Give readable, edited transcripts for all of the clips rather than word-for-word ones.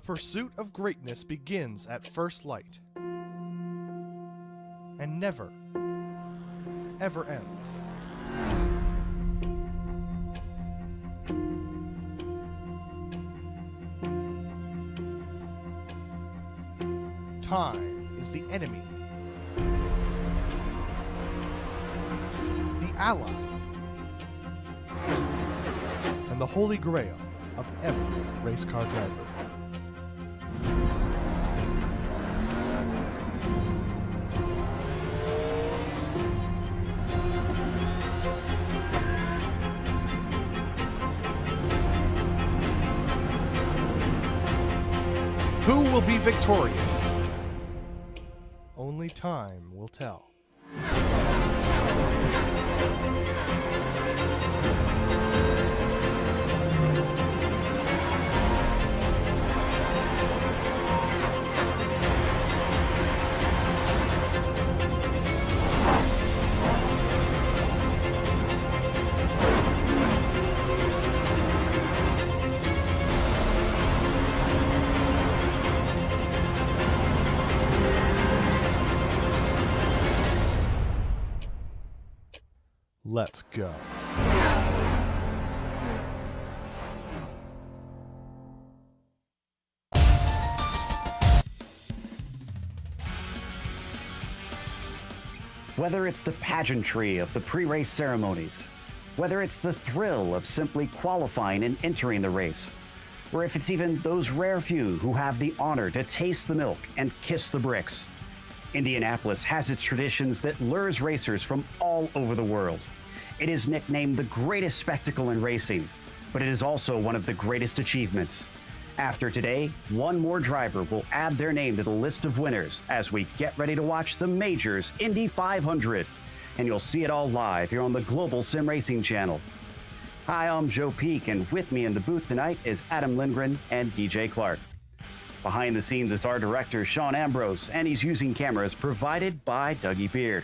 pursuit of greatness begins at first light and never, ever ends. Time is the enemy, the ally, and the holy grail of every race car driver. Who will be victorious? Only time will tell. Let's go. Whether it's the pageantry of the pre-race ceremonies, whether it's the thrill of simply qualifying and entering the race, or if it's even those rare few who have the honor to taste the milk and kiss the bricks, Indianapolis has its traditions that lures racers from all over the world. It is nicknamed the greatest spectacle in racing, but it is also one of the greatest achievements. After today, one more driver will add their name to the list of winners as we get ready to watch the Majors Indy 500. And you'll see it all live here on the Global Sim Racing channel. Hi, I'm Joe Peak, and with me in the booth tonight is Adam Lindgren and DJ Clark. Behind the scenes is our director, Sean Ambrose, and he's using cameras provided by Dougie Beard.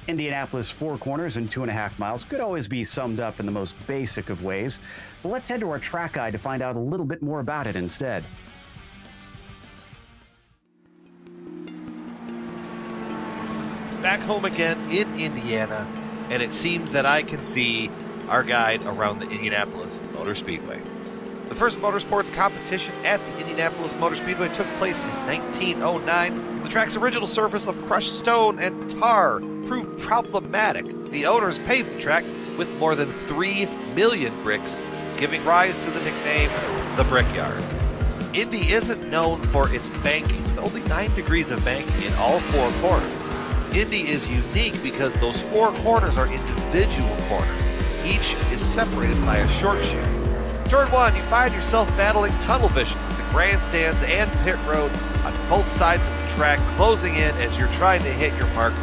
Indianapolis 4 corners and 2.5 miles could always be summed up in the most basic of ways, but let's head to our track guide to find out a little bit more about it instead. Back home again in Indiana, and it seems that I can see our guide around the Indianapolis Motor Speedway. The first motorsports competition at the Indianapolis Motor Speedway took place in 1909. The track's original surface of crushed stone and tar proved problematic. The owners paved the track with more than 3 million bricks, giving rise to the nickname the Brickyard. Indy isn't known for its banking, with only 9 degrees of banking in all 4 corners. Indy is unique because those 4 corners are individual corners. Each is separated by a short chute. Turn 1, you find yourself battling tunnel vision with the grandstands and pit road on both sides of the track closing in as you're trying to hit your mark.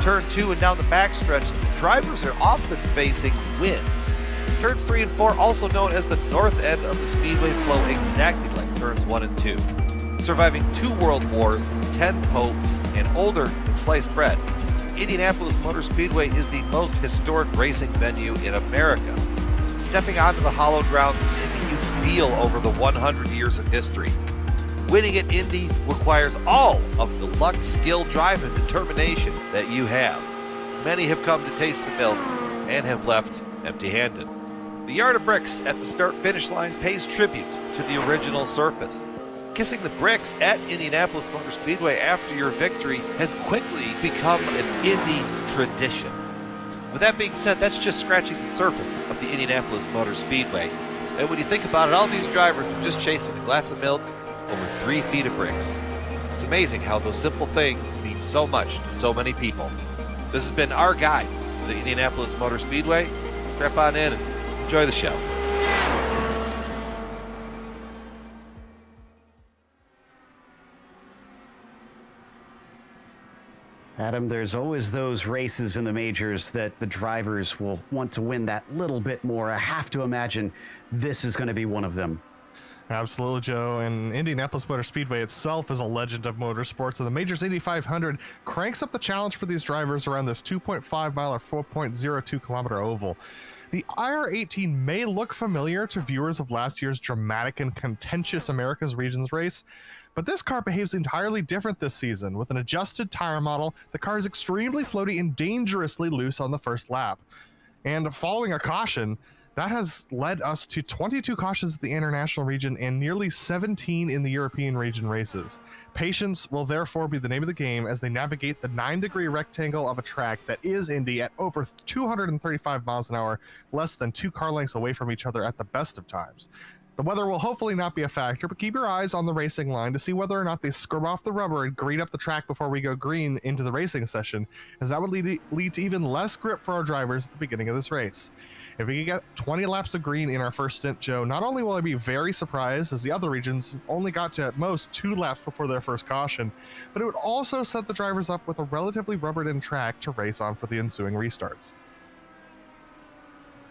Turn 2 and down the backstretch, the drivers are often facing wind. Turns 3 and 4, also known as the north end of the speedway, flow exactly like turns 1 and 2. Surviving 2 world wars, 10 popes, and older than sliced bread, Indianapolis Motor Speedway is the most historic racing venue in America. Stepping onto the hallowed grounds of Indy, you feel over the 100 years of history. Winning at Indy requires all of the luck, skill, drive, and determination that you have. Many have come to taste the milk and have left empty-handed. The yard of bricks at the start-finish line pays tribute to the original surface. Kissing the bricks at Indianapolis Motor Speedway after your victory has quickly become an Indy tradition. With that being said, that's just scratching the surface of the Indianapolis Motor Speedway. And when you think about it, all these drivers are just chasing a glass of milk over 3 feet of bricks. It's amazing how those simple things mean so much to so many people. This has been our guide to the Indianapolis Motor Speedway. Strap on in and enjoy the show. Adam, there's always those races in the majors that the drivers will want to win that little bit more. I have to imagine this is going to be one of them. Absolutely, Joe. And Indianapolis Motor Speedway itself is a legend of motorsports, and the Majors Indy 500 cranks up the challenge for these drivers around this 2.5 mile or 4.02 kilometer oval. The IR-18 may look familiar to viewers of last year's dramatic and contentious America's Regions race, but this car behaves entirely different this season. With an adjusted tire model, the car is extremely floaty and dangerously loose on the first lap. And following a caution, that has led us to 22 cautions in the international region and nearly 17 in the European region races. Patience will therefore be the name of the game as they navigate the 9-degree rectangle of a track that is Indy at over 235 miles an hour, less than 2 car lengths away from each other at the best of times. The weather will hopefully not be a factor, but keep your eyes on the racing line to see whether or not they scrub off the rubber and green up the track before we go green into the racing session, as that would lead to even less grip for our drivers at the beginning of this race. If we can get 20 laps of green in our first stint, Joe, not only will I be very surprised, as the other regions only got to at most 2 laps before their first caution, but it would also set the drivers up with a relatively rubbered-in track to race on for the ensuing restarts.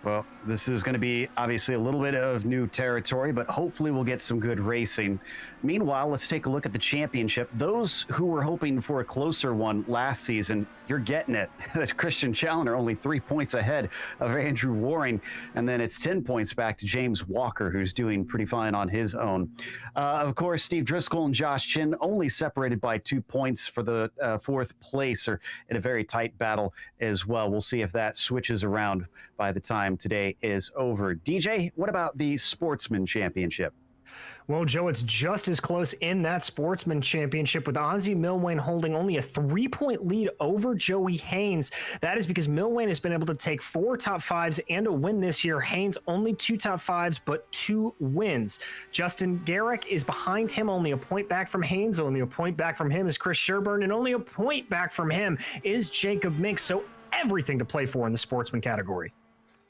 Well, this is going to be obviously a little bit of new territory, but hopefully we'll get some good racing. Meanwhile, let's take a look at the championship. Those who were hoping for a closer one last season, you're getting it. Christian Challoner only 3 points ahead of Andrew Waring, and then it's 10 points back to James Walker, who's doing pretty fine on his own. Of course, Steve Driscoll and Josh Chin only separated by 2 points for the 4th place, or in a very tight battle as well. We'll see if that switches around by the time today is over. DJ, what about the Sportsman Championship? Well, Joe, it's just as close in that Sportsman Championship, with Ozzie Milwain holding only a 3-point lead over Joey Haynes. That is because Milwain has been able to take 4 top 5s and a win this year. Haynes only 2 top 5s, but 2 wins. Justin Garrick is behind him, only a point back from Haynes. Only a point back from him is Chris Sherburne, and only a point back from him is Jacob Mink. So everything to play for in the Sportsman category.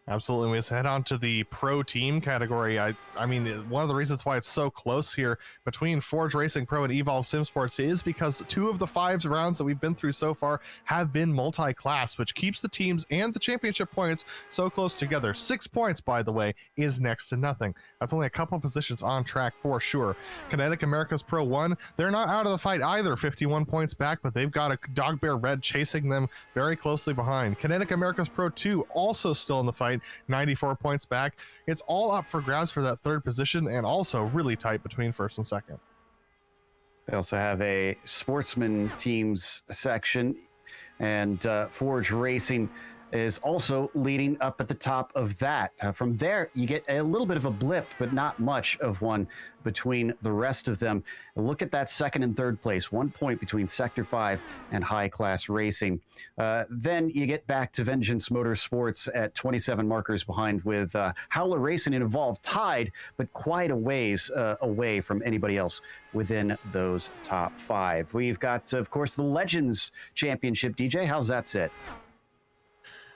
Absolutely. Let's head on to the pro team category. I mean, one of the reasons why it's so close here between Forge Racing Pro and Evolve Sim Sports is because 2 of the 5 rounds that we've been through so far have been multi-class, which keeps the teams and the championship points so close together. 6 points, by the way, is next to nothing. That's only a couple positions on track for sure. Kinetic America's Pro 1, they're not out of the fight either, 51 points back, but they've got a Dog Bear Red chasing them very closely behind. Kinetic America's Pro 2 also still in the fight, 94 points back. It's all up for grabs for that 3rd position, and also really tight between 1st and 2nd. They also have a sportsman teams section, and Forge Racing is also leading up at the top of that. From there, you get a little bit of a blip, but not much of one between the rest of them. Look at that 2nd and 3rd place, 1 point between Sector 5 and High Class Racing. Then you get back to Vengeance Motorsports at 27 markers behind, with Howler Racing and Evolve tied, but quite a ways away from anybody else within those top 5. We've got, of course, the Legends Championship. DJ, how's that sit?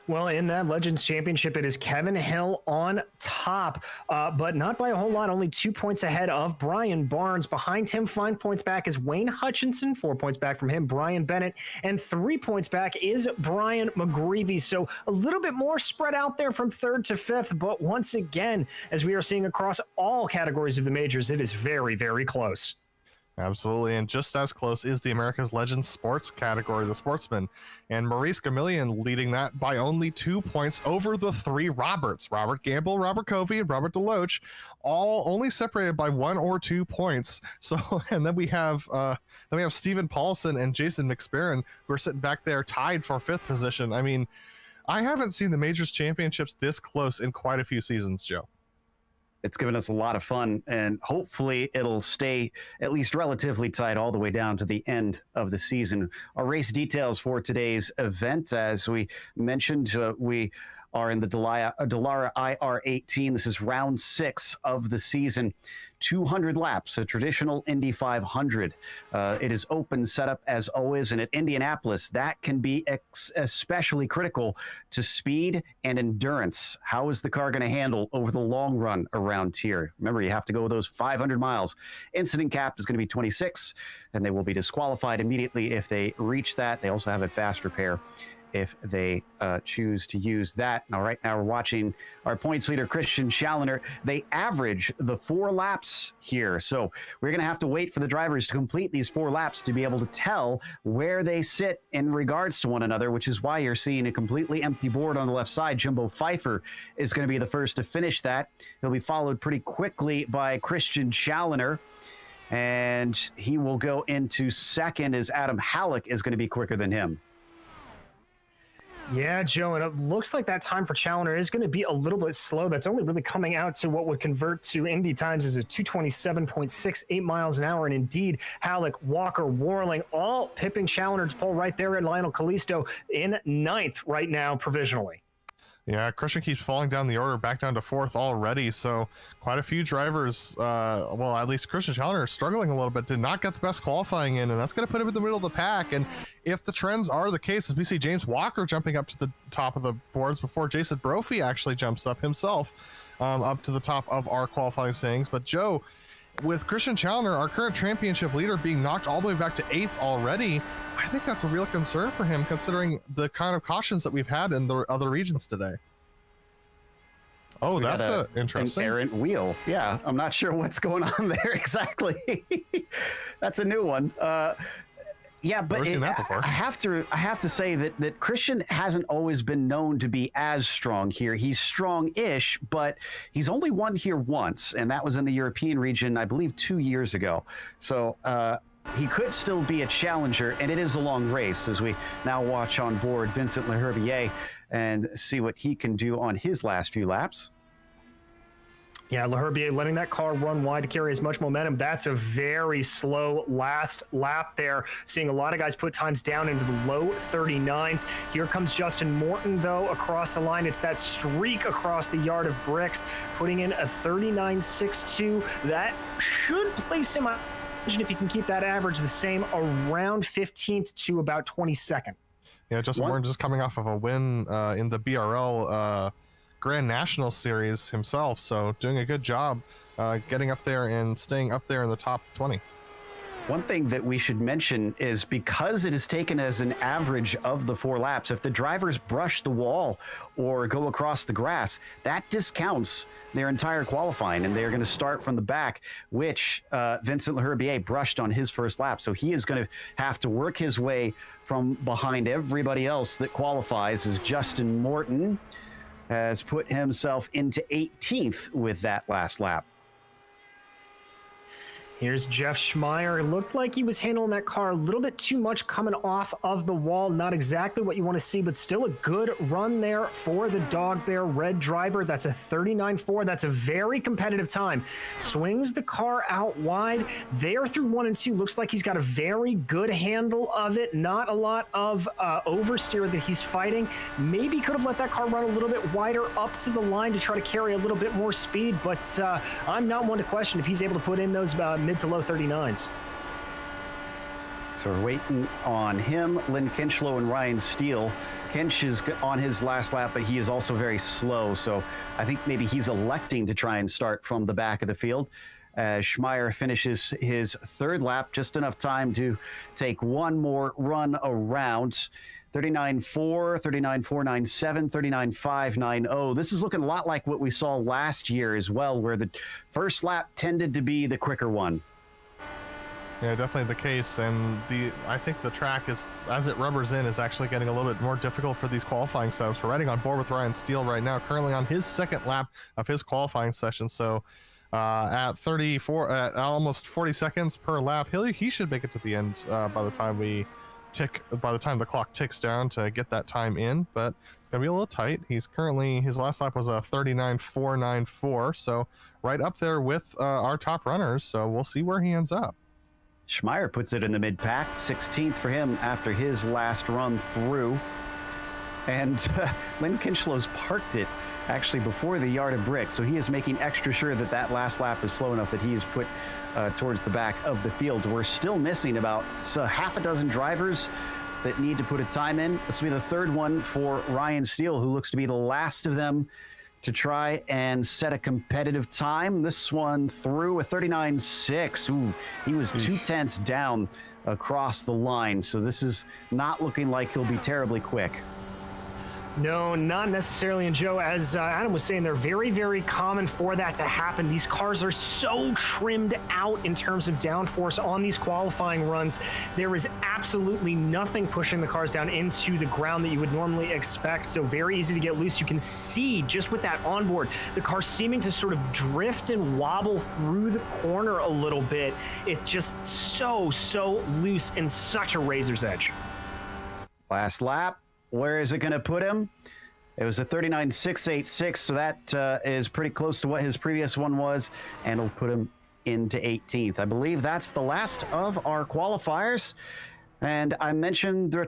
Well, in that Legends Championship, it is Kevin Hill on top, but not by a whole lot, only 2 points ahead of Brian Barnes. Behind him, 5 points back is Wayne Hutchinson, 4 points back from him, Brian Bennett, and 3 points back is Brian McGreevy. So a little bit more spread out there from 3rd to 5th, but once again, as we are seeing across all categories of the majors, it is very, very close. Absolutely, and just as close is the America's Legends Sports category, the Sportsman, and Maurice Gamillion leading that by only 2 points over the 3 Roberts. Robert Gamble, Robert Covey, and Robert Deloach, all only separated by 1 or 2 points. So, and then we have Stephen Paulson and Jason McSparron, who are sitting back there tied for 5th position. I mean, I haven't seen the Majors Championships this close in quite a few seasons, Joe. It's given us a lot of fun, and hopefully it'll stay at least relatively tight all the way down to the end of the season. Our race details for today's event, as we mentioned, we are in the Dallara IR-18. This is round 6 of the season. 200 laps, a traditional Indy 500. It is open setup as always, and at Indianapolis, that can be especially critical to speed and endurance. How is the car going to handle over the long run around here? Remember, you have to go those 500 miles. Incident cap is going to be 26, and they will be disqualified immediately if they reach that. They also have a fast repair if they choose to use that. Now, right now we're watching our points leader, Christian Challoner. They average the 4 laps here. So we're going to have to wait for the drivers to complete these 4 laps to be able to tell where they sit in regards to one another, which is why you're seeing a completely empty board on the left side. Jimbo Pfeiffer is going to be the first to finish that. He'll be followed pretty quickly by Christian Challoner, and he will go into second as Adam Halleck is going to be quicker than him. Yeah, Joe, and it looks like that time for Challoner is going to be a little bit slow. That's only really coming out to what would convert to Indy times as a 227.68 miles an hour. And indeed, Halleck, Walker, Warling, all pipping Challoner to pole right there, and Lionel Callisto in 9th right now provisionally. Yeah, Christian keeps falling down the order, back down to 4th already. So quite a few drivers, well, at least Christian Challoner is struggling a little bit, did not get the best qualifying in, and that's going to put him in the middle of the pack. And if the trends are the case, as we see James Walker jumping up to the top of the boards before Jason Brophy actually jumps up himself up to the top of our qualifying standings. But Joe, with Christian Challoner, our current championship leader, being knocked all the way back to 8th already, I think that's a real concern for him, considering the kind of cautions that we've had in the other regions today. Oh, that's interesting. An errant wheel. Yeah, I'm not sure what's going on there exactly. That's a new one. Yeah, but Never seen that before. I have to say that Christian hasn't always been known to be as strong here. He's strong-ish, but he's only won here once, and that was in the European region, I believe, 2 years ago. So he could still be a challenger, and it is a long race as we now watch on board Vincent Leherbier and see what he can do on his last few laps. Yeah, Leherbier letting that car run wide to carry as much momentum. That's a very slow last lap there. Seeing a lot of guys put times down into the low 39s. Here comes Justin Morton, though, across the line. It's that streak across the yard of bricks, putting in a 39.62. That should place him, if he can keep that average the same, around 15th to about 22nd. Yeah, Justin Morton just coming off of a win in the BRL Grand National Series himself, so doing a good job getting up there and staying up there in the top 20. One thing that we should mention is because it is taken as an average of the 4 laps, if the drivers brush the wall or go across the grass, that discounts their entire qualifying, and they're going to start from the back, which Vincent Leherbier brushed on his first lap. So he is going to have to work his way from behind everybody else that qualifies, as Justin Morton has put himself into 18th with that last lap. Here's Jeff Schmeier. Looked like he was handling that car a little bit too much coming off of the wall. Not exactly what you want to see, but still a good run there for the Dog Bear Red driver. That's a 39.4. That's a very competitive time. Swings the car out wide there through 1 and 2. Looks like he's got a very good handle of it. Not a lot of oversteer that he's fighting. Maybe could have let that car run a little bit wider up to the line to try to carry a little bit more speed, but I'm not one to question if he's able to put in those mid to low 39s. So we're waiting on him, Lynn Kinchlow and Ryan Steele. Kinch is on his last lap, but he is also very slow. So I think maybe he's electing to try and start from the back of the field. Schmeier finishes his 3rd lap, just enough time to take one more run around. 39.4, 39.497, 39.590. This is looking a lot like what we saw last year as well, where the first lap tended to be the quicker one. Yeah, definitely the case. And I think the track is, as it rubbers in, is actually getting a little bit more difficult for these qualifying setups. We're riding on board with Ryan Steele right now, currently on his 2nd lap of his qualifying session. So at almost 40 seconds per lap, he should make it to the end by the time the clock ticks down to get that time in, but it's gonna be a little tight. His last lap was a 39.494, so right up there with our top runners. So we'll see where he ends up. Schmeier puts it in the mid-pack, 16th for him after his last run through. And Lynn Kinchlow's parked it actually before the yard of bricks, so he is making extra sure that that last lap is slow enough that he is put towards the back of the field. We're still missing about half a dozen drivers that need to put a time in. This will be the 3rd one for Ryan Steele, who looks to be the last of them to try and set a competitive time. This one through a 39.6. Ooh, he was 2/10 down across the line, so this is not looking like he'll be terribly quick. No, not necessarily. And Joe, as Adam was saying, they're very, very common for that to happen. These cars are so trimmed out in terms of downforce on these qualifying runs. There is absolutely nothing pushing the cars down into the ground that you would normally expect. So very easy to get loose. You can see just with that onboard, the car seeming to sort of drift and wobble through the corner a little bit. It's just so loose and such a razor's edge. Last lap. Where is it going to put him? It was a 39.686, so that is pretty close to what his previous one was, and it'll put him into 18th. I believe that's the last of our qualifiers. And I mentioned the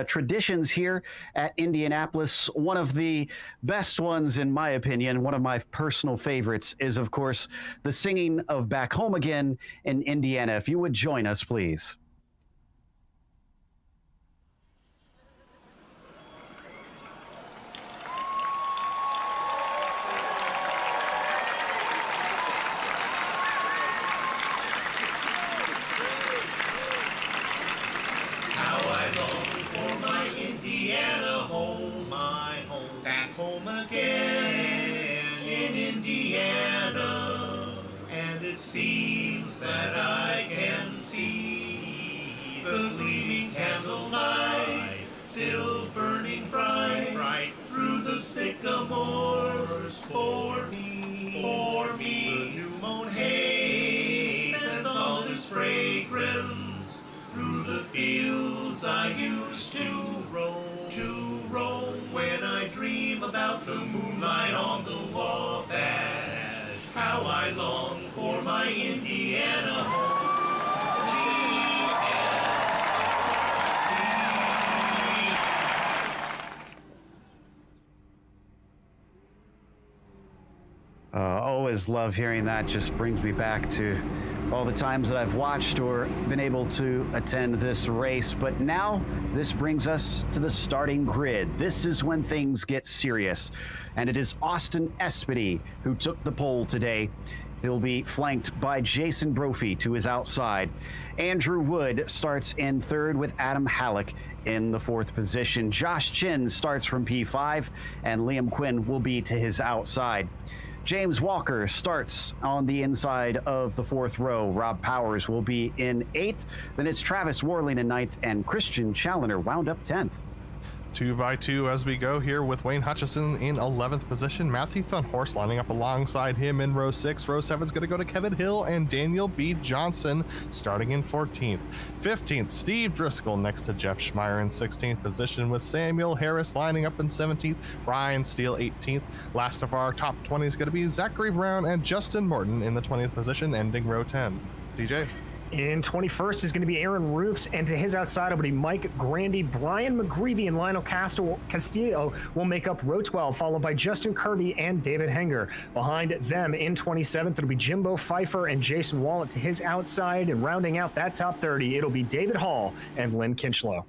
traditions here at Indianapolis. One of the best ones, in my opinion, one of my personal favorites, is, of course, the singing of Back Home Again in Indiana. If you would join us, please. Seems that I can see the gleaming candlelight still burning bright through the sycamores for me. The new mown hay sends all its fragrance through the fields I used to roam when I dream about the moonlight on the Wabash. How I long for my Indiana home. Always love hearing that. Just brings me back to all the times that I've watched or been able to attend this race. But now this brings us to the starting grid. This is when things get serious. And it is Austin Espedy who took the pole today. He'll be flanked by Jason Brophy to his outside. Andrew Wood starts in third with Adam Halleck in the fourth position. Josh Chin starts from P5 and Liam Quinn will be to his outside. James Walker starts on the inside of the fourth row. Rob Powers will be in eighth. Then it's Travis Warling in ninth and Christian Challoner wound up 10th. 2 by 2 as we go here with Wayne Hutchison in 11th position. Matthew Thunhorse lining up alongside him in row 6. Row 7 is going to go to Kevin Hill and Daniel B. Johnson starting in 14th. 15th, Steve Driscoll next to Jeff Schmeier in 16th position with Samuel Harris lining up in 17th. Brian Steele 18th. Last of our top 20 is going to be Zachary Brown and Justin Morton in the 20th position ending row 10. DJ? In 21st is going to be Aaron Roofs, and to his outside will be Mike Grandy. Brian McGreevy and Lionel Castillo will make up row 12, followed by Justin Kirby and David Henger. Behind them in 27th, it'll be Jimbo Pfeiffer and Jason Wallet to his outside, and rounding out that top 30, it'll be David Hall and Lynn Kinchlow.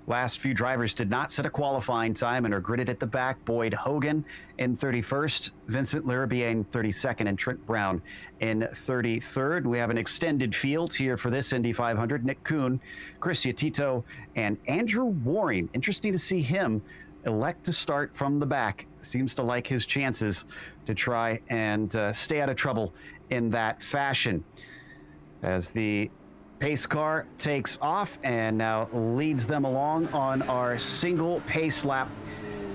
Last few drivers did not set a qualifying time and are gridded at the back. Boyd Hogan in 31st, Vincent Larabier in 32nd, and Trent Brown in 33rd. We have an extended field here for this Indy 500. Nick Kuhn, Chris Yatito, and Andrew Waring. Interesting to see him elect to start from the back. Seems to like his chances to try and stay out of trouble in that fashion. As the pace car takes off and now leads them along on our single pace lap.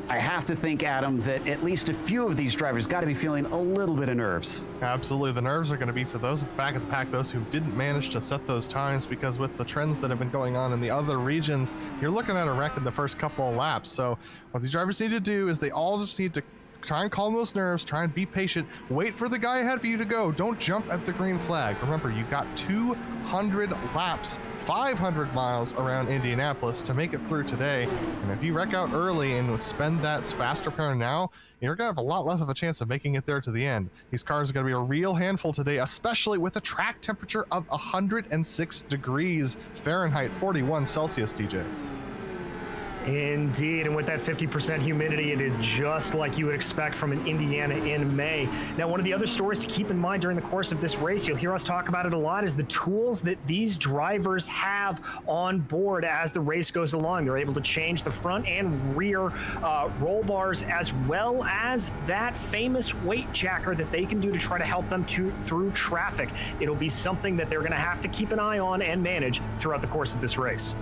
I have to think, Adam, that at least a few of these drivers got to be feeling a little bit of nerves. Absolutely. The nerves are going to be for those at the back of the pack, those who didn't manage to set those times, because with the trends that have been going on in the other regions, you're looking at a wreck in the first couple of laps. So what these drivers need to do is they all just need to try and calm those nerves, try and be patient, wait for the guy ahead of you to go. Don't jump at the green flag. Remember, you got 200 laps, 500 miles around Indianapolis to make it through today. And if you wreck out early and spend that faster power now, you're going to have a lot less of a chance of making it there to the end. These cars are going to be a real handful today, especially with a track temperature of 106 degrees Fahrenheit, 41 Celsius, DJ. Indeed, and with that 50% humidity, it is just like you would expect from an Indiana in May. Now, one of the other stories to keep in mind during the course of this race, you'll hear us talk about it a lot, is the tools that these drivers have on board as the race goes along. They're able to change the front and rear roll bars, as well as that famous weight jacker that they can do to try to help them through traffic. It'll be something that they're going to have to keep an eye on and manage throughout the course of this race.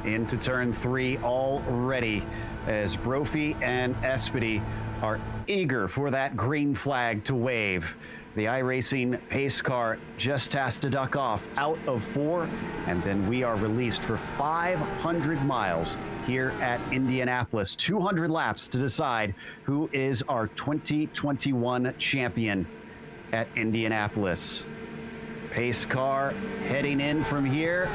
Into turn 3 already, as Brophy and Espedy are eager for that green flag to wave. The iRacing pace car just has to duck off out of 4, and then we are released for 500 miles here at Indianapolis. 200 laps to decide who is our 2021 champion at Indianapolis. Pace car heading in from here.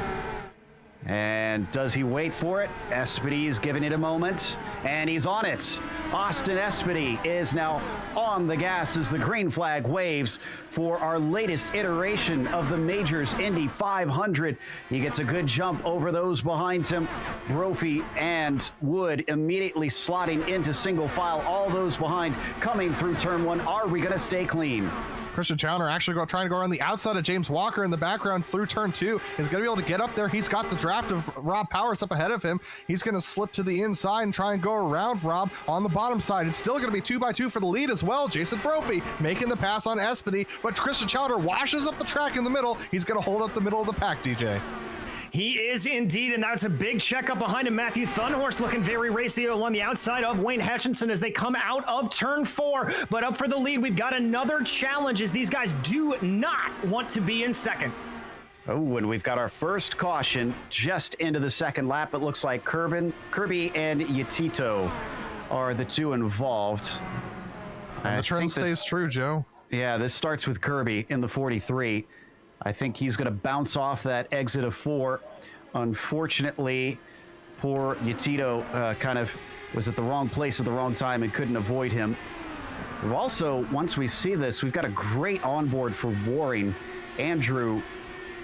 And does he wait for it? Espedy's giving it a moment, and he's on it. Austin Espedy is now on the gas as the green flag waves for our latest iteration of the Majors Indy 500. He gets a good jump over those behind him. Brophy and Wood immediately slotting into single file. All those behind coming through turn 1. Are we going to stay clean? Christian Chowner actually trying to go around the outside of James Walker in the background through turn 2. He's going to be able to get up there. He's got the draft of Rob Powers up ahead of him. He's going to slip to the inside and try and go around Rob on the bottom side. It's still going to be 2x2 for the lead as well. Jason Brophy making the pass on Espedy, but Christian Chowner washes up the track in the middle. He's going to hold up the middle of the pack, DJ. He is indeed, and that's a big checkup behind him. Matthew Thunhorst looking very racy along the outside of Wayne Hutchinson as they come out of turn 4. But up for the lead, we've got another challenge as these guys do not want to be in second. Oh, and we've got our first caution just into the second lap. It looks like Kirby and Yatito are the two involved. And the trend stays true, Joe. Yeah, this starts with Kirby in the 43. I think he's going to bounce off that exit of 4. Unfortunately, poor Yatito kind of was at the wrong place at the wrong time and couldn't avoid him. We've also, once we see this, we've got a great onboard for Waring. Andrew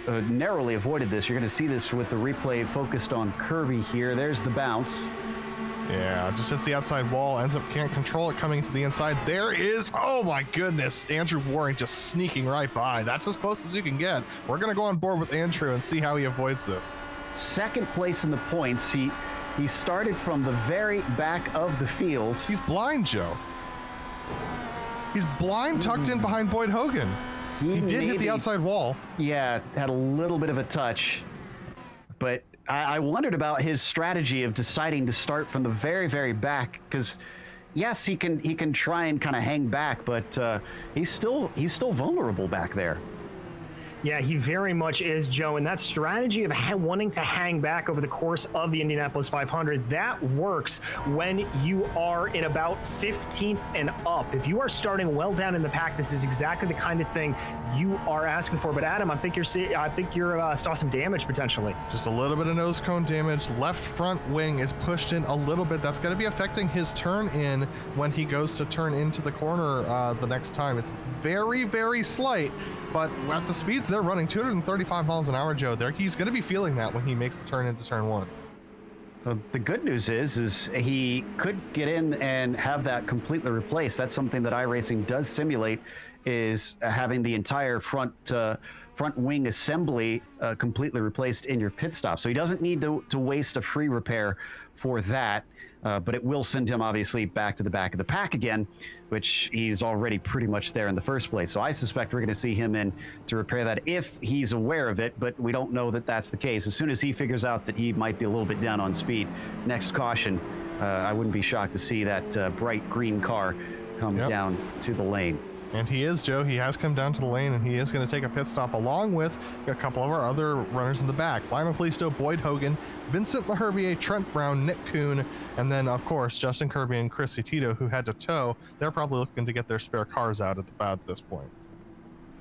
narrowly avoided this. You're going to see this with the replay focused on Kirby here. There's the bounce. Yeah, just hits the outside wall, ends up can't control it coming to the inside. There is, oh my goodness, Andrew Waring just sneaking right by. That's as close as you can get. We're going to go on board with Andrew and see how he avoids this. Second place in the points. He started from the very back of the field. He's blind, Joe. He's blind, tucked in behind Boyd Hogan. He did hit the outside wall. Yeah, had a little bit of a touch, but I wondered about his strategy of deciding to start from the very, very back, because yes, he can try and kind of hang back, but he's still vulnerable back there. Yeah, he very much is, Joe. And that strategy of wanting to hang back over the course of the Indianapolis 500, that works when you are in about 15th and up. If you are starting well down in the pack, this is exactly the kind of thing you are asking for. But Adam, I think you saw some damage potentially. Just a little bit of nose cone damage. Left front wing is pushed in a little bit. That's going to be affecting his turn in when he goes to turn into the corner the next time. It's very, very slight, but at the speeds they're running 235 miles an hour, Joe, he's going to be feeling that when he makes the turn into turn 1. The good news is he could get in and have that completely replaced. That's something that iRacing does simulate, is having the entire front wing assembly completely replaced in your pit stop. So he doesn't need to waste a free repair for that, but it will send him obviously back to the back of the pack again, which he's already pretty much there in the first place. So I suspect we're going to see him in to repair that if he's aware of it, but we don't know that that's the case. As soon as he figures out that he might be a little bit down on speed, next caution, I wouldn't be shocked to see that bright green car come down to the lane. And he is, Joe. He has come down to the lane, and he is going to take a pit stop along with a couple of our other runners in the back. Lionel Calisto, Boyd Hogan, Vincent LaHerbier, Trent Brown, Nick Kuhn, and then, of course, Justin Kirby and Chris Tito, who had to tow. They're probably looking to get their spare cars out at about this point.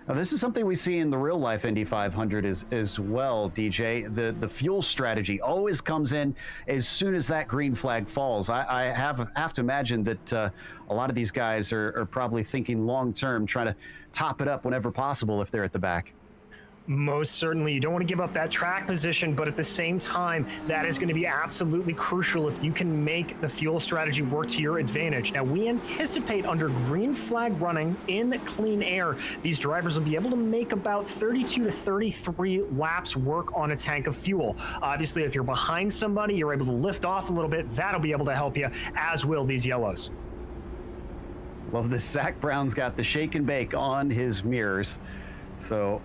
Now, this is something we see in the real life Indy 500 as well, DJ. The fuel strategy always comes in as soon as that green flag falls. I have to imagine that a lot of these guys are probably thinking long term, trying to top it up whenever possible if they're at the back. Most certainly. You don't want to give up that track position, but at the same time, that is going to be absolutely crucial if you can make the fuel strategy work to your advantage. Now, we anticipate under green flag running in clean air, these drivers will be able to make about 32 to 33 laps work on a tank of fuel. Obviously, if you're behind somebody, you're able to lift off a little bit. That'll be able to help you, as will these yellows. Well, the Zach Brown's got the shake and bake on his mirrors. So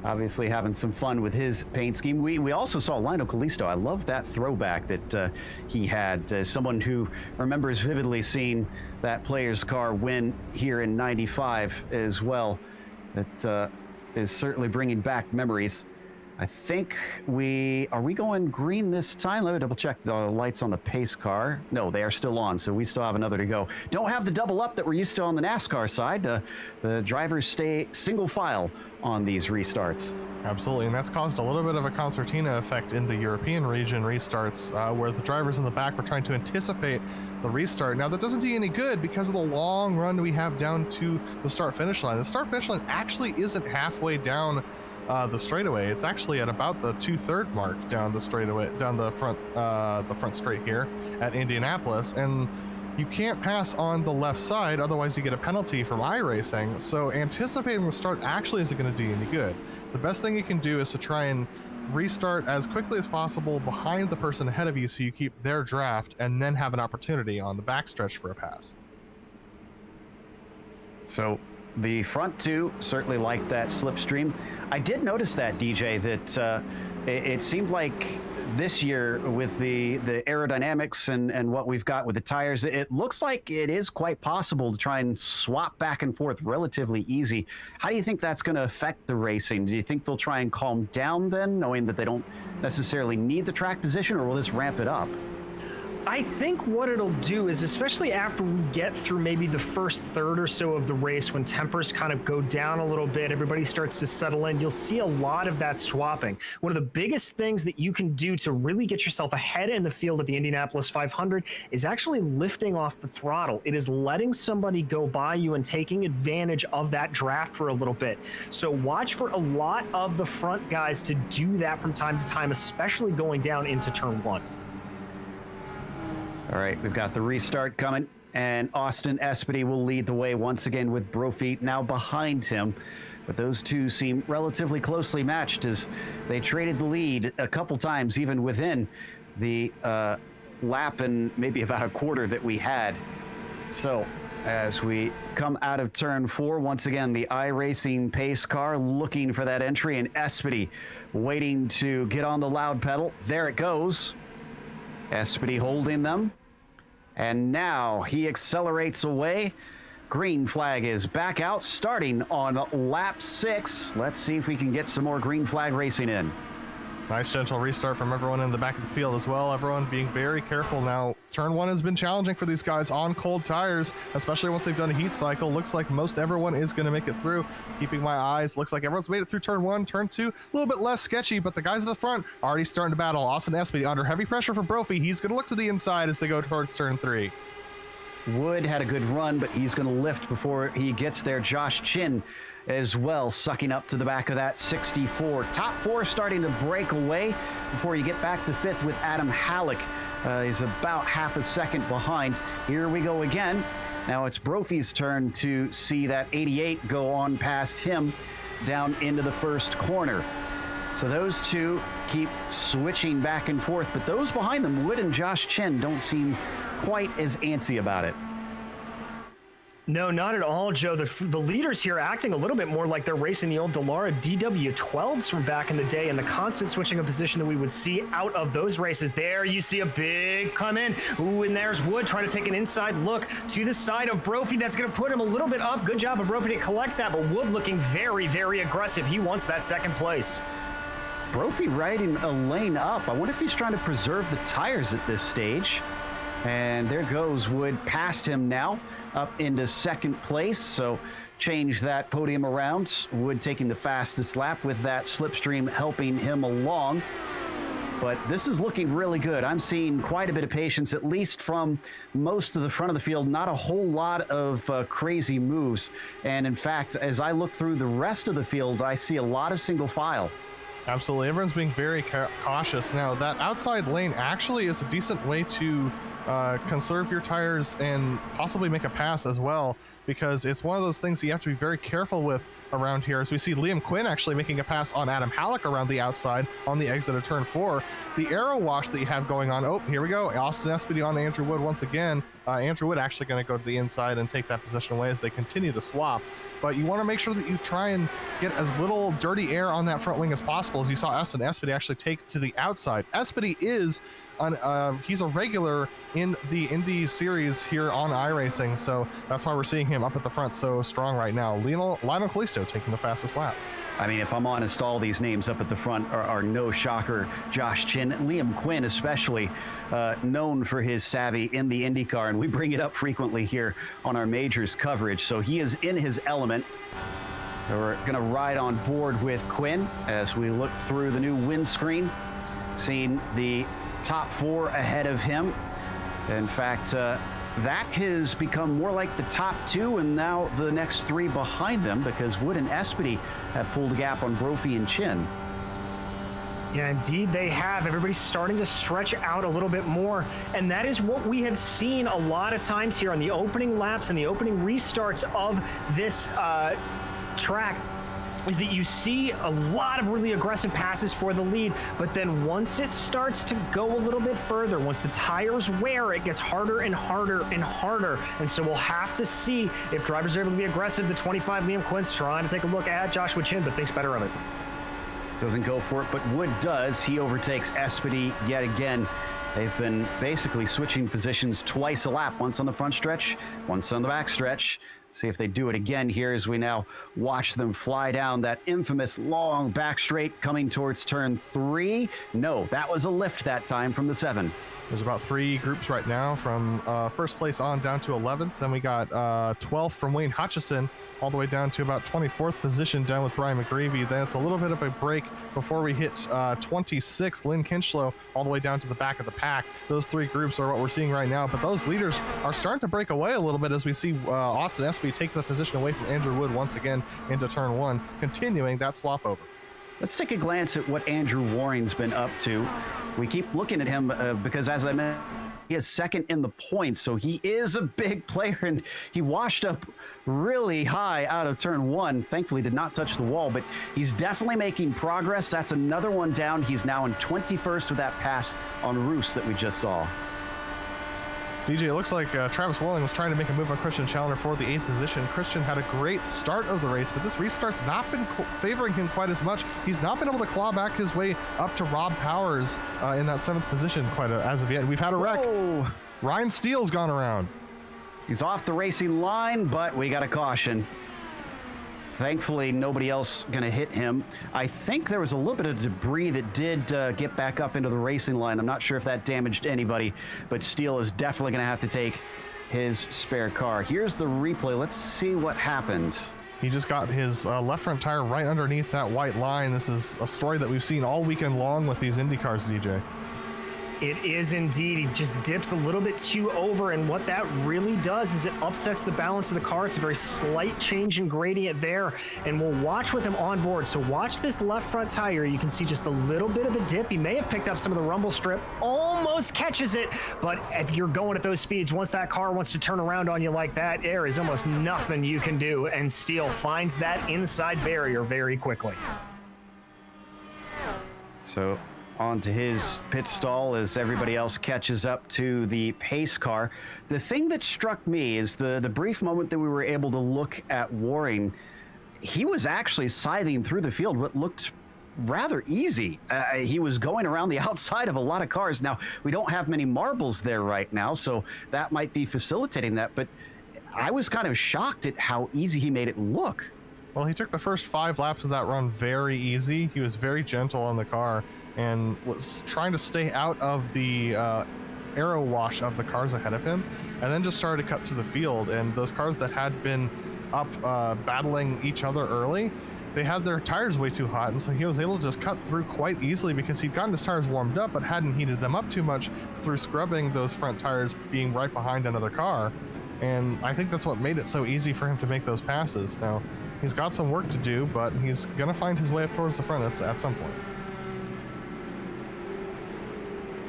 obviously having some fun with his paint scheme. We also saw Lionel Callisto. I love that throwback that he had. Someone who remembers vividly seeing that player's car win here in '95 as well. That is certainly bringing back memories. I think are we going green this time? Let me double check the lights on the pace car. No, they are still on, so we still have another to go. Don't have the double up that we're used to on the NASCAR side. The drivers stay single file on these restarts. Absolutely, and that's caused a little bit of a concertina effect in the European region restarts, where the drivers in the back were trying to anticipate the restart. Now, that doesn't do you any good because of the long run we have down to the start-finish line. The start-finish line actually isn't halfway down the straightaway. It's actually at about the 2/3 mark down the straightaway, down the front straight here at Indianapolis, and you can't pass on the left side, otherwise you get a penalty from iRacing. So anticipating the start actually isn't going to do you any good. The best thing you can do is to try and restart as quickly as possible behind the person ahead of you, so you keep their draft and then have an opportunity on the backstretch for a pass. So the front two certainly like that slipstream. I did notice that, DJ, that it seemed like this year with the aerodynamics and what we've got with the tires, it looks like it is quite possible to try and swap back and forth relatively easy. How do you think that's going to affect the racing? Do you think they'll try and calm down then, knowing that they don't necessarily need the track position, or will this ramp it up? I think what it'll do is, especially after we get through maybe the first third or so of the race, when tempers kind of go down a little bit, everybody starts to settle in, you'll see a lot of that swapping. One of the biggest things that you can do to really get yourself ahead in the field at the Indianapolis 500 is actually lifting off the throttle. It is letting somebody go by you and taking advantage of that draft for a little bit. So watch for a lot of the front guys to do that from time to time, especially going down into turn one. All right, we've got the restart coming, and Austin Espedy will lead the way once again with Brophy now behind him. But those two seem relatively closely matched as they traded the lead a couple times, even within the lap and maybe about a quarter that we had. So as we come out of turn 4, once again, the iRacing pace car looking for that entry, and Espedy waiting to get on the loud pedal. There it goes. Espedy holding them, and now he accelerates away. Green flag is back out, starting on lap 6. Let's see if we can get some more green flag racing in. Nice gentle restart from everyone in the back of the field as well. Everyone being very careful now. Turn 1 has been challenging for these guys on cold tires, especially once they've done a heat cycle. Looks like most everyone is going to make it through. Keeping my eyes, looks like everyone's made it through turn 1. Turn 2, a little bit less sketchy, but the guys at the front are already starting to battle. Austin Espedy under heavy pressure from Brophy. He's going to look to the inside as they go towards turn 3. Wood had a good run, but he's going to lift before he gets there. Josh Chin as well, sucking up to the back of that 64. Top 4 starting to break away before you get back to 5th with Adam Halleck. He's about half a second behind. Here we go again. Now it's Brophy's turn to see that 88 go on past him down into the first corner. So those two keep switching back and forth, but those behind them, Wood and Josh Chin, don't seem quite as antsy about it. No, not at all, Joe. The leaders here acting a little bit more like they're racing the old Dallara DW12s from back in the day, and the constant switching of position that we would see out of those races. There you see a big come in. Ooh, and there's Wood trying to take an inside look to the side of Brophy. That's going to put him a little bit up. Good job of Brophy to collect that, but Wood looking very, very aggressive. He wants that second place. Brophy riding a lane up. I wonder if he's trying to preserve the tires at this stage. And there goes Wood past him now, up into second place. So change that podium around. Wood taking the fastest lap with that slipstream helping him along. but this is looking really good. I'm seeing quite a bit of patience, at least from most of the front of the field. Not a whole lot of crazy moves. And in fact, as I look through the rest of the field, I see a lot of single file. Absolutely. Everyone's being very cautious. Now, that outside lane actually is a decent way to conserve your tires and possibly make a pass as well, because it's one of those things you have to be very careful with around here. As we see Liam Quinn actually making a pass on Adam Halleck around the outside on the exit of turn 4. The arrow wash that you have going on, oh, here we go. Austin Espedy on Andrew Wood once again. Andrew Wood actually going to go to the inside and take that position away as they continue to swap. But you want to make sure that you try and get as little dirty air on that front wing as possible. As you saw Austin Espedy actually take to the outside. Espedy is he's a regular in the Indy series here on iRacing, so that's why we're seeing him up at the front so strong right now. Lionel Callisto taking the fastest lap. I mean, if I'm honest, all these names up at the front are no shocker. Josh Chin, Liam Quinn especially, known for his savvy in the IndyCar, and we bring it up frequently here on our majors coverage, so he is in his element. We're going to ride on board with Quinn as we look through the new windscreen, seeing the top 4 ahead of him. In fact, that has become more like the top 2, and now the next 3 behind them, because Wood and Espedy have pulled a gap on Brophy and Chin. Yeah, indeed they have. Everybody's starting to stretch out a little bit more, and that is what we have seen a lot of times here on the opening laps and the opening restarts of this track, is that you see a lot of really aggressive passes for the lead, but then once it starts to go a little bit further, once the tires wear, it gets harder and harder and harder. And so we'll have to see if drivers are able to be aggressive. The 25 Liam Quinn's trying to take a look at Joshua Chin, but thinks better of it. Doesn't go for it, but Wood does. He overtakes Espedy yet again. They've been basically switching positions twice a lap, once on the front stretch, once on the back stretch. See if they do it again here as we now watch them fly down that infamous long back straight coming towards turn 3. No, that was a lift that time from the 7. There's about 3 groups right now from first place on down to 11th. Then we got 12th from Wayne Hutchison all the way down to about 24th position down with Brian McGravy. Then it's a little bit of a break before we hit 26th, Lynn Kinchlow, all the way down to the back of the pack. Those 3 groups are what we're seeing right now, but those leaders are starting to break away a little bit as we see Austin Espedy take the position away from Andrew Wood once again into turn 1, continuing that swap over. Let's take a glance at what Andrew Waring's been up to. We keep looking at him because, as I mentioned, he is second in the points, so he is a big player, and he washed up really high out of turn 1. Thankfully, did not touch the wall, but he's definitely making progress. That's another one down. He's now in 21st with that pass on Roos that we just saw. DJ, it looks like Travis Worling was trying to make a move on Christian Challenger for the 8th position. Christian had a great start of the race, but this restart's not been favoring him quite as much. He's not been able to claw back his way up to Rob Powers in that 7th position as of yet. We've had a wreck. Whoa. Ryan Steele's gone around. He's off the racing line, but we got a caution. Thankfully, nobody else going to hit him. I think there was a little bit of debris that did get back up into the racing line. I'm not sure if that damaged anybody, but Steele is definitely going to have to take his spare car. Here's the replay. Let's see what happened. He just got his left front tire right underneath that white line. This is a story that we've seen all weekend long with these Indy cars, DJ. It is indeed. He just dips a little bit too over, and what that really does is it upsets the balance of the car. It's a very slight change in gradient there, and we'll watch with him on board. So watch this left front tire. You can see just a little bit of a dip. He may have picked up some of the rumble strip, almost catches it, but if you're going at those speeds, once that car wants to turn around on you like that, there is almost nothing you can do, and Steele finds that inside barrier very quickly. So onto his pit stall as everybody else catches up to the pace car. The thing that struck me is the brief moment that we were able to look at Waring. He was actually scything through the field what looked rather easy. He was going around the outside of a lot of cars. Now, we don't have many marbles there right now, so that might be facilitating that, but I was kind of shocked at how easy he made it look. Well, he took the first 5 laps of that run very easy. He was very gentle on the car and was trying to stay out of the arrow wash of the cars ahead of him, and then just started to cut through the field. And those cars that had been up battling each other early they had their tires way too hot, and so he was able to just cut through quite easily because he'd gotten his tires warmed up but hadn't heated them up too much through scrubbing those front tires being right behind another car. And I think that's what made it so easy for him to make those passes. Now, he's got some work to do, but he's going to find his way up towards the front at some point.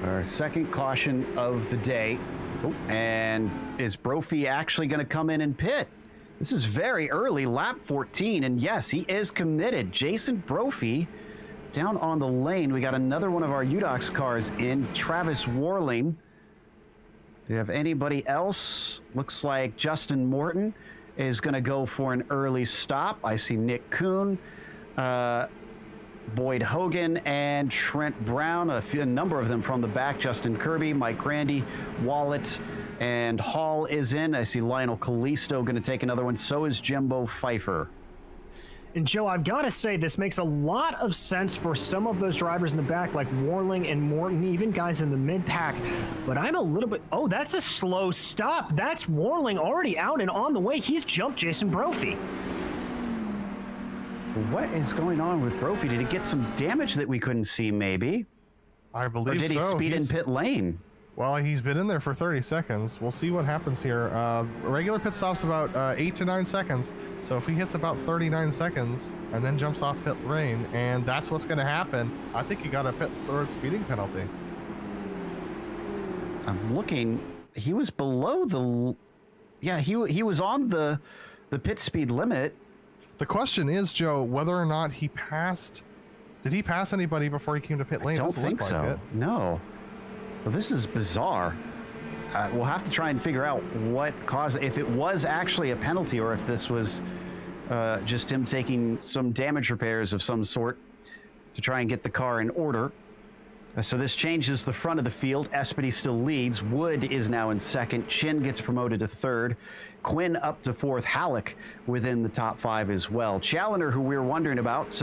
Our second caution of the day. And is Brophy actually going to come in and pit? This is very early, lap 14, and yes, he is committed. Jason Brophy down on the lane. We got another one of our UDOX cars in, Travis Warling. Do you have anybody else? Looks like Justin Morton is going to go for an early stop. I see Nick Kuhn, Boyd Hogan, and Trent Brown, a number of them from the back. Justin Kirby, Mike Grandy, Wallet, and Hall is in. I see Lionel Kalisto going to take another one. So is Jimbo Pfeiffer. And Joe, I've got to say, this makes a lot of sense for some of those drivers in the back, like Warling and Morton, even guys in the mid-pack. But I'm a little bit... Oh, that's a slow stop. That's Warling already out and on the way. He's jumped Jason Brophy. What is going on with Brophy? Did he get some damage that we couldn't see, maybe? I believe so. Or did he speed in pit lane? Well, he's been in there for 30 seconds. We'll see what happens here. A regular pit stop's about 8 to 9 seconds. So if he hits about 39 seconds and then jumps off pit lane, and that's what's going to happen, I think he got a pit or speeding penalty. I'm looking. He was below the... Yeah, he was on the pit speed limit. The question is, Joe, whether or not he passed... Did he pass anybody before he came to pit lane? I don't Doesn't think look so. like it. No. Well, this is bizarre. We'll have to try and figure out what caused, if it was actually a penalty or if this was just him taking some damage repairs of some sort to try and get the car in order. So this changes the front of the field. Espedy still leads. Wood is now in second. Chin gets promoted to third. Quinn up to fourth. Halleck within the top 5 as well. Challenger, who we were wondering about,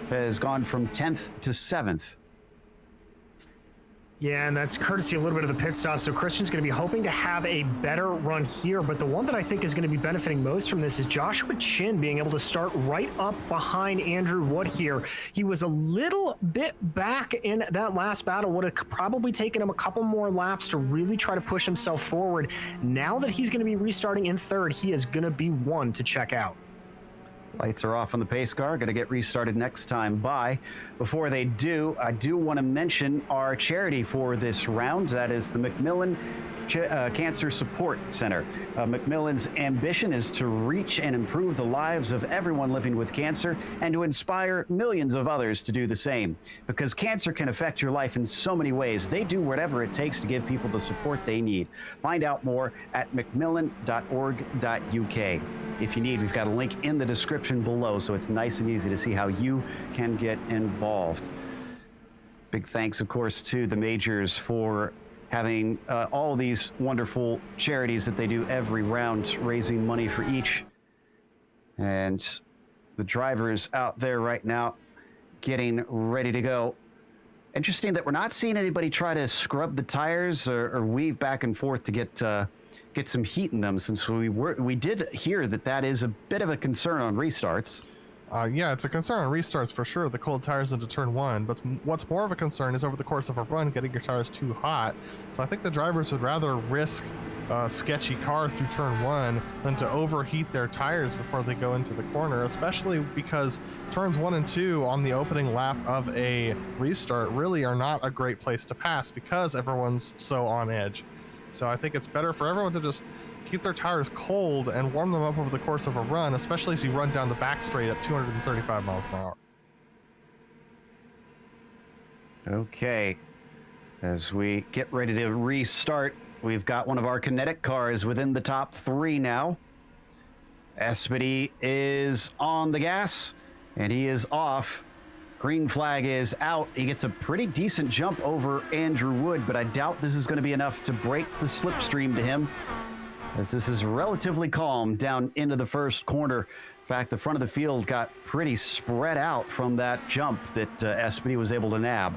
has gone from 10th to 7th. Yeah, and that's courtesy a little bit of the pit stop. So Christian's going to be hoping to have a better run here. But the one that I think is going to be benefiting most from this is Joshua Chin being able to start right up behind Andrew Wood here. He was a little bit back in that last battle. Would have probably taken him a couple more laps to really try to push himself forward. Now that he's going to be restarting in third, he is going to be one to check out. Lights are off on the pace car. Going to get restarted next time by. Before they do, I do want to mention our charity for this round. That is the Macmillan Cancer Support Center. Macmillan's ambition is to reach and improve the lives of everyone living with cancer and to inspire millions of others to do the same. Because cancer can affect your life in so many ways. They do whatever it takes to give people the support they need. Find out more at macmillan.org.uk. If you need, we've got a link in the description below, so it's nice and easy to see how you can get involved. Big thanks, of course, to the majors for having all these wonderful charities that they do every round, raising money for each. And the drivers out there right now getting ready to go. Interesting that we're not seeing anybody try to scrub the tires or weave back and forth to get some heat in them, since we did hear that is a bit of a concern on restarts. Yeah, it's a concern on restarts for sure, the cold tires into turn 1, but what's more of a concern is over the course of a run getting your tires too hot. So I think the drivers would rather risk a sketchy car through turn 1 than to overheat their tires before they go into the corner, especially because turns 1 and 2 on the opening lap of a restart really are not a great place to pass because everyone's so on edge. So I think it's better for everyone to just keep their tires cold and warm them up over the course of a run, especially as you run down the back straight at 235 miles an hour. Okay, as we get ready to restart, we've got one of our kinetic cars within the top 3 now. Espedy is on the gas, and he is off. Green flag is out. He gets a pretty decent jump over Andrew Wood, but I doubt this is going to be enough to break the slipstream to him, as this is relatively calm down into the first corner. In fact, the front of the field got pretty spread out from that jump that Espedy was able to nab.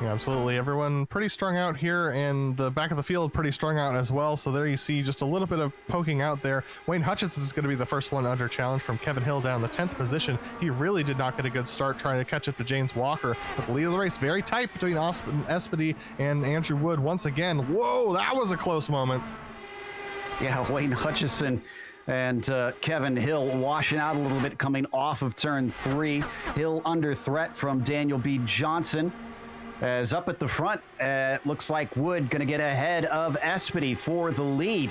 Yeah, absolutely. Everyone pretty strung out here, and the back of the field pretty strung out as well. So there you see just a little bit of poking out there. Wayne Hutchinson is going to be the first one under challenge from Kevin Hill down the 10th position. He really did not get a good start trying to catch up to James Walker. But the lead of the race very tight between Austin Espedy and Andrew Wood once again. Whoa, that was a close moment. Yeah, Wayne Hutchison and Kevin Hill washing out a little bit coming off of turn 3. Hill under threat from Daniel B. Johnson. As up at the front, it looks like Wood going to get ahead of Espedy for the lead.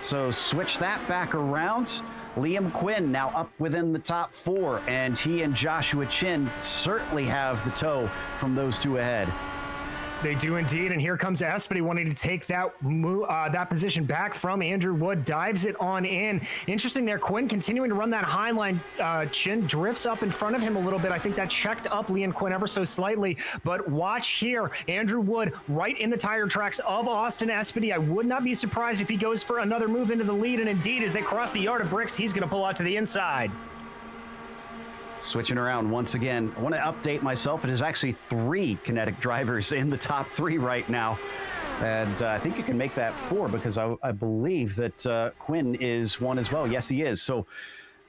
So switch that back around. Liam Quinn now up within the top 4, and he and Joshua Chin certainly have the tow from those two ahead. They do indeed, and here comes Espedy wanting to take that position back from Andrew Wood, dives it on in. Interesting there, Quinn continuing to run that high line. Chin drifts up in front of him a little bit. I think that checked up Liam Quinn ever so slightly, but watch here, Andrew Wood right in the tire tracks of Austin Espedy. I would not be surprised if he goes for another move into the lead, and indeed, as they cross the yard of bricks, he's going to pull out to the inside. Switching around once again, I want to update myself. It is actually 3 Kinetic drivers in the top 3 right now. And I think you can make that 4 because I believe that Quinn is one as well. Yes, he is. So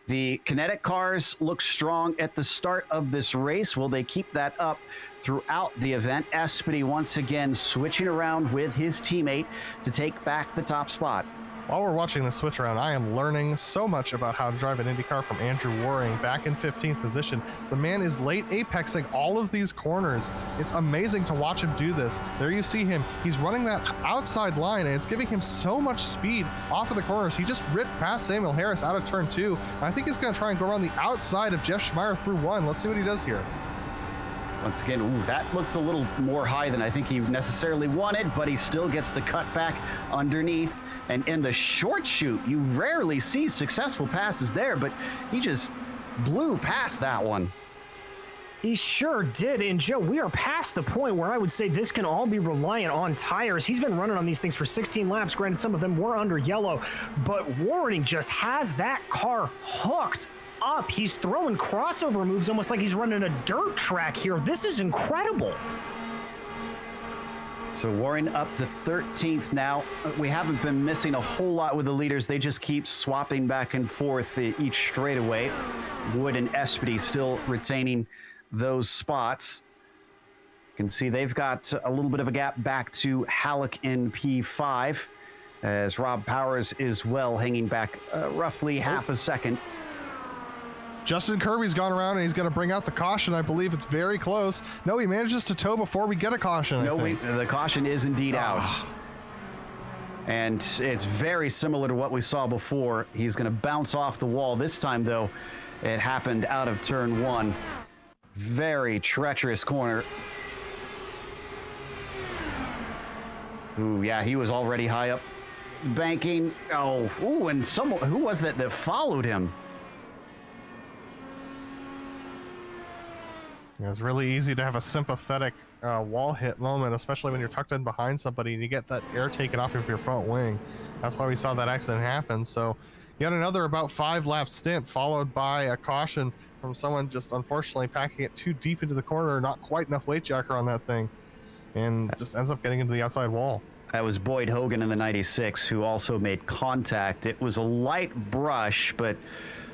the Kinetic cars look strong at the start of this race. Will they keep that up throughout the event? Espedy once again switching around with his teammate to take back the top spot. While we're watching the switch around, I am learning so much about how to drive an Indy car from Andrew Waring back in 15th position. The man is late apexing all of these corners. It's amazing to watch him do this. There you see him. He's running that outside line, and it's giving him so much speed off of the corners. He just ripped past Samuel Harris out of turn 2. I think he's going to try and go around the outside of Jeff Schmeier through 1. Let's see what he does here. Once again, that looked a little more high than I think he necessarily wanted, but he still gets the cutback underneath. And in the short shoot, you rarely see successful passes there, but he just blew past that one. He sure did. And Joe, we are past the point where I would say this can all be reliant on tires. He's been running on these things for 16 laps. Granted, some of them were under yellow, but Waring just has that car hooked up. He's throwing crossover moves almost like he's running a dirt track here. This is incredible. So Warren up to 13th now. We haven't been missing a whole lot with the leaders. They just keep swapping back and forth each straightaway. Wood and Espedy still retaining those spots. You can see they've got a little bit of a gap back to Halleck in P5, as Rob Powers is well hanging back roughly half a second. Justin Kirby's gone around and he's going to bring out the caution. I believe it's very close. No, he manages to tow before we get a caution. No, the caution is indeed out. And it's very similar to what we saw before. He's going to bounce off the wall. This time, though, it happened out of turn 1. Very treacherous corner. Ooh, yeah, he was already high up. Banking. Oh, ooh, and someone, who was that followed him? Yeah, it's really easy to have a sympathetic wall hit moment, especially when you're tucked in behind somebody and you get that air taken off of your front wing. That's why we saw that accident happen. So yet another about 5-lap stint followed by a caution from someone just unfortunately packing it too deep into the corner, not quite enough weight jacker on that thing, and just ends up getting into the outside wall. That was Boyd Hogan in the 96 who also made contact. It was a light brush, but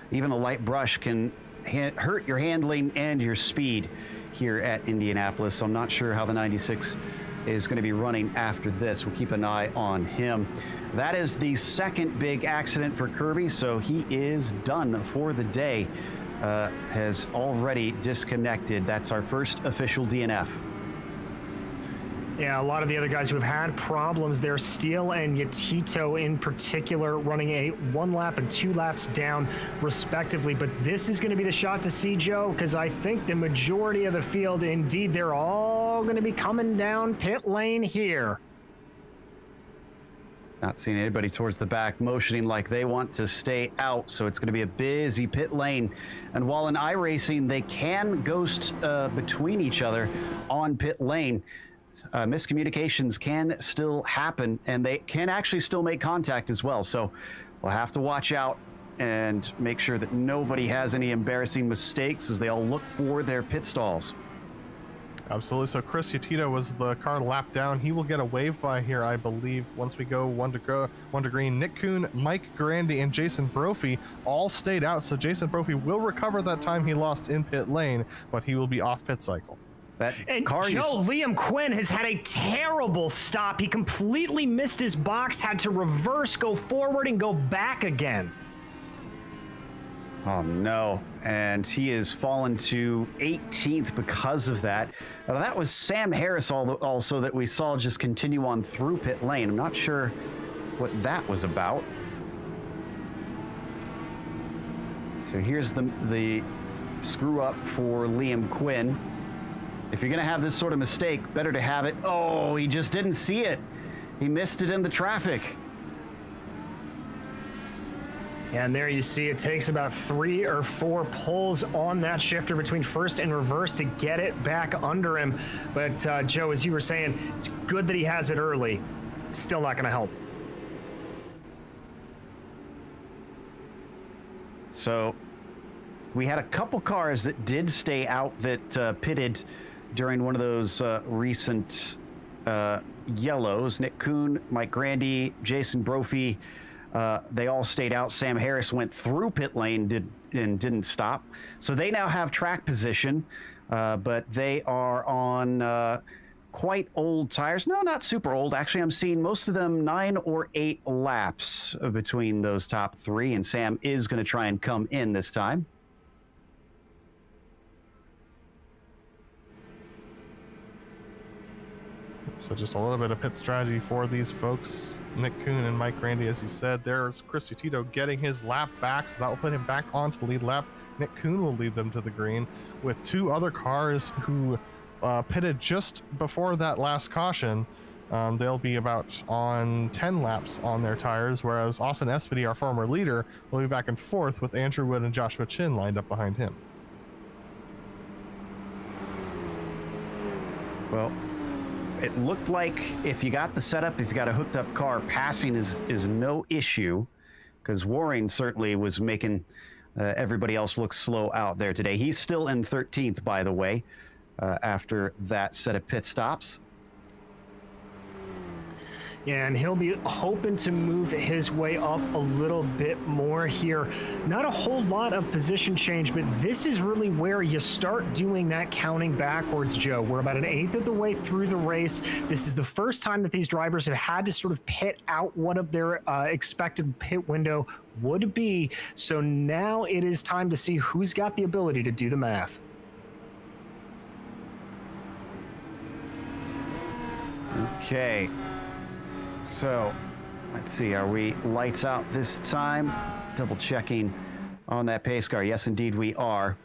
even a light brush can hurt your handling and your speed here at Indianapolis. So I'm not sure how the 96 is going to be running after this. We'll keep an eye on him. That is the second big accident for Kirby, so he is done for the day. Has already disconnected. That's our first official DNF. Yeah, a lot of the other guys who have had problems there, Steele and Yatito in particular, running a 1 lap and 2 laps down respectively. But this is going to be the shot to see, Joe, because I think the majority of the field, indeed, they're all going to be coming down pit lane here. Not seeing anybody towards the back motioning like they want to stay out, so it's going to be a busy pit lane. And while in iRacing, they can ghost between each other on pit lane, miscommunications can still happen, and they can actually still make contact as well. So we'll have to watch out and make sure that nobody has any embarrassing mistakes as they all look for their pit stalls. Absolutely. So Chris Yatito was the car lap down. He will get a wave by here, I believe, once we go one to green. Nick Kuhn, Mike Grandy, and Jason Brophy all stayed out. So Jason Brophy will recover that time he lost in pit lane, but he will be off pit cycle. And Joe, Liam Quinn has had a terrible stop. He completely missed his box, had to reverse, go forward, and go back again. Oh no, and he has fallen to 18th because of that. That was Sam Harris also that we saw just continue on through pit lane. I'm not sure what that was about. So here's the screw up for Liam Quinn. If you're gonna have this sort of mistake, better to have it. Oh, he just didn't see it. He missed it in the traffic. And there you see it takes about 3 or 4 pulls on that shifter between first and reverse to get it back under him. But Joe, as you were saying, it's good that he has it early. It's still not going to help. So we had a couple cars that did stay out that pitted during one of those recent yellows. Nick Kuhn, Mike Grandy, Jason Brophy, they all stayed out. Sam Harris went through pit lane and didn't stop. So they now have track position, but they are on quite old tires. No, not super old. Actually, I'm seeing most of them 9 or 8 laps between those top 3, and Sam is going to try and come in this time. So just a little bit of pit strategy for these folks. Nick Kuhn and Mike Grandy, as you said. There's Chris Tito getting his lap back, so that will put him back onto the lead lap. Nick Kuhn will lead them to the green with 2 other cars who pitted just before that last caution. They'll be about on 10 laps on their tires, whereas Austin Espedy, our former leader, will be back and forth with Andrew Wood and Joshua Chin lined up behind him. Well, it looked like if you got the setup, if you got a hooked up car, passing is no issue, because Waring certainly was making everybody else look slow out there today. He's still in 13th, by the way, after that set of pit stops. Yeah, and he'll be hoping to move his way up a little bit more here. Not a whole lot of position change, but this is really where you start doing that counting backwards, Joe. We're about 1/8 of the way through the race. This is the first time that these drivers have had to sort of pit out what of their expected pit window would be. So now it is time to see who's got the ability to do the math. Okay. So, let's see, are we lights out this time? Double checking on that pace car. Yes, indeed we are.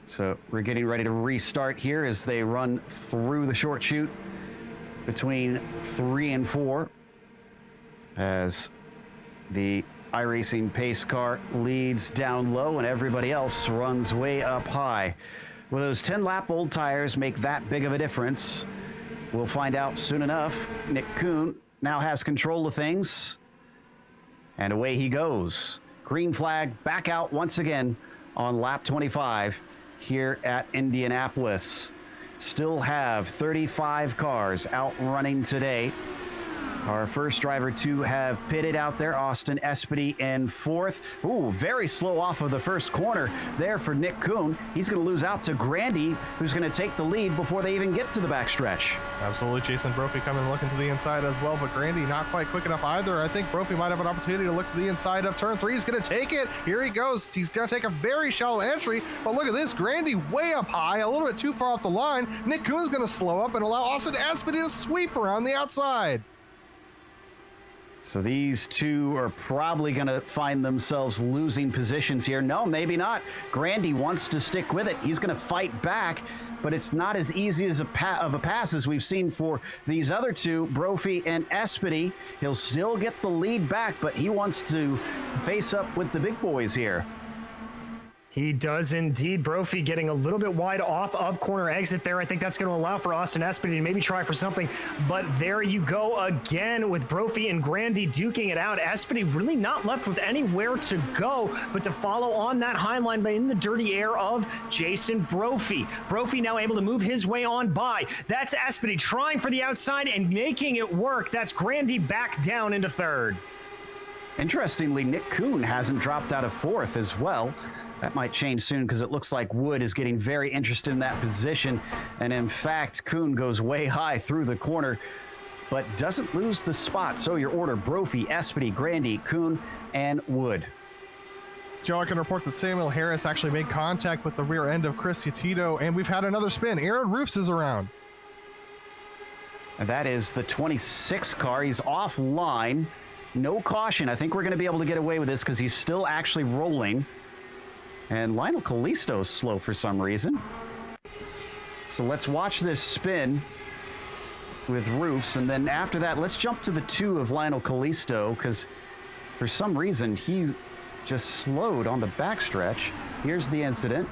So, we're getting ready to restart here as they run through the short chute between 3 and 4 as the iRacing pace car leads down low and everybody else runs way up high. Will those 10-lap old tires make that big of a difference? We'll find out soon enough. Nick Kuhn now has control of things, and away he goes. Green flag back out once again on lap 25 here at Indianapolis. Still have 35 cars out running today. Our first driver to have pitted out there, Austin Espedy in 4th. Ooh, very slow off of the first corner there for Nick Kuhn. He's going to lose out to Grandy, who's going to take the lead before they even get to the backstretch. Absolutely. Jason Brophy coming looking to the inside as well, but Grandy not quite quick enough either. I think Brophy might have an opportunity to look to the inside of turn 3. He's going to take it. Here he goes. He's going to take a very shallow entry, but look at this. Grandy way up high, a little bit too far off the line. Nick Kuhn's going to slow up and allow Austin Espedy to sweep around the outside. So these two are probably going to find themselves losing positions here. No, maybe not. Grandy wants to stick with it. He's going to fight back, but it's not as easy as a pass as we've seen for these other two, Brophy and Espedy. He'll still get the lead back, but he wants to face up with the big boys here. He does indeed. Brophy getting a little bit wide off of corner exit there. I think that's going to allow for Austin Espedy to maybe try for something. But there you go again with Brophy and Grandy duking it out. Espedy really not left with anywhere to go but to follow on that high line but in the dirty air of Jason Brophy. Brophy now able to move his way on by. That's Espedy trying for the outside and making it work. That's Grandy back down into third. Interestingly, Nick Kuhn hasn't dropped out of fourth as well. That might change soon because it looks like Wood is getting very interested in that position. And in fact, Kuhn goes way high through the corner, but doesn't lose the spot. So your order: Brophy, Espedy, Grandy, Kuhn, and Wood. Joe, I can report that Samuel Harris actually made contact with the rear end of Chris Tito, and we've had another spin. Aaron Roofs is around. And that is the 26 car. He's offline. No caution. I think we're going to be able to get away with this because he's still actually rolling. And Lionel Kalisto's slow for some reason. So let's watch this spin with Roofs. And then after that, let's jump to the 2 of Lionel Kalisto because for some reason he just slowed on the backstretch. Here's the incident.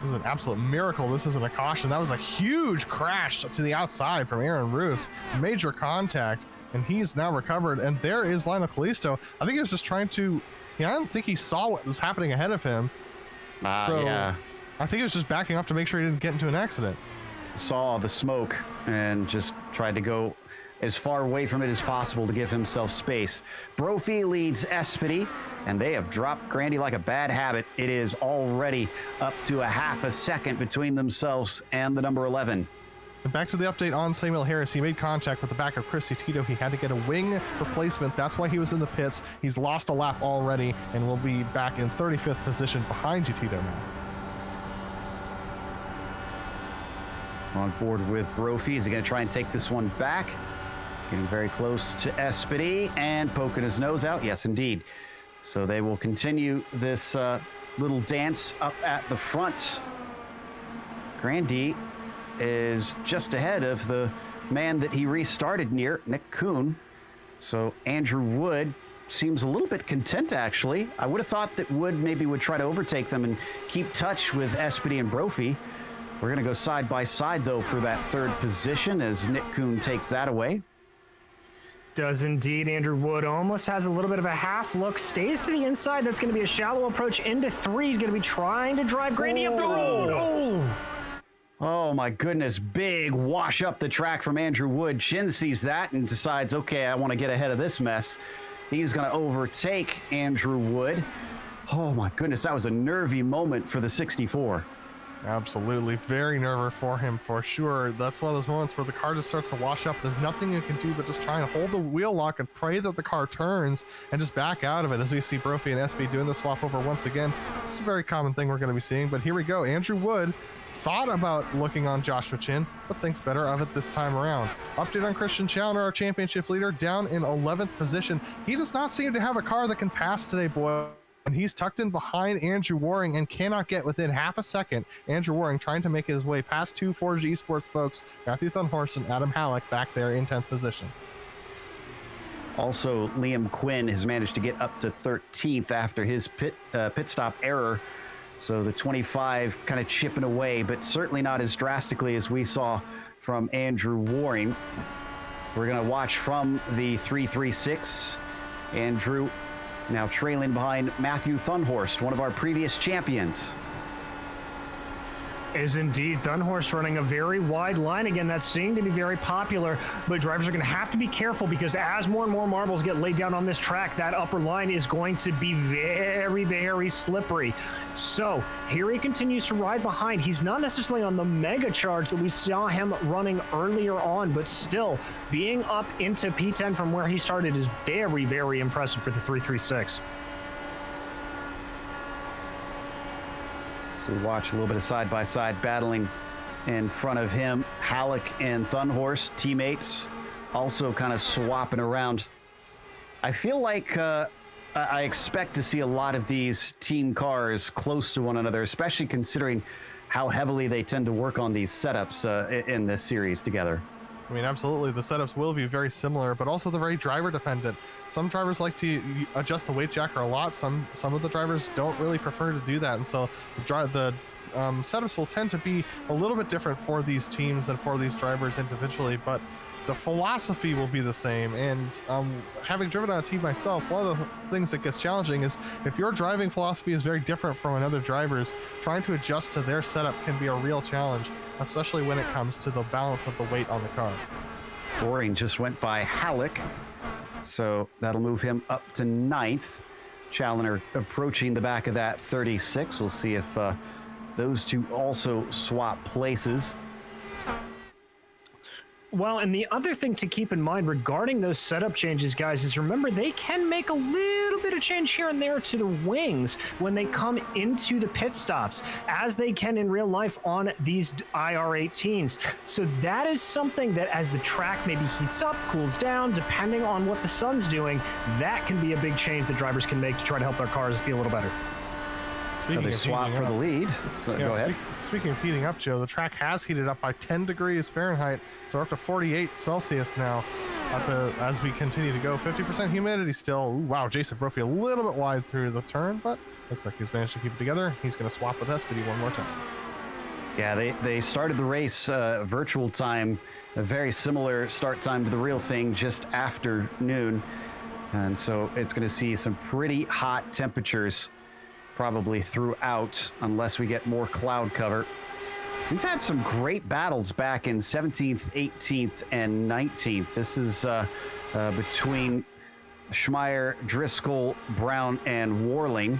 This is an absolute miracle. This isn't a caution. That was a huge crash to the outside from Aaron Roofs. Major contact, and he's now recovered. And there is Lionel Kalisto. I think he was just trying to... I don't think he saw what was happening ahead of him. Yeah. I think he was just backing off to make sure he didn't get into an accident. Saw the smoke and just tried to go as far away from it as possible to give himself space. Brophy leads Espedy, and they have dropped Grandy like a bad habit. It is already up to a half a second between themselves and the number 11. And back to the update on Samuel Harris. He made contact with the back of Chrissy Tito. He had to get a wing replacement. That's why he was in the pits. He's lost a lap already and will be back in 35th position behind you, Tito, now. On board with Brophy. Is he going to try and take this one back? Getting very close to Espedy and poking his nose out. Yes, indeed. So they will continue this little dance up at the front. Grandy is just ahead of the man that he restarted near, Nick Kuhn. So Andrew Wood seems a little bit content, actually. I would have thought that Wood maybe would try to overtake them and keep touch with Espedy and Brophy. We're going to go side by side, though, for that third position as Nick Kuhn takes that away. Does indeed. Andrew Wood almost has a little bit of a half look, stays to the inside. That's going to be a shallow approach into 3. He's going to be trying to drive Grandy up the road. Oh my goodness, big wash up the track from Andrew Wood. Chin sees that and decides, okay, I want to get ahead of this mess. He's going to overtake Andrew Wood. Oh my goodness, that was a nervy moment for the 64. Absolutely. Very nervous for him, for sure. That's one of those moments where the car just starts to wash up. There's nothing you can do but just try and hold the wheel lock and pray that the car turns and just back out of it, as we see Brophy and Espedy doing the swap over once again. It's a very common thing we're going to be seeing, but here we go. Andrew Wood thought about looking on Joshua Chin, but thinks better of it this time around. Update on Christian Challenger, our championship leader, down in 11th position. He does not seem to have a car that can pass today, boy. And he's tucked in behind Andrew Waring and cannot get within half a second. Andrew Waring trying to make his way past 2 Forge Esports folks, Matthew Thunhorst and Adam Halleck, back there in 10th position. Also, Liam Quinn has managed to get up to 13th after his pit stop error. So the 25 kind of chipping away, but certainly not as drastically as we saw from Andrew Waring. We're going to watch from the 336. Andrew now trailing behind Matthew Thunhorst, one of our previous champions. Is indeed. Thunhorst running a very wide line again. That's seeming to be very popular, but drivers are going to have to be careful because as more and more marbles get laid down on this track, that upper line is going to be very, very slippery. So here he continues to ride behind. He's not necessarily on the mega charge that we saw him running earlier on, but still being up into P10 from where he started is very, very impressive for the 336. So we watch a little bit of side-by-side battling in front of him. Halleck and Thunhorst, teammates, also kind of swapping around. I feel like I expect to see a lot of these team cars close to one another, especially considering how heavily they tend to work on these setups in this series together. I mean, absolutely. The setups will be very similar, but also they're very driver dependent. Some drivers like to adjust the weight jacker a lot. Some of the drivers don't really prefer to do that, and so the setups will tend to be a little bit different for these teams and for these drivers individually. But the philosophy will be the same. And having driven on a team myself, one of the things that gets challenging is if your driving philosophy is very different from another driver's, trying to adjust to their setup can be a real challenge, especially when it comes to the balance of the weight on the car. Boring just went by Halleck, so that'll move him up to 9th. Challenger approaching the back of that 36. We'll see if those two also swap places. Well, and the other thing to keep in mind regarding those setup changes, guys, is remember they can make a little bit of change here and there to the wings when they come into the pit stops, as they can in real life on these IR18s. So that is something that as the track maybe heats up, cools down, depending on what the sun's doing, that can be a big change that drivers can make to try to help their cars be a little better. Another swap for the lead. So go ahead. Speaking of heating up, Joe, the track has heated up by 10 degrees Fahrenheit, so we're up to 48 Celsius now as we continue to go. 50% humidity still. Ooh, wow, Jason Brophy a little bit wide through the turn, but looks like he's managed to keep it together. He's going to swap with SPD one more time. Yeah, they started the race virtual time, a very similar start time to the real thing, just after noon. And so it's going to see some pretty hot temperatures probably throughout, unless we get more cloud cover. We've had some great battles back in 17th, 18th, and 19th. This is between Schmeier, Driscoll, Brown, and Warling.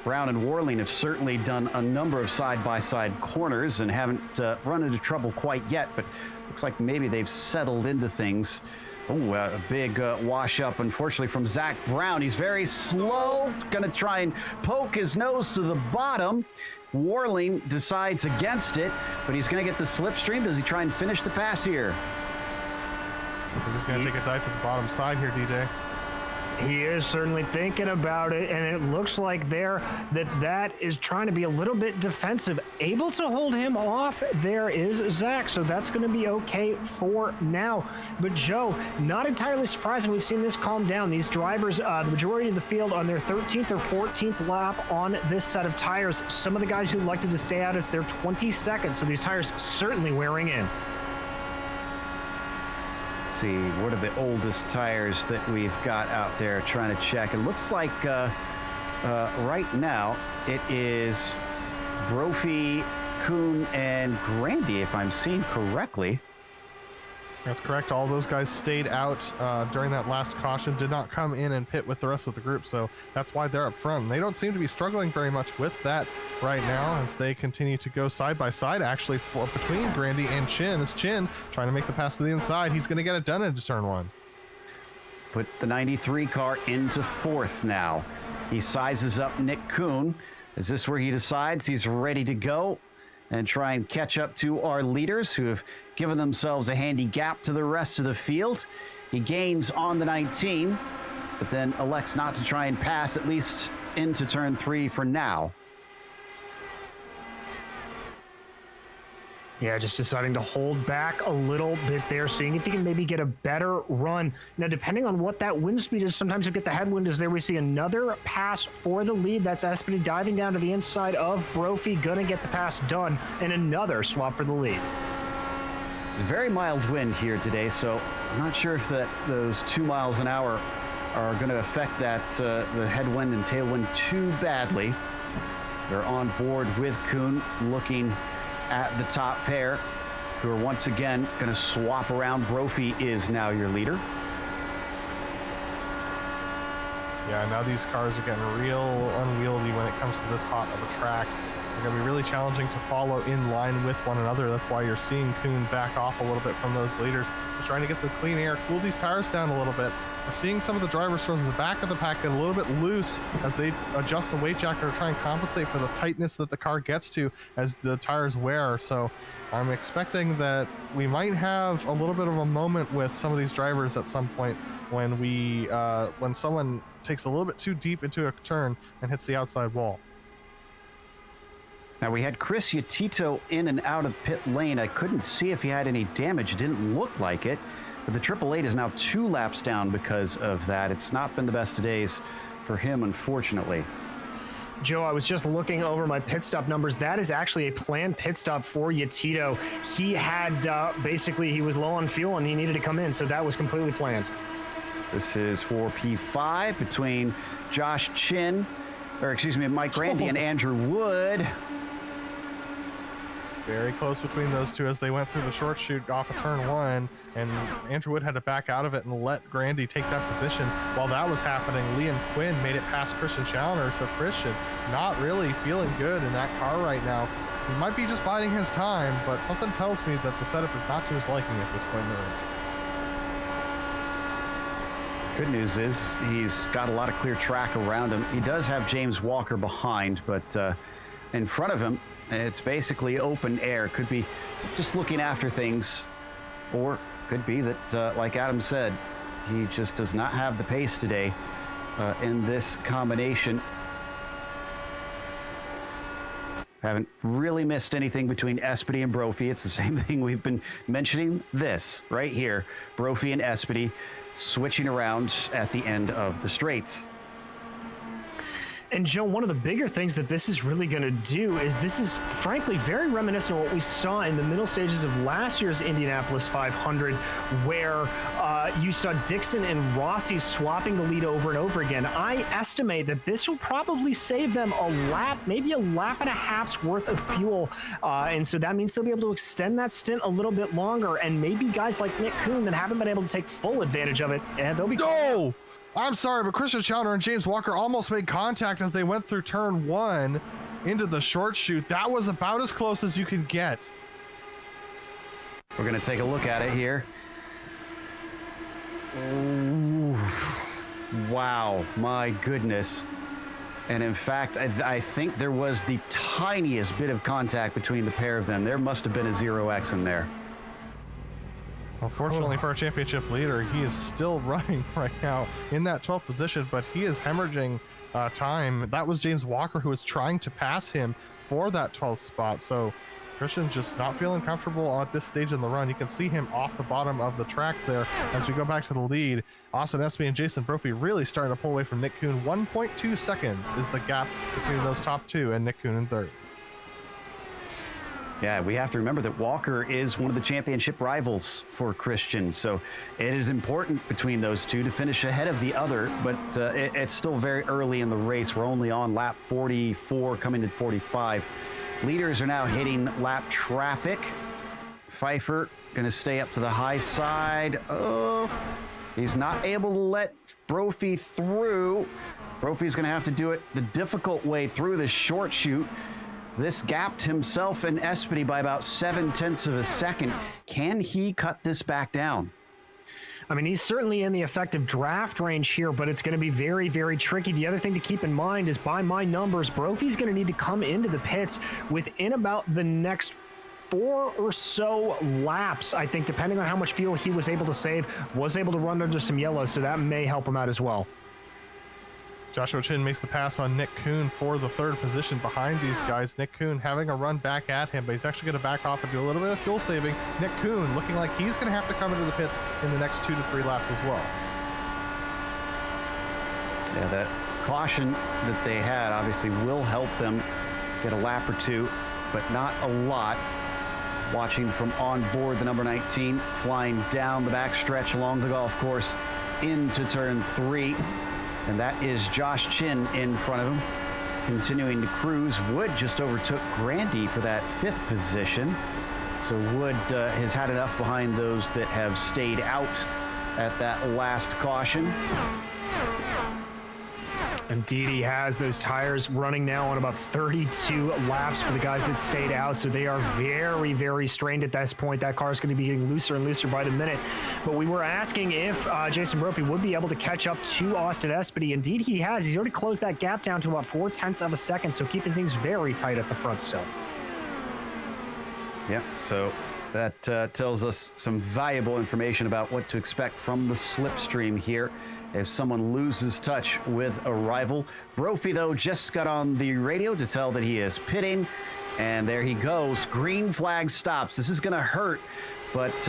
Brown and Warling have certainly done a number of side-by-side corners and haven't run into trouble quite yet, but looks like maybe they've settled into things. Oh, a big wash up, unfortunately, from Zach Brown. He's very slow, gonna try and poke his nose to the bottom. Warling decides against it, but he's gonna get the slipstream. Does he try and finish the pass here? I think he's gonna take a dive to the bottom side here, DJ. He is certainly thinking about it, and it looks like that is trying to be a little bit defensive. Able to hold him off there is Zach, so that's going to be okay for now. But Joe, not entirely surprising. We've seen this calm down. These drivers, the majority of the field on their 13th or 14th lap on this set of tires. Some of the guys who elected to stay out, it's their 22nd, so these tires certainly wearing in. See, what are the oldest tires that we've got out there, trying to check. It looks like right now it is Brophy, Kuhn, and Grandy, if I'm seeing correctly. That's correct. All those guys stayed out during that last caution, did not come in and pit with the rest of the group, so that's why they're up front. They don't seem to be struggling very much with that right now as they continue to go side by side, actually, between Grandy and Chin. As Chin trying to make the pass to the inside, he's going to get it done into turn one. Put the 93 car into 4th now. He sizes up Nick Kuhn. Is this where he decides he's ready to go and try and catch up to our leaders who have given themselves a handy gap to the rest of the field? He gains on the 19, but then elects not to try and pass, at least into turn 3 for now. Yeah, just deciding to hold back a little bit there, seeing if he can maybe get a better run. Now, depending on what that wind speed is, sometimes you get the headwind is there. We see another pass for the lead. That's SPD diving down to the inside of Brophy, gonna get the pass done, and another swap for the lead. It's a very mild wind here today, so I'm not sure if those 2 miles an hour are going to affect that the headwind and tailwind too badly. They're on board with Kuhn, looking at the top pair, who are once again going to swap around. Brophy is now your leader. Yeah, now these cars are getting real unwieldy when it comes to this hot of a track. They're going to be really challenging to follow in line with one another. That's why you're seeing Kuhn back off a little bit from those leaders. He's trying to get some clean air, cool these tires down a little bit. We're seeing some of the drivers towards the back of the pack get a little bit loose as they adjust the weight jacket to try and compensate for the tightness that the car gets to as the tires wear. So I'm expecting that we might have a little bit of a moment with some of these drivers at some point when when someone takes a little bit too deep into a turn and hits the outside wall. Now, we had Chris Yatito in and out of pit lane. I couldn't see if he had any damage. It didn't look like it. But the 888 is now 2 laps down because of that. It's not been the best of days for him, unfortunately. Joe, I was just looking over my pit stop numbers. That is actually a planned pit stop for Yatito. He had, basically, he was low on fuel and he needed to come in, so that was completely planned. This is for P5 between Mike Grandy and Andrew Wood. Very close between those two as they went through the short chute off of turn 1, and Andrew Wood had to back out of it and let Grandy take that position. While that was happening, Liam Quinn made it past Christian Challoner, so Christian not really feeling good in that car right now. He might be just biding his time, but something tells me that the setup is not to his liking at this point in the race. Good news is he's got a lot of clear track around him. He does have James Walker behind, but in front of him, it's basically open air. Could be just looking after things, or could be that, like Adam said, he just does not have the pace today in this combination. Haven't really missed anything between Espedy and Brophy. It's the same thing we've been mentioning. This right here, Brophy and Espedy switching around at the end of the straights. And Joe, one of the bigger things that this is really going to do is this is frankly very reminiscent of what we saw in the middle stages of last year's Indianapolis 500, where you saw Dixon and Rossi swapping the lead over and over again. I estimate that this will probably save them a lap, maybe a lap and a half's worth of fuel. And so that means they'll be able to extend that stint a little bit longer. And maybe guys like Nick Kuhn that haven't been able to take full advantage of it, and they'll be... No! I'm sorry, but Christian Challoner and James Walker almost made contact as they went through turn 1 into the short chute. That was about as close as you can get. We're going to take a look at it here. Ooh, wow, my goodness. And in fact, I think there was the tiniest bit of contact between the pair of them. There must have been a 0x in there. Unfortunately for our championship leader, he is still running right now in that 12th position, but he is hemorrhaging time. That was James Walker who was trying to pass him for that 12th spot. So Christian just not feeling comfortable at this stage in the run. You can see him off the bottom of the track there as we go back to the lead. Austin Espedy and Jason Brophy really starting to pull away from Nick Kuhn. 1.2 seconds is the gap between those top two and Nick Kuhn in third. Yeah, we have to remember that Walker is one of the championship rivals for Christian, so it is important between those two to finish ahead of the other, but it's still very early in the race. We're only on lap 44, coming to 45. Leaders are now hitting lap traffic. Pfeiffer going to stay up to the high side. Oh, he's not able to let Brophy through. Brophy's going to have to do it the difficult way through the short chute. This gapped himself and Espedy by about 0.7 of a second. Can he cut this back down? I mean, he's certainly in the effective draft range here, but it's going to be very, very tricky. The other thing to keep in mind is, by my numbers, Brophy's going to need to come into the pits within about the next 4 or so laps, I think, depending on how much fuel he was able to save, was able to run under some yellow, so that may help him out as well. Joshua Chin makes the pass on Nick Kuhn for the third position behind these guys. Nick Kuhn having a run back at him, but he's actually going to back off and do a little bit of fuel saving. Nick Kuhn looking like he's going to have to come into the pits in the next 2 to 3 laps as well. Yeah, that caution that they had obviously will help them get a lap or two, but not a lot. Watching from on board the number 19, flying down the back stretch along the golf course into turn 3. And that is Josh Chin in front of him, continuing to cruise. Wood just overtook Grandy for that 5th position. So Wood has had enough behind those that have stayed out at that last caution. Indeed, he has those tires running now on about 32 laps for the guys that stayed out, so they are very, very strained at this point. That car is going to be getting looser and looser by the minute. But we were asking if Jason Brophy would be able to catch up to Austin Espedy. Indeed, he has. He's already closed that gap down to about 0.4 of a second, so keeping things very tight at the front still. Yeah, so that tells us some valuable information about what to expect from the slipstream here if someone loses touch with a rival. Brophy, though, just got on the radio to tell that he is pitting. And there he goes. Green flag stops. This is going to hurt, but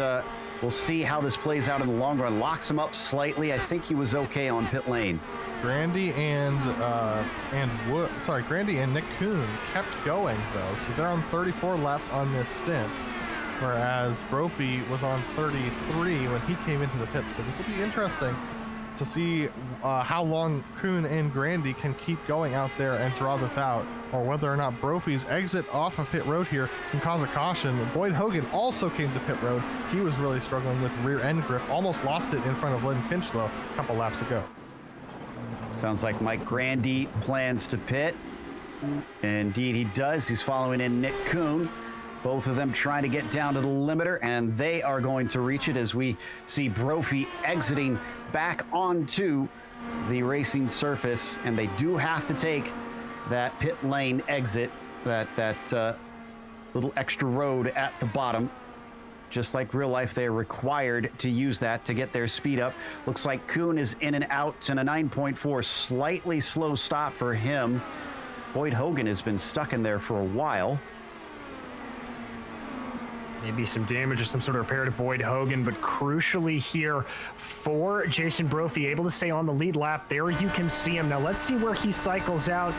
we'll see how this plays out in the long run. Locks him up slightly. I think he was okay on pit lane. Grandy and Nick Kuhn kept going though, so they're on 34 laps on this stint, whereas Brophy was on 33 when he came into the pits. So this will be interesting to see how long Kuhn and Grandy can keep going out there and draw this out, or whether or not Brophy's exit off of pit road here can cause a caution. Boyd Hogan also came to pit road. He was really struggling with rear end grip, almost lost it in front of Lynn Kinchlow a couple laps ago. Sounds like Mike Grandy plans to pit. Indeed, he does. He's following in Nick Kuhn. Both of them trying to get down to the limiter, and they are going to reach it as we see Brophy exiting back onto the racing surface, and they do have to take that pit lane exit, that little extra road at the bottom. Just like real life, they're required to use that to get their speed up. Looks like Kuhn is in and out, and a 9.4, slightly slow stop for him. Boyd Hogan has been stuck in there for a while. Maybe some damage or some sort of repair to Boyd Hogan, but crucially here for Jason Brophy, able to stay on the lead lap. There you can see him. Now let's see where he cycles out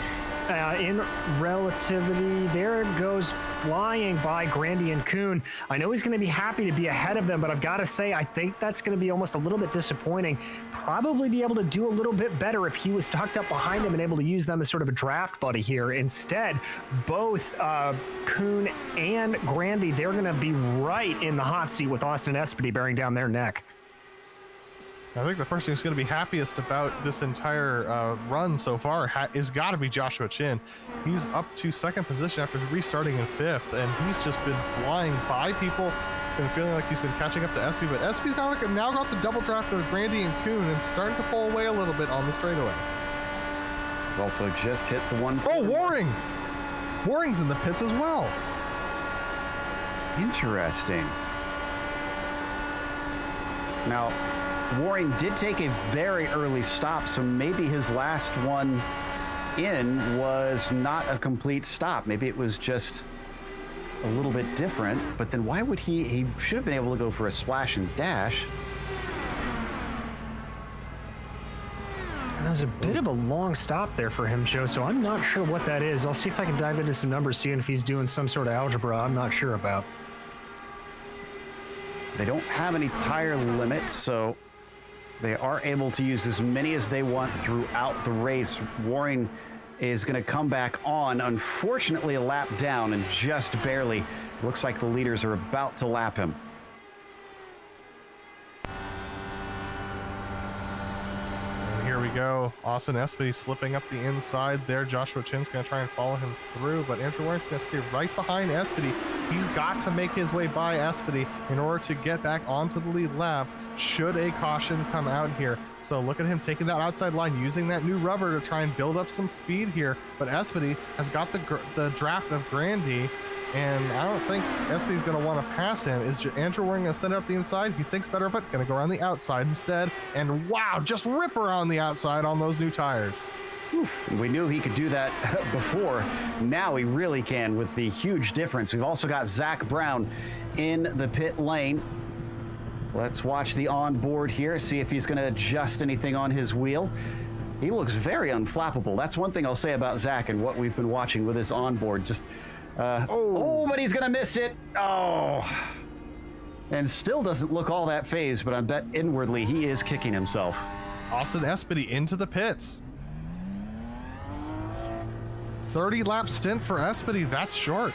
in relativity. There it goes, flying by Grandy and Kuhn. I know he's going to be happy to be ahead of them, but I've got to say, I think that's going to be almost a little bit disappointing. Probably be able to do a little bit better if he was tucked up behind them and able to use them as sort of a draft buddy here. Instead, both Kuhn and Grandy, they're going to be right in the hot seat with Austin Espedy bearing down their neck. I think the person who's going to be happiest about this entire run so far is got to be Joshua Chin. He's up to second position after restarting in fifth, and he's just been flying by people. Been feeling like he's been catching up to Espy, but Espy's now got the double draft of Grandy and Kuhn and starting to pull away a little bit on the straightaway. Also just hit the one. Oh, Waring! Waring's in the pits as well. Interesting. Now, Waring did take a very early stop, so maybe his last one in was not a complete stop. Maybe it was just a little bit different, but then why would he should have been able to go for a splash and dash. And that was a bit of a long stop there for him, Joe, so I'm not sure what that is. I'll see if I can dive into some numbers, seeing if he's doing some sort of algebra I'm not sure about. They don't have any tire limits, so they are able to use as many as they want throughout the race. Waring is going to come back on. Unfortunately, a lap down and just barely. Looks like the leaders are about to lap him. And here we go. Austin Espedy slipping up the inside there. Joshua Chin's going to try and follow him through, but Andrew Waring's going to stay right behind Espedy. He's got to make his way by Espedy in order to get back onto the lead lap should a caution come out here. So look at him taking that outside line, using that new rubber to try and build up some speed here. But Espedy has got the draft of Grandy, and I don't think Espedy's going to want to pass him. Is Andrew Waring going to send it up the inside? He thinks better of it. Going to go around the outside instead. And wow, just rip around the outside on those new tires. Oof. We knew he could do that before. Now he really can with the huge difference. We've also got Zach Brown in the pit lane. Let's watch the onboard here, see if he's going to adjust anything on his wheel. He looks very unflappable. That's one thing I'll say about Zach and what we've been watching with his onboard. Just, but he's going to miss it. Oh. And still doesn't look all that phased, but I bet inwardly he is kicking himself. Austin Espedy into the pits. 30-lap stint for Espedy. That's short.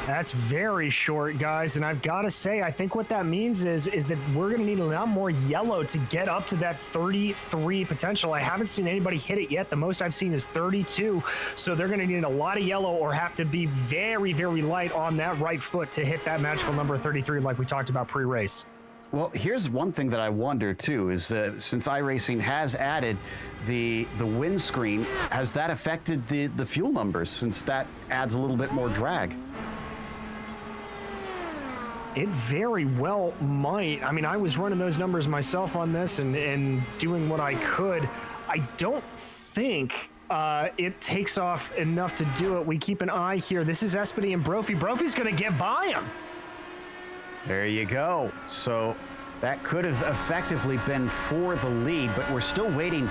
That's very short, guys, and I've got to say, I think what that means is that we're going to need a lot more yellow to get up to that 33 potential. I haven't seen anybody hit it yet. The most I've seen is 32, so they're going to need a lot of yellow or have to be very, very light on that right foot to hit that magical number 33 like we talked about pre-race. Well, here's one thing that I wonder too, is since iRacing has added the windscreen, has that affected the fuel numbers, since that adds a little bit more drag? It very well might. I mean, I was running those numbers myself on this and doing what I could. I don't think it takes off enough to do it. We keep an eye here. This is Espedy and Brophy. Brophy's going to get by him. There you go. So that could have effectively been for the lead, but we're still waiting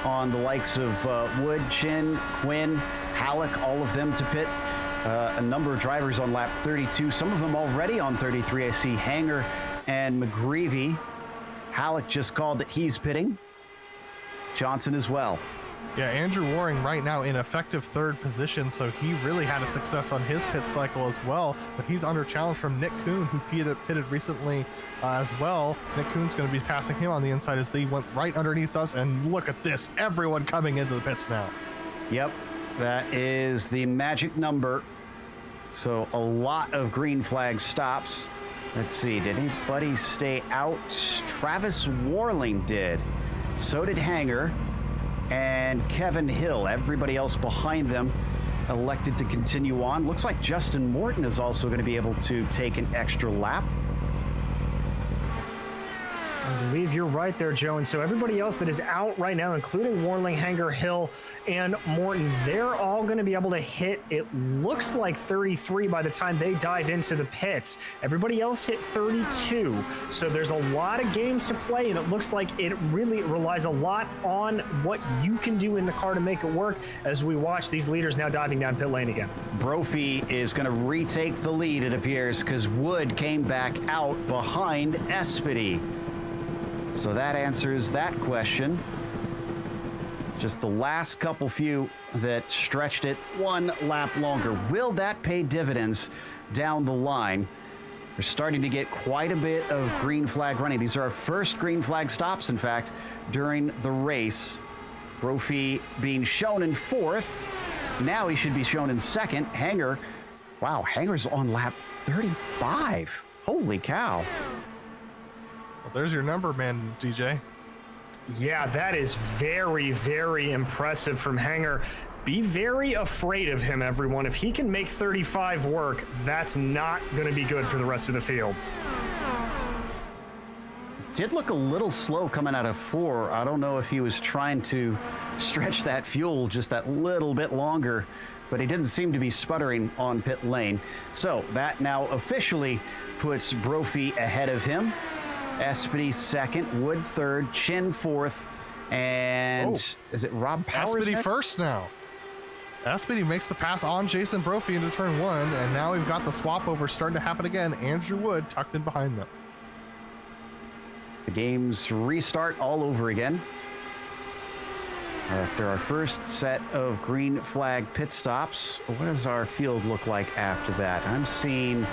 on the likes of Wood, Chin, Quinn, Halleck, all of them to pit. A number of drivers on lap 32, some of them already on 33. I see Hanger and McGreevy. Halleck just called that he's pitting. Johnson as well. Yeah, Andrew Waring right now in effective third position, so he really had a success on his pit cycle as well, but he's under challenge from Nick Kuhn, who pitted recently as well. Nick Kuhn's going to be passing him on the inside as they went right underneath us, and look at this, everyone coming into the pits now. Yep, that is the magic number. So a lot of green flag stops. Let's see, did anybody stay out? Travis Warling did. So did Hanger and Kevin Hill. Everybody else behind them elected to continue on. Looks like Justin Morton is also going to be able to take an extra lap. I believe you're right there, Joe. And so everybody else that is out right now, including Warling, Hanger, Hill, and Morton, they're all going to be able to hit, it looks like 33 by the time they dive into the pits. Everybody else hit 32. So there's a lot of games to play, and it looks like it really relies a lot on what you can do in the car to make it work as we watch these leaders now diving down pit lane again. Brophy is going to retake the lead, it appears, because Wood came back out behind Espedy. So that answers that question. Just the last couple few that stretched it one lap longer. Will that pay dividends down the line? We're starting to get quite a bit of green flag running. These are our first green flag stops, in fact, during the race. Brophy being shown in fourth. Now he should be shown in second. Hanger, wow, Hanger's on lap 35. Holy cow. Well, there's your number, man, DJ. Yeah, that is very, very impressive from Hanger. Be very afraid of him, everyone. If he can make 35 work, that's not going to be good for the rest of the field. Did look a little slow coming out of 4. I don't know if he was trying to stretch that fuel just that little bit longer, but he didn't seem to be sputtering on pit lane. So that now officially puts Brophy ahead of him. Espedy second, Wood third, Chin fourth, and is it Rob Powers Espedy next? first now. Espedy makes the pass on Jason Brophy into turn 1, and now we've got the swap over starting to happen again. Andrew Wood tucked in behind them. The games restart all over again. After our first set of green flag pit stops, what does our field look like after that? I'm seeing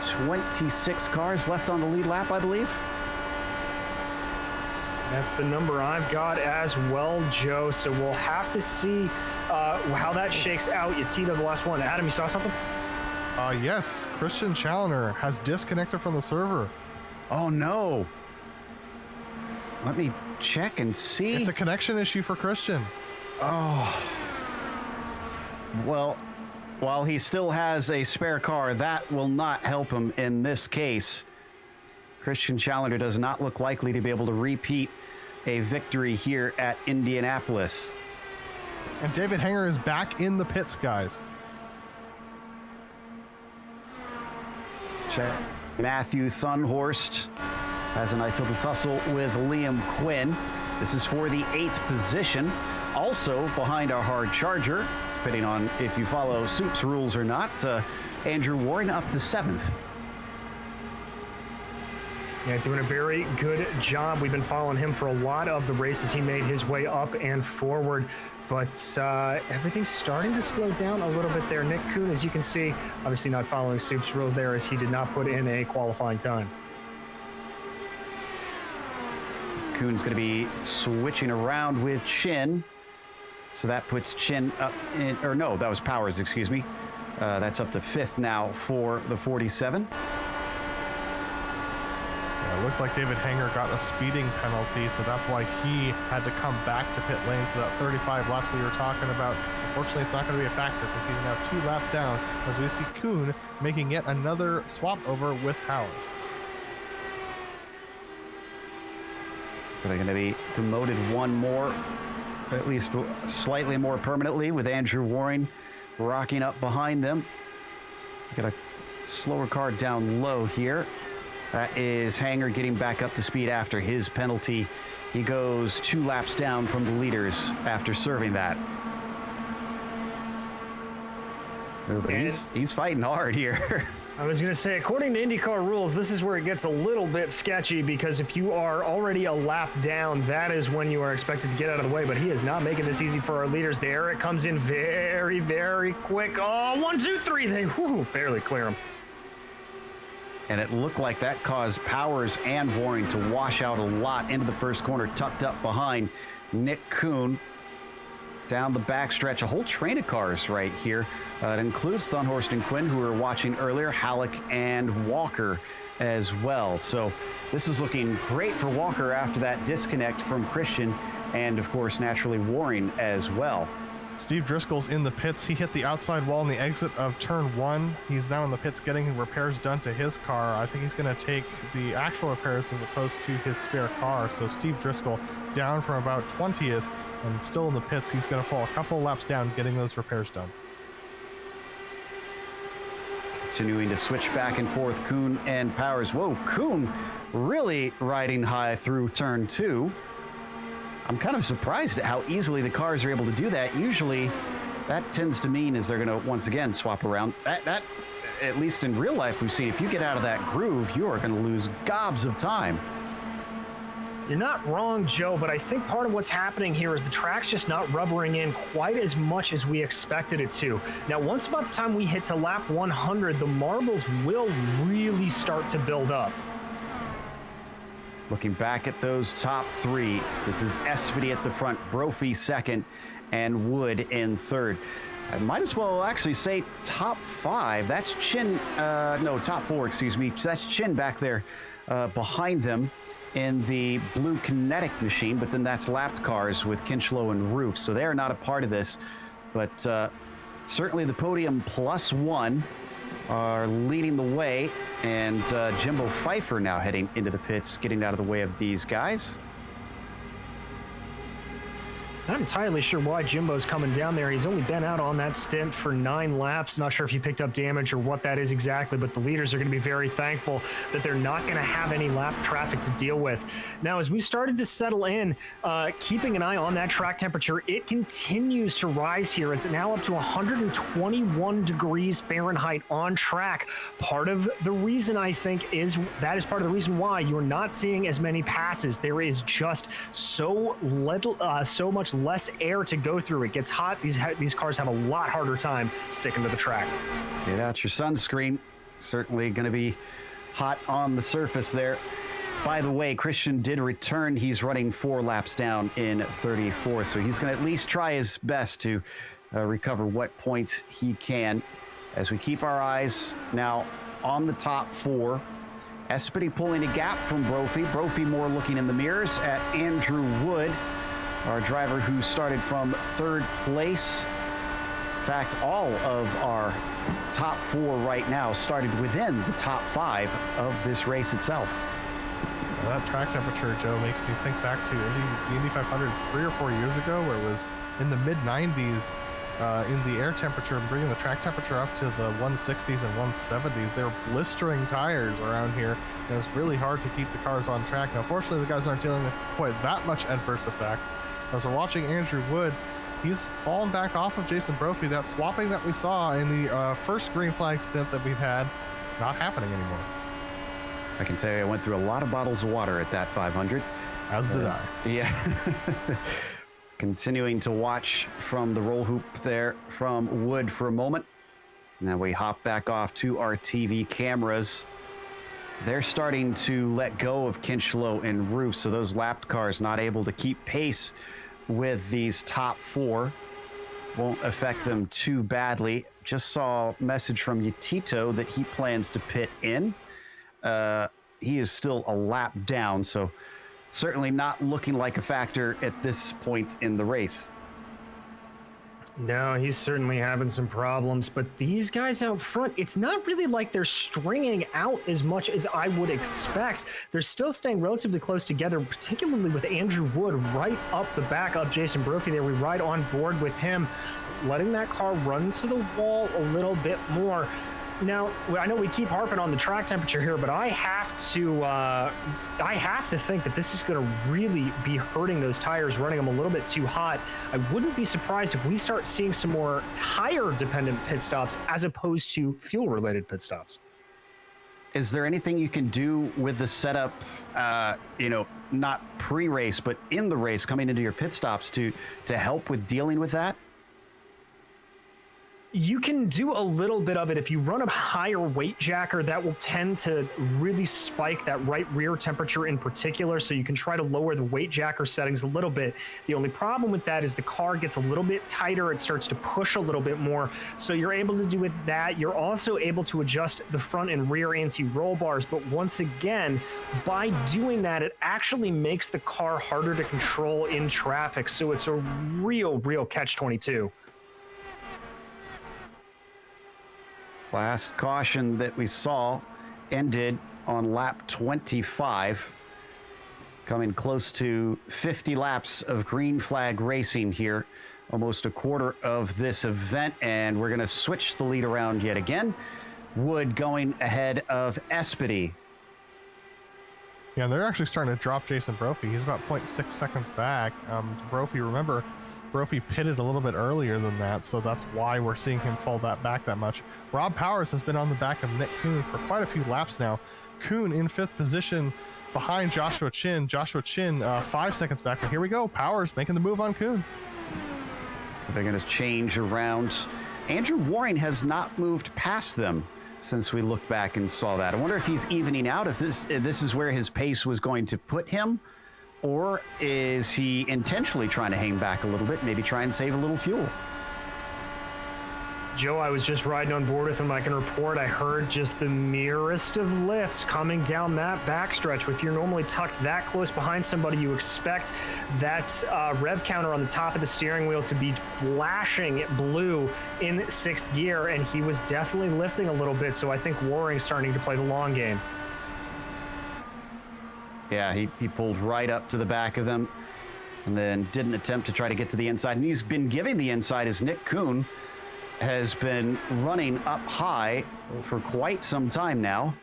26 cars left on the lead lap, I believe. That's the number I've got as well, Joe. So we'll have to see how that shakes out. You teed up the last one. Adam, you saw something? Yes, Christian Challoner has disconnected from the server. Oh, no. Let me check and see. It's a connection issue for Christian. Oh. Well, while he still has a spare car, that will not help him in this case. Christian Challoner does not look likely to be able to repeat a victory here at Indianapolis. And David Hanger is back in the pits, guys. Check. Matthew Thunhorst has a nice little tussle with Liam Quinn. This is for the 8th position. Also behind our hard charger, depending on if you follow Soup's rules or not, Andrew Warren up to 7th. Yeah, doing a very good job. We've been following him for a lot of the races. He made his way up and forward, but everything's starting to slow down a little bit there. Nick Kuhn, as you can see, obviously not following Soup's rules there as he did not put in a qualifying time. Kuhn's going to be switching around with Chin. So that puts Chin up in, or no, that was Powers, excuse me. That's up to 5th now for the 47. It looks like David Hanger got a speeding penalty, so that's why he had to come back to pit lane. So that 35 laps that you were talking about, unfortunately, it's not going to be a factor because he's now 2 laps down as we see Kuhn making yet another swap over with Powers. Are they going to be demoted one more? at least slightly more permanently, with Andrew Warren rocking up behind them. Got a slower car down low here. That is Hanger getting back up to speed after his penalty. He goes 2 laps down from the leaders after serving that. But he's fighting hard here. I was going to say, according to IndyCar rules, this is where it gets a little bit sketchy, because if you are already a lap down, that is when you are expected to get out of the way. But he is not making this easy for our leaders. There it comes in very, very quick. Oh, 1, 2, 3. They barely clear him. And it looked like that caused Powers and Waring to wash out a lot into the first corner, tucked up behind Nick Kuhn. Down the backstretch, a whole train of cars right here. It includes Thunhorst and Quinn, who we were watching earlier, Halleck and Walker as well. So this is looking great for Walker after that disconnect from Christian, and of course, naturally, Waring as well. Steve Driscoll's in the pits. He hit the outside wall in the exit of turn 1. He's now in the pits getting repairs done to his car. I think he's going to take the actual repairs as opposed to his spare car. So Steve Driscoll down from about 20th and still in the pits. He's going to fall a couple laps down getting those repairs done. Continuing to switch back and forth, Kuhn and Powers. Whoa, Kuhn really riding high through turn 2. I'm kind of surprised at how easily the cars are able to do that. Usually that tends to mean is they're going to once again swap around. That at least in real life we've seen, if you get out of that groove, you are going to lose gobs of time. You're not wrong, Joe, but I think part of what's happening here is the track's just not rubbering in quite as much as we expected it to. Now, once about the time we hit to lap 100, the marbles will really start to build up. Looking back at those top 3, this is Espedy at the front, Brophy second, and Wood in third. I might as well actually say top 5. That's Chin, top 4, excuse me. That's Chin back there behind them in the blue kinetic machine, but then that's lapped cars with Kinchlow and Roof, so they're not a part of this. But certainly the podium +1 are leading the way, and Jimbo Pfeiffer now heading into the pits, getting out of the way of these guys. Not entirely sure why Jimbo's coming down there. He's only been out on that stint for 9 laps. Not sure if he picked up damage or what that is exactly, but the leaders are going to be very thankful that they're not going to have any lap traffic to deal with. Now, as we've started to settle in, keeping an eye on that track temperature, it continues to rise here. It's now up to 121 degrees Fahrenheit on track. Part of the reason, I think, is that is part of the reason why you're not seeing as many passes. There is just so much less air to go through. It gets hot. These cars have a lot harder time sticking to the track. Get out your sunscreen. Certainly going to be hot on the surface there. By the way, Christian did return. He's running 4 laps down in 34th, so he's going to at least try his best to recover what points he can. As we keep our eyes now on the top 4, Espedy pulling a gap from Brophy. Brophy more looking in the mirrors at Andrew Wood, our driver who started from 3rd place. In fact, all of our top 4 right now started within the top 5 of this race itself. Well, that track temperature, Joe, makes me think back to the Indy 500 3 or 4 years ago, where it was in the mid-90s in the air temperature, and bringing the track temperature up to the 160s and 170s. They were blistering tires around here, and it was really hard to keep the cars on track. Now, fortunately, the guys aren't dealing with quite that much adverse effect. As we're watching Andrew Wood, he's fallen back off of Jason Brophy. That swapping that we saw in the first green flag stint that we've had, not happening anymore. I can tell you I went through a lot of bottles of water at that 500. As did I. Yeah. Continuing to watch from the roll hoop there from Wood for a moment. Now we hop back off to our TV cameras. They're starting to let go of Kinchlow and Roof, so those lapped cars not able to keep pace with these top 4. Won't affect them too badly. Just saw a message from Yatito that he plans to pit in. He is still a lap down, so certainly not looking like a factor at this point in the race. No, he's certainly having some problems, but these guys out front, it's not really like they're stringing out as much as I would expect. They're still staying relatively close together, particularly with Andrew Wood right up the back of Jason Brophy there. We ride on board with him, letting that car run to the wall a little bit more. Now, I know we keep harping on the track temperature here, but I have to think that this is going to really be hurting those tires, running them a little bit too hot. I wouldn't be surprised if we start seeing some more tire-dependent pit stops as opposed to fuel-related pit stops. Is there anything you can do with the setup, not pre-race, but in the race, coming into your pit stops to help with dealing with that? You can do a little bit of it. If you run a higher weight jacker, that will tend to really spike that right rear temperature in particular, so you can try to lower the weight jacker settings a little bit. The only problem with that is the car gets a little bit tighter. It starts to push a little bit more, so you're able to do with that. You're also able to adjust the front and rear anti-roll bars, but once again, by doing that, it actually makes the car harder to control in traffic, so it's a real catch-22. Last caution that we saw ended on lap 25, coming close to 50 laps of green flag racing here, almost a quarter of this event, and we're going to switch the lead around yet again. Wood going ahead of Espedy. Yeah, they're actually starting to drop Jason Brophy. He's about 0.6 seconds back. Brophy, remember, Brophy pitted a little bit earlier than that, so that's why we're seeing him fall back that much. Rob Powers has been on the back of Nick Kuhn for quite a few laps now. Kuhn in 5th position behind Joshua Chin. Joshua Chin 5 seconds back, but here we go. Powers making the move on Kuhn. They're going to change around. Andrew Waring has not moved past them since we looked back and saw that. I wonder if he's evening out, if this is where his pace was going to put him. Or is he intentionally trying to hang back a little bit, maybe try and save a little fuel? Joe, I was just riding on board with him. I can report I heard just the merest of lifts coming down that backstretch. If you're normally tucked that close behind somebody, you expect that rev counter on the top of the steering wheel to be flashing blue in 6th gear, and he was definitely lifting a little bit, so I think Waring's starting to play the long game. Yeah, he pulled right up to the back of them and then didn't attempt to try to get to the inside. And he's been giving the inside as Nick Kuhn has been running up high for quite some time now.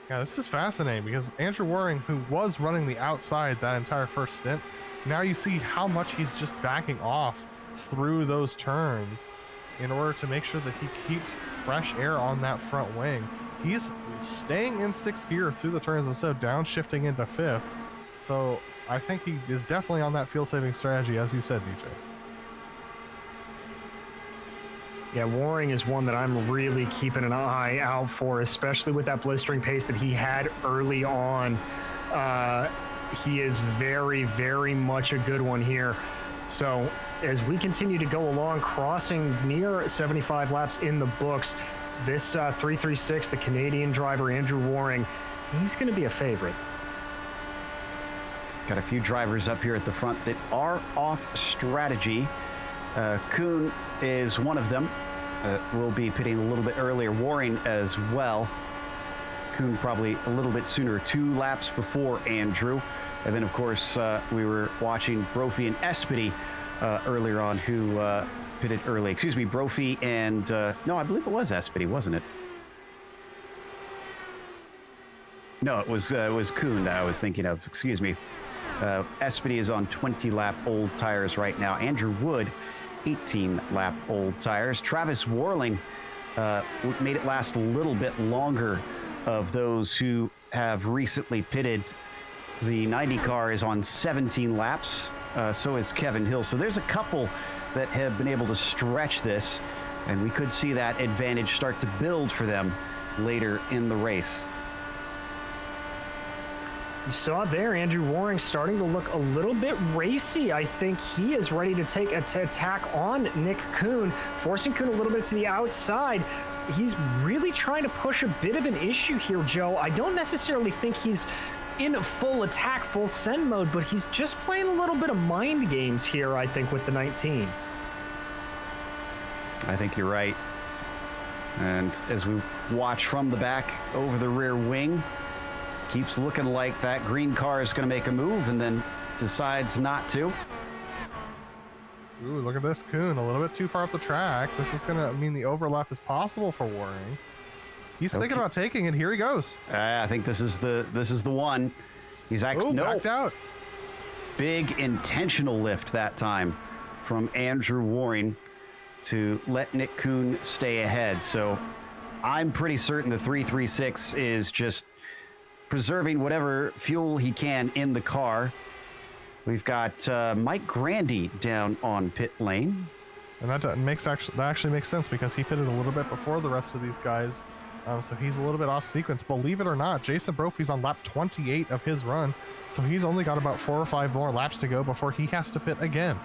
Yeah, this is fascinating because Andrew Waring, who was running the outside that entire first stint, now you see how much he's just backing off through those turns in order to make sure that he keeps fresh air on that front wing. He's staying in 6th gear through the turns instead of downshifting into 5th. So I think he is definitely on that fuel-saving strategy, as you said, DJ. Yeah, Waring is one that I'm really keeping an eye out for, especially with that blistering pace that he had early on. He is very much a good one here. So as we continue to go along, crossing near 75 laps in the books, this 336, the Canadian driver, Andrew Waring, he's going to be a favorite. Got a few drivers up here at the front that are off strategy. Kuhn is one of them. Will be pitting a little bit earlier. Waring as well. Kuhn probably a little bit sooner, 2 laps before Andrew. And then, of course, we were watching Brophy and Espedy earlier on, who pitted early. Excuse me, Brophy and no, I believe it was Espedy, wasn't it? No, it was Kuhn that I was thinking of. Excuse me. Espedy is on 20-lap-old tires right now. Andrew Wood, 18-lap-old tires. Travis Warling made it last a little bit longer of those who have recently pitted. The 90 car is on 17 laps. So is Kevin Hill. So there's a couple that have been able to stretch this, and we could see that advantage start to build for them later in the race. You saw there, Andrew Waring starting to look a little bit racy. I think he is ready to take an attack on Nick Kuhn, forcing Kuhn a little bit to the outside. He's really trying to push a bit of an issue here, Joe. I don't necessarily think he's in full attack, full send mode, but he's just playing a little bit of mind games here, I think, with the 19. I think you're right. And as we watch from the back over the rear wing, keeps looking like that green car is going to make a move and then decides not to. Ooh, look at this Kuhn, a little bit too far up the track. This is going to mean the overlap is possible for Waring. He's thinking about taking it. Here he goes. I think this is the one. He's actually backed out. Big intentional lift that time from Andrew Waring to let Nick Kuhn stay ahead. So I'm pretty certain the 336 is just preserving whatever fuel he can in the car. We've got Mike Grandy down on pit lane. And that actually makes sense because he pitted a little bit before the rest of these guys. So he's a little bit off sequence. Believe it or not, Jason Brophy's on lap 28 of his run. So he's only got about 4 or 5 more laps to go before he has to pit again.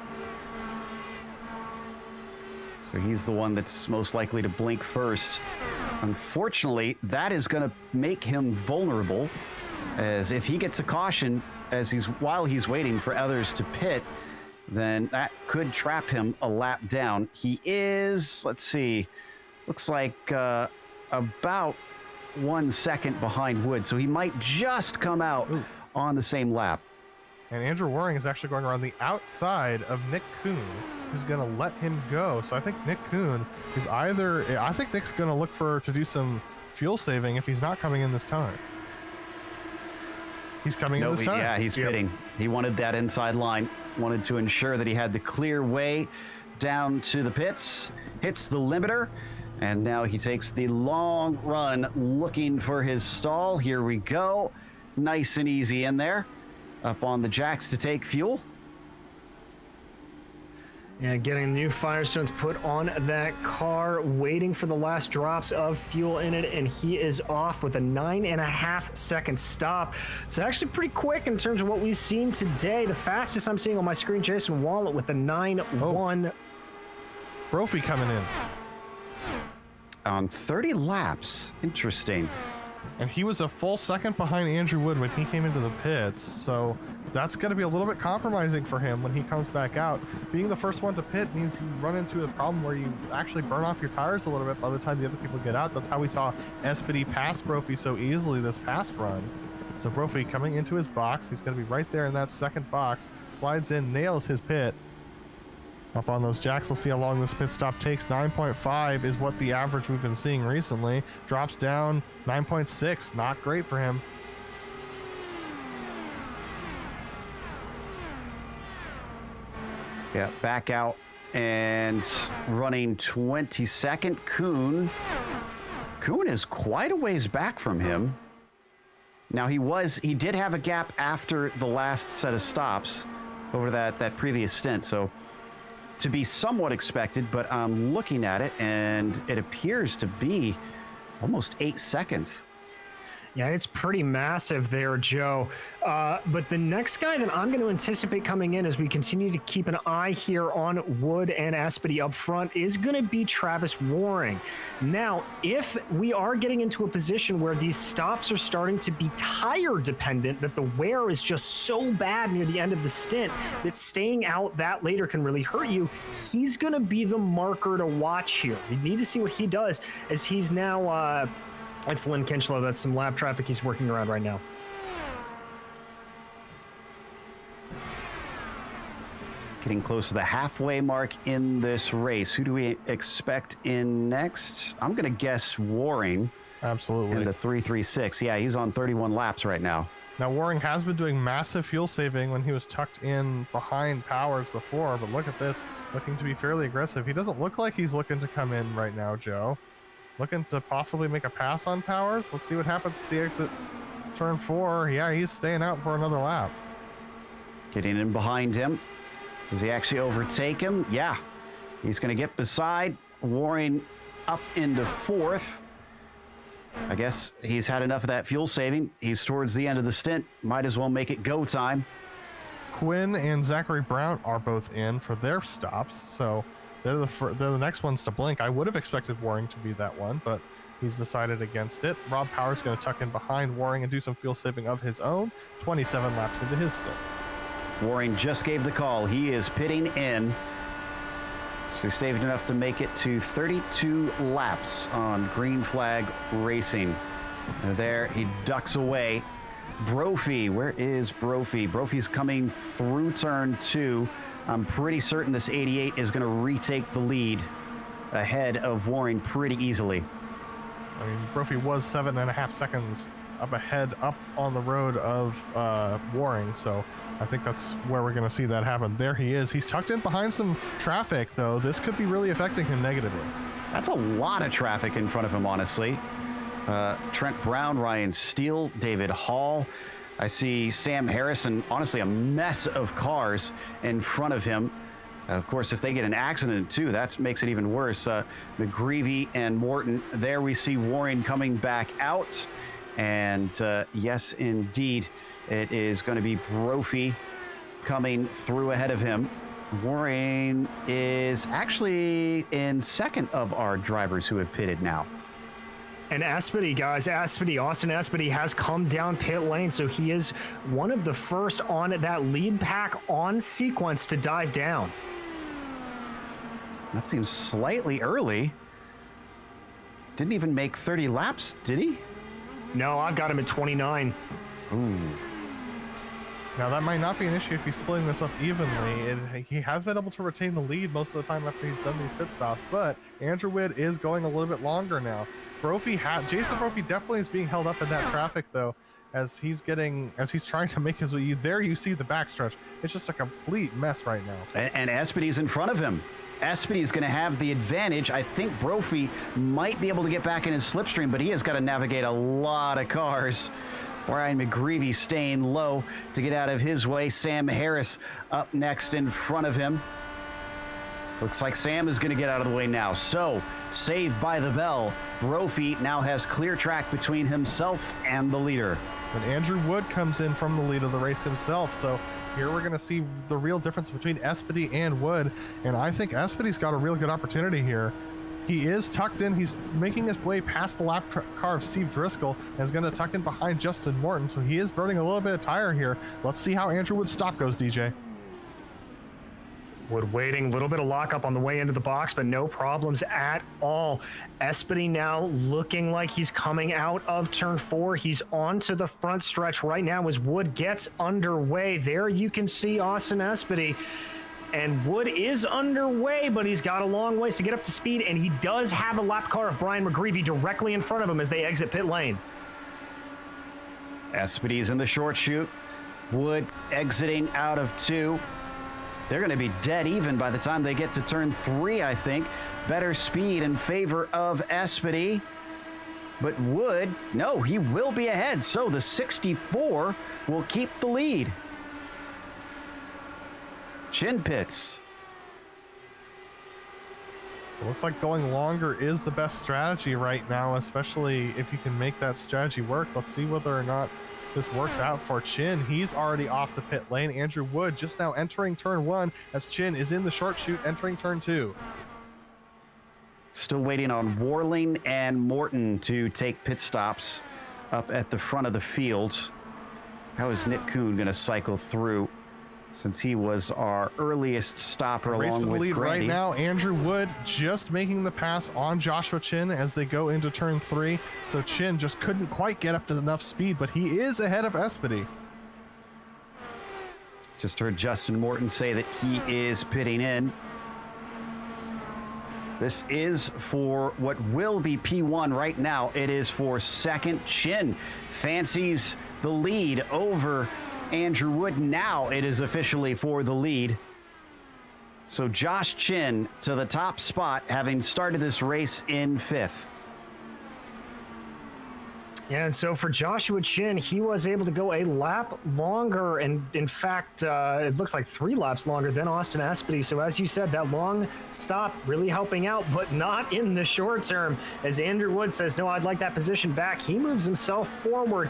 So he's the one that's most likely to blink first. Unfortunately, that is going to make him vulnerable, as if he gets a caution while he's waiting for others to pit, then that could trap him a lap down. He is, let's see, looks like about 1 second behind Wood, so he might just come out on the same lap. And Andrew Waring is actually going around the outside of Nick Kuhn, who's going to let him go. So I think Nick Kuhn is I think Nick's going to look to do some fuel saving if he's not coming in this time. He's coming in this time. Yeah, he's pitting. He wanted that inside line, wanted to ensure that he had the clear way down to the pits, hits the limiter, and now he takes the long run looking for his stall. Here we go. Nice and easy in there. Up on the jacks to take fuel. Yeah, getting new Firestones put on that car, waiting for the last drops of fuel in it, and he is off with a 9.5 second stop. It's actually pretty quick in terms of what we've seen today. The fastest I'm seeing on my screen, Jason Wallet with a 9.1. Brophy coming in. On 30 laps. Interesting. And he was a full second behind Andrew Wood when he came into the pits, so that's going to be a little bit compromising for him when he comes back out. Being the first one to pit means you run into a problem where you actually burn off your tires a little bit by the time the other people get out. That's how we saw Espedy pass Brophy so easily this past run. So Brophy coming into his box, he's going to be right there in that second box, slides in, nails his pit. Up on those jacks, let's see how long this pit stop takes. 9.5 is what the average we've been seeing recently. Drops down 9.6, not great for him. Yeah, back out and running 22nd. Kuhn is quite a ways back from him. Now he did have a gap after the last set of stops over that previous stint, so to be somewhat expected, but I'm looking at it and it appears to be almost 8 seconds. Yeah, it's pretty massive there, Joe. But the next guy that I'm going to anticipate coming in as we continue to keep an eye here on Wood and Espedy up front is going to be Travis Waring. Now, if we are getting into a position where these stops are starting to be tire dependent, that the wear is just so bad near the end of the stint that staying out that later can really hurt you, he's going to be the marker to watch here. We need to see what he does as he's now... It's Lynn Kinchlow. That's some lap traffic he's working around right now. Getting close to the halfway mark in this race. Who do we expect in next? I'm going to guess Waring. Absolutely. In the 336. Yeah, he's on 31 laps right now. Now, Waring has been doing massive fuel saving when he was tucked in behind Powers before, but look at this, looking to be fairly aggressive. He doesn't look like he's looking to come in right now, Joe. Looking to possibly make a pass on Powers. Let's see what happens as he exits turn 4. Yeah, he's staying out for another lap. Getting in behind him. Does he actually overtake him? Yeah. He's going to get beside Waring up into 4th. I guess he's had enough of that fuel saving. He's towards the end of the stint. Might as well make it go time. Quinn and Zachary Brown are both in for their stops, so they're the next ones to blink. I would have expected Waring to be that one, but he's decided against it. Rob Power's going to tuck in behind Waring and do some fuel saving of his own. 27 laps into his stint. Waring just gave the call. He is pitting in. So he saved enough to make it to 32 laps on green flag racing. And there he ducks away. Brophy, where is Brophy? Brophy's coming through turn 2. I'm pretty certain this 88 is going to retake the lead ahead of Warren pretty easily. I mean, Brophy was 7.5 seconds up ahead, up on the road of Waring, so I think that's where we're going to see that happen. There he is. He's tucked in behind some traffic, though. This could be really affecting him negatively. That's a lot of traffic in front of him, honestly. Trent Brown, Ryan Steele, David Hall. I see Sam Harrison, honestly, a mess of cars in front of him. Of course, if they get an accident too, that makes it even worse. McGreevy and Morton. There we see Warren coming back out. And yes, indeed, it is going to be Brophy coming through ahead of him. Warren is actually in second of our drivers who have pitted now. And Aspedy, guys, Austin Aspedy has come down pit lane, so he is one of the first on that lead pack on sequence to dive down. That seems slightly early. Didn't even make 30 laps, did he? No, I've got him at 29. Ooh. Now, that might not be an issue if he's splitting this up evenly. He has been able to retain the lead most of the time after he's done these pit stops, but Andrew Wood is going a little bit longer now. Jason Brophy definitely is being held up in that traffic, though, as he's trying to make his way. There you see the backstretch. It's just a complete mess right now. And Aspedy's in front of him. Aspedy is going to have the advantage. I think Brophy might be able to get back in his slipstream, but he has got to navigate a lot of cars. Brian McGreevy staying low to get out of his way. Sam Harris up next in front of him. Looks like Sam is going to get out of the way now. So, saved by the bell. Brophy now has clear track between himself and the leader. And Andrew Wood comes in from the lead of the race himself. So here we're going to see the real difference between Aspedy and Wood. And I think Aspedy's got a real good opportunity here. He is tucked in. He's making his way past the lap car of Steve Driscoll and is going to tuck in behind Justin Morton. So he is burning a little bit of tire here. Let's see how Andrew Wood's stop goes, DJ. Wood waiting, a little bit of lockup on the way into the box, but no problems at all. Aspedy now looking like he's coming out of turn 4. He's onto the front stretch right now as Wood gets underway. There you can see Austin Aspedy. And Wood is underway, but he's got a long ways to get up to speed, and he does have a lap car of Brian McGreevy directly in front of him as they exit pit lane. Aspedy's in the short chute. Wood exiting out of 2. They're going to be dead even by the time they get to turn 3, I think. Better speed in favor of Aspedy. But Wood, no, he will be ahead. So the 64 will keep the lead. Chin pits. So it looks like going longer is the best strategy right now, especially if you can make that strategy work. Let's see whether or not this works out for Chin. He's already off the pit lane. Andrew Wood just now entering turn 1 as Chin is in the short chute entering turn 2. Still waiting on Warling and Morton to take pit stops up at the front of the field. How is Nick Kuhn going to cycle through since he was our earliest stopper Race along for the with lead Grady? right now. Andrew Wood just making the pass on Joshua Chin as they go into turn 3. So Chin just couldn't quite get up to enough speed, but he is ahead of Aspedy. Just heard Justin Morton say that he is pitting in. This is for what will be P1 right now. It is for second. Chin fancies the lead over Andrew Wood. Now it is officially for the lead. So Josh Chin to the top spot, having started this race in 5th. Yeah, and so for Joshua Chin, he was able to go a lap longer, and in fact, it looks like 3 laps longer than Austin Aspedy. So as you said, that long stop really helping out, but not in the short term. As Andrew Wood says, no, I'd like that position back. He moves himself forward.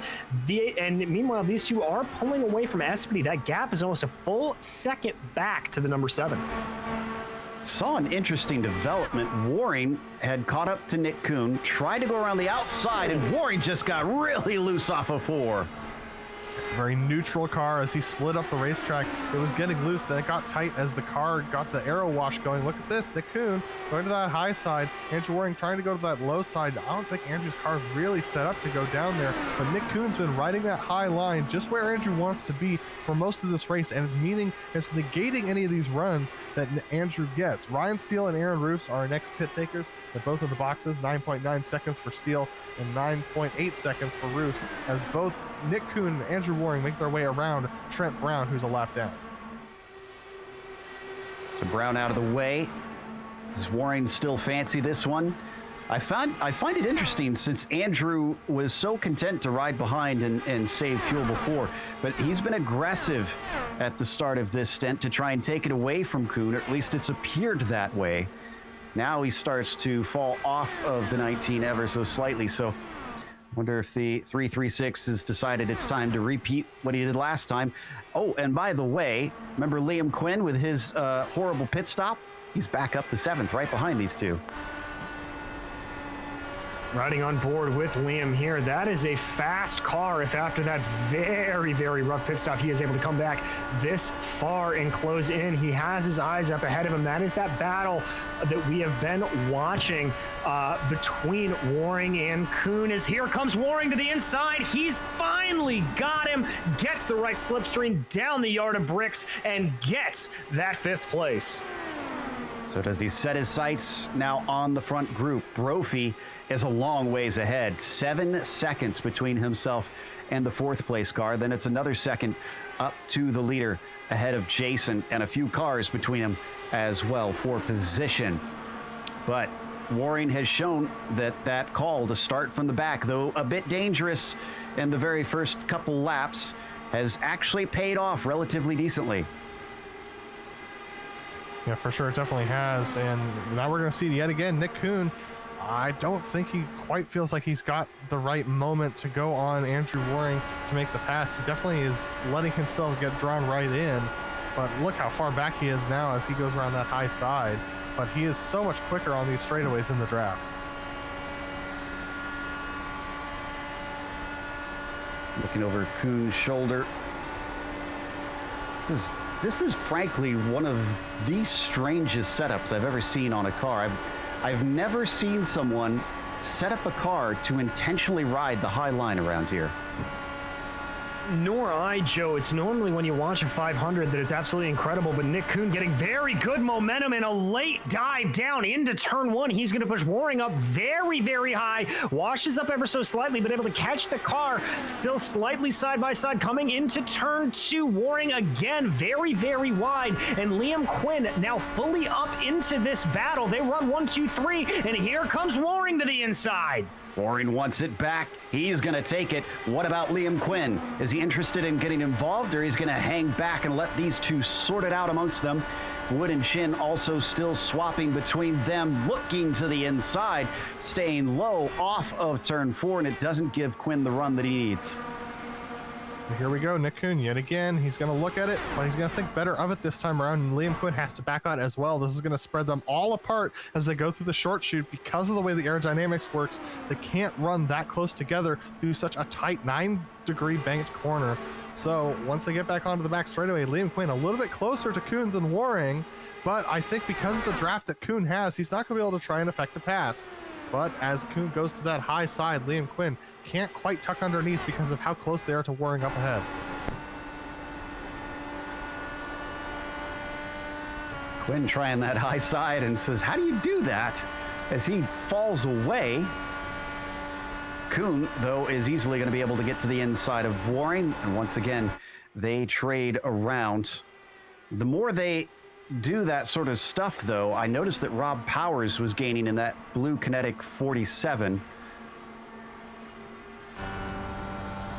And meanwhile, these two are pulling away from Aspedy. That gap is almost a full second back to the number 7. Saw an interesting development. Waring had caught up to Nick Kuhn, tried to go around the outside, and Waring just got really loose off of 4. very neutral car as he slid up the racetrack. It was getting loose, then it got tight as the car got the aero wash going. Look at this, Nick Kuhn going to that high side. Andrew Waring trying to go to that low side. I don't think Andrew's car is really set up to go down there, but Nick Kuhn's been riding that high line just where Andrew wants to be for most of this race, and it's negating any of these runs that Andrew gets. Ryan Steele and Aaron Roos are our next pit takers. They're both in the boxes, 9.9 seconds for Steele and 9.8 seconds for Roos, as both Nick Kuhn and Andrew Waring make their way around Trent Brown, who's a lap down. So Brown out of the way. Is Waring still fancy this one? I find it interesting since Andrew was so content to ride behind and save fuel before, but he's been aggressive at the start of this stint to try and take it away from Kuhn, or at least it's appeared that way. Now he starts to fall off of the 19 ever so slightly, so I wonder if the 336 has decided it's time to repeat what he did last time. Oh, and by the way, remember Liam Quinn with his horrible pit stop? He's back up to 7th, right behind these two. Riding on board with Liam here. That is a fast car if after that very, very rough pit stop, he is able to come back this far and close in. He has his eyes up ahead of him. That is that battle that we have been watching between Waring and Kuhn. As here comes Waring to the inside. He's finally got him, gets the right slipstream down the yard of bricks, and gets that 5th place. So does he set his sights now on the front group? Brophy is a long ways ahead. 7 seconds between himself and the 4th place car. Then it's another second up to the leader ahead of Jason, and a few cars between them as well for position. But Waring has shown that call to start from the back, though a bit dangerous in the very first couple laps, has actually paid off relatively decently. Yeah, for sure, it definitely has. And now we're going to see yet again Nick Kuhn. I don't think he quite feels like he's got the right moment to go on Andrew Waring to make the pass. He definitely is letting himself get drawn right in. But look how far back he is now as he goes around that high side. But he is so much quicker on these straightaways in the draft. Looking over Kuhn's shoulder. This is frankly one of the strangest setups I've ever seen on a car. I've never seen someone set up a car to intentionally ride the high line around here. Nor I, Joe. It's normally when you watch a 500 that it's absolutely incredible, but Nick Kuhn getting very good momentum and a late dive down into turn 1. He's going to push Waring up very, very high, washes up ever so slightly, but able to catch the car still slightly side by side coming into turn 2. Waring again very, very wide, and Liam Quinn now fully up into this battle. They run 1, 2, 3, and here comes Waring to the inside. Waring wants it back. He's going to take it. What about Liam Quinn? Is he interested in getting involved, or he's going to hang back and let these two sort it out amongst them? Wood and Chin also still swapping between them, looking to the inside, staying low off of turn 4, and it doesn't give Quinn the run that he needs. Here we go, Nick Kuhn yet again. He's going to look at it, but he's going to think better of it this time around, and Liam Quinn has to back out as well. This is going to spread them all apart as they go through the short chute. Because of the way the aerodynamics works, they can't run that close together through such a tight 9-degree banked corner. So once they get back onto the back straightaway, Liam Quinn a little bit closer to Kuhn than Waring, but I think because of the draft that Kuhn has, he's not going to be able to try and effect a pass. But as Kuhn goes to that high side, Liam Quinn can't quite tuck underneath because of how close they are to Waring up ahead. Quinn trying that high side and says, how do you do that? As he falls away. Kuhn, though, is easily going to be able to get to the inside of Waring. And once again, they trade around. The more they do that sort of stuff, though, I noticed that Rob Powers was gaining in that blue Kinetic 47.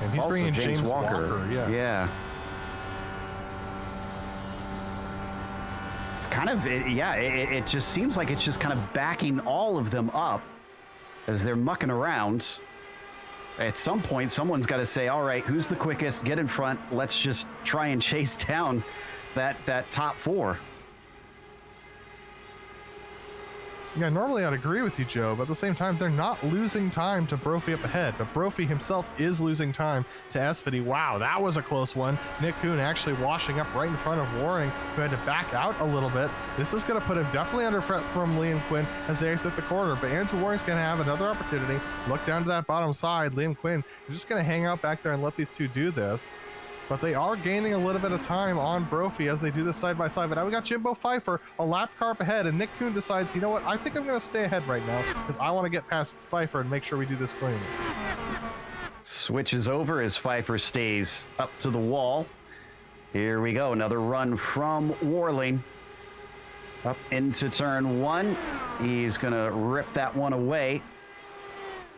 And he's bringing James Walker. Yeah. It's kind of, it just seems like it's just kind of backing all of them up as they're mucking around. At some point, someone's got to say, all right, who's the quickest? Get in front. Let's just try and chase down that top 4. Yeah, normally I'd agree with you, Joe, but at the same time, they're not losing time to Brophy up ahead, but Brophy himself is losing time to Espedy. Wow, that was a close one. Nick Kuhn actually washing up right in front of Waring, who had to back out a little bit. This is going to put him definitely under threat from Liam Quinn as they exit the corner, but Andrew Waring's going to have another opportunity. Look down to that bottom side. Liam Quinn is just going to hang out back there and let these two do this. But they are gaining a little bit of time on Brophy as they do this side by side. But now we got Jimbo Pfeiffer, a lap car up ahead, and Nick Kuhn decides, you know what, I think I'm going to stay ahead right now because I want to get past Pfeiffer and make sure we do this clean. Switches over as Pfeiffer stays up to the wall. Here we go, another run from Warling. Up into turn one. He's going to rip that one away.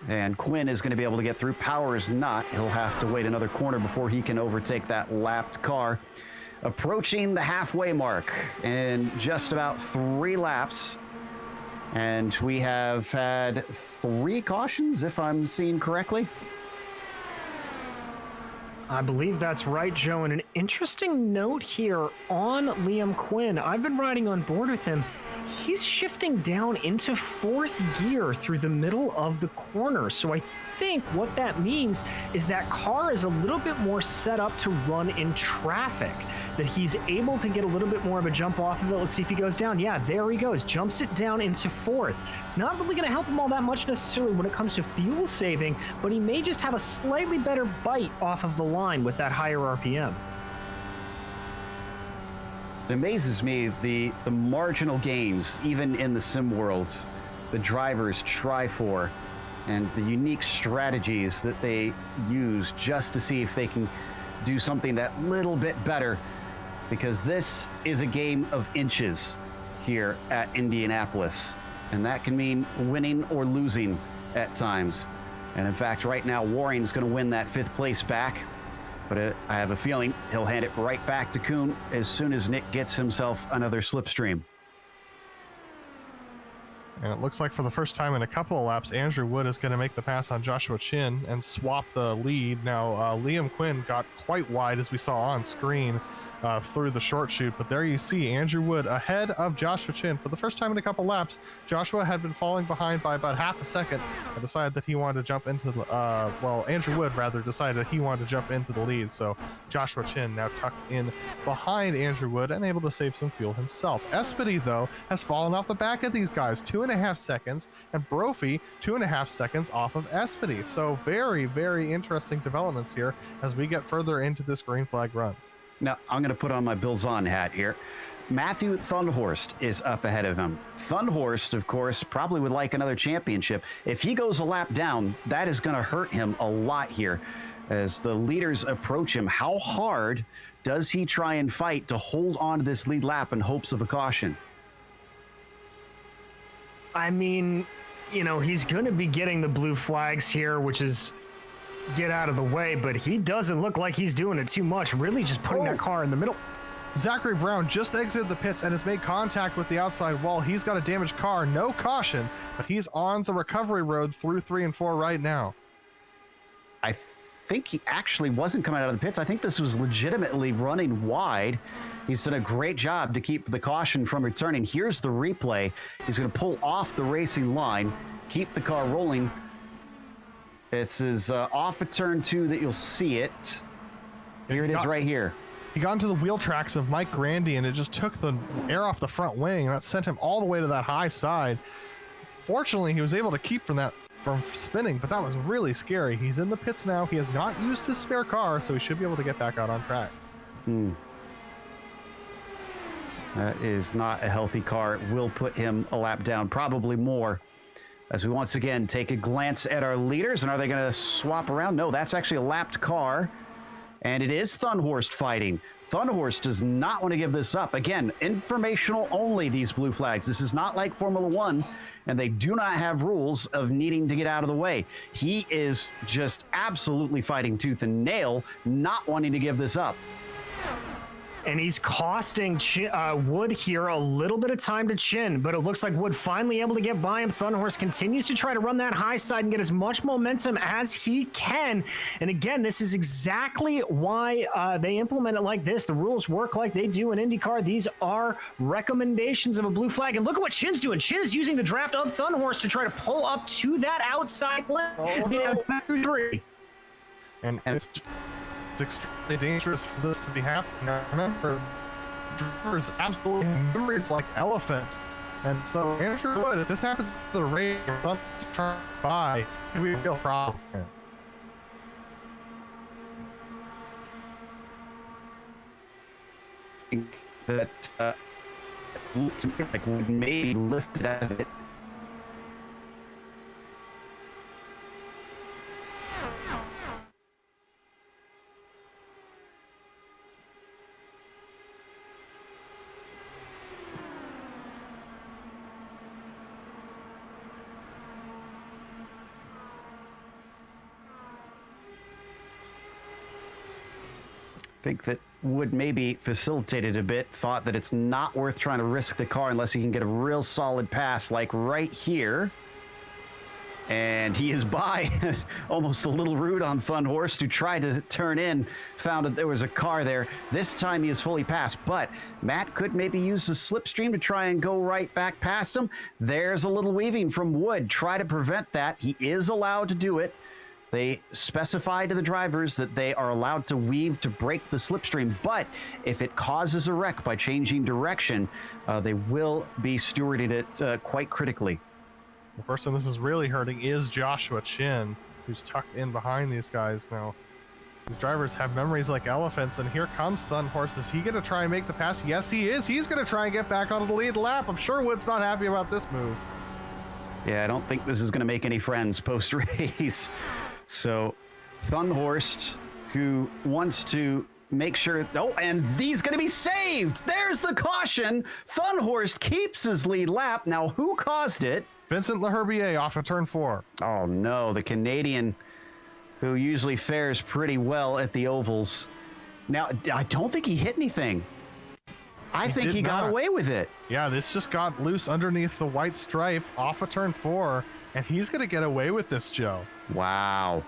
And Quinn is going to be able to get through. Power is not. He'll have to wait another corner before he can overtake that lapped car. Approaching the halfway mark in just about 3 laps. And we have had 3 cautions, if I'm seeing correctly. I believe that's right, Joe. And an interesting note here on Liam Quinn. I've been riding on board with him. He's shifting down into 4th gear through the middle of the corner. So I think what that means is that car is a little bit more set up to run in traffic, that he's able to get a little bit more of a jump off of it. Let's see if he goes down. Yeah, there he goes. Jumps it down into 4th. It's not really going to help him all that much necessarily when it comes to fuel saving, but he may just have a slightly better bite off of the line with that higher RPM. It amazes me the marginal gains, even in the sim world, the drivers try for, and the unique strategies that they use just to see if they can do something that little bit better, because this is a game of inches here at Indianapolis, and that can mean winning or losing at times. And in fact, right now, Waring's going to win that 5th place back. But I have a feeling he'll hand it right back to Kuhn as soon as Nick gets himself another slipstream. And it looks like for the first time in a couple of laps, Andrew Wood is going to make the pass on Joshua Chin and swap the lead. Now, Liam Quinn got quite wide, as we saw on screen, through the short chute, but there you see Andrew Wood ahead of Joshua Chin for the first time in a couple laps. Joshua had been falling behind by about half a second and decided that he wanted to jump into the Andrew Wood rather decided that he wanted to jump into the lead, so Joshua Chin now tucked in behind Andrew Wood and able to save some fuel himself. Espedy, though, has fallen off the back of these guys 2.5 seconds, and Brophy 2.5 seconds off of Espedy. So very, very interesting developments here as we get further into this green flag run. Now, I'm going to put on my Bills On hat here. Matthew Thunhorst is up ahead of him. Thunhorst, of course, probably would like another championship. If he goes a lap down, that is going to hurt him a lot here as the leaders approach him. How hard does he try and fight to hold on to this lead lap in hopes of a caution? I mean, you know, he's going to be getting the blue flags here, which is get out of the way, but he doesn't look like he's doing it too much, really just putting that car in the middle. Zachary Brown just exited the pits and has made contact with the outside wall. He's got a damaged car, no caution, but he's on the recovery road through 3 and 4 right now. I think he actually wasn't coming out of the pits. I think this was legitimately running wide. He's done a great job to keep the caution from returning. Here's the replay. He's going to pull off the racing line, keep the car rolling. This is off of turn 2 that you'll see it. Here it is right here. He got into the wheel tracks of Mike Grandy, and it just took the air off the front wing, and that sent him all the way to that high side. Fortunately, he was able to keep from spinning, but that was really scary. He's in the pits now. He has not used his spare car, so he should be able to get back out on track. That is not a healthy car. It will put him a lap down, probably more. As we once again take a glance at our leaders, and are they going to swap around? No, that's actually a lapped car, and it is Thunhorst fighting. Thunhorst does not want to give this up. Again, informational only, these blue flags. This is not like Formula One, and they do not have rules of needing to get out of the way. He is just absolutely fighting tooth and nail, not wanting to give this up. And he's costing Wood here a little bit of time to chin, but it looks like Wood finally able to get by him. Thunderhorse continues to try to run that high side and get as much momentum as he can. And again, this is exactly why they implement it like this. The rules work like they do in IndyCar. These are recommendations of a blue flag. And look at what Chin's doing. Chin is using the draft of Thunderhorse to try to pull up to that outside lane. Oh, no. Three. And it's extremely dangerous for this to be happening. I remember drivers absolutely have memories like elephants. And so Andrew Wood, if this happens to the race, to try to buy, it would be a real problem. I think that like Wood maybe lifted out of it. Think that Wood maybe facilitated a bit, thought that it's not worth trying to risk the car unless he can get a real solid pass like right here. And he is by almost a little rude on Thunderhorse, who tried to turn in, found that there was a car there. This time he is fully passed, but Matt could maybe use the slipstream to try and go right back past him. There's a little weaving from Wood. Try to prevent that. He is allowed to do it. They specify to the drivers that they are allowed to weave to break the slipstream, but if it causes a wreck by changing direction, they will be stewarding it quite critically. The person this is really hurting is Joshua Chin, who's tucked in behind these guys now. These drivers have memories like elephants, and here comes Thunderhorse. Is he going to try and make the pass? Yes, he is. He's going to try and get back onto the lead lap. I'm sure Wood's not happy about this move. Yeah, I don't think this is going to make any friends post-race. So Thunderhorse, who wants to make sure, oh, and he's going to be saved. There's the caution. Thunderhorse keeps his lead lap. Now, who caused it? Vincent Leherbier off of turn 4. Oh, no, the Canadian who usually fares pretty well at the ovals. Now, I don't think he hit anything. I think he got away with it. Yeah, this just got loose underneath the white stripe off of turn 4, and he's going to get away with this, Joe. Wow.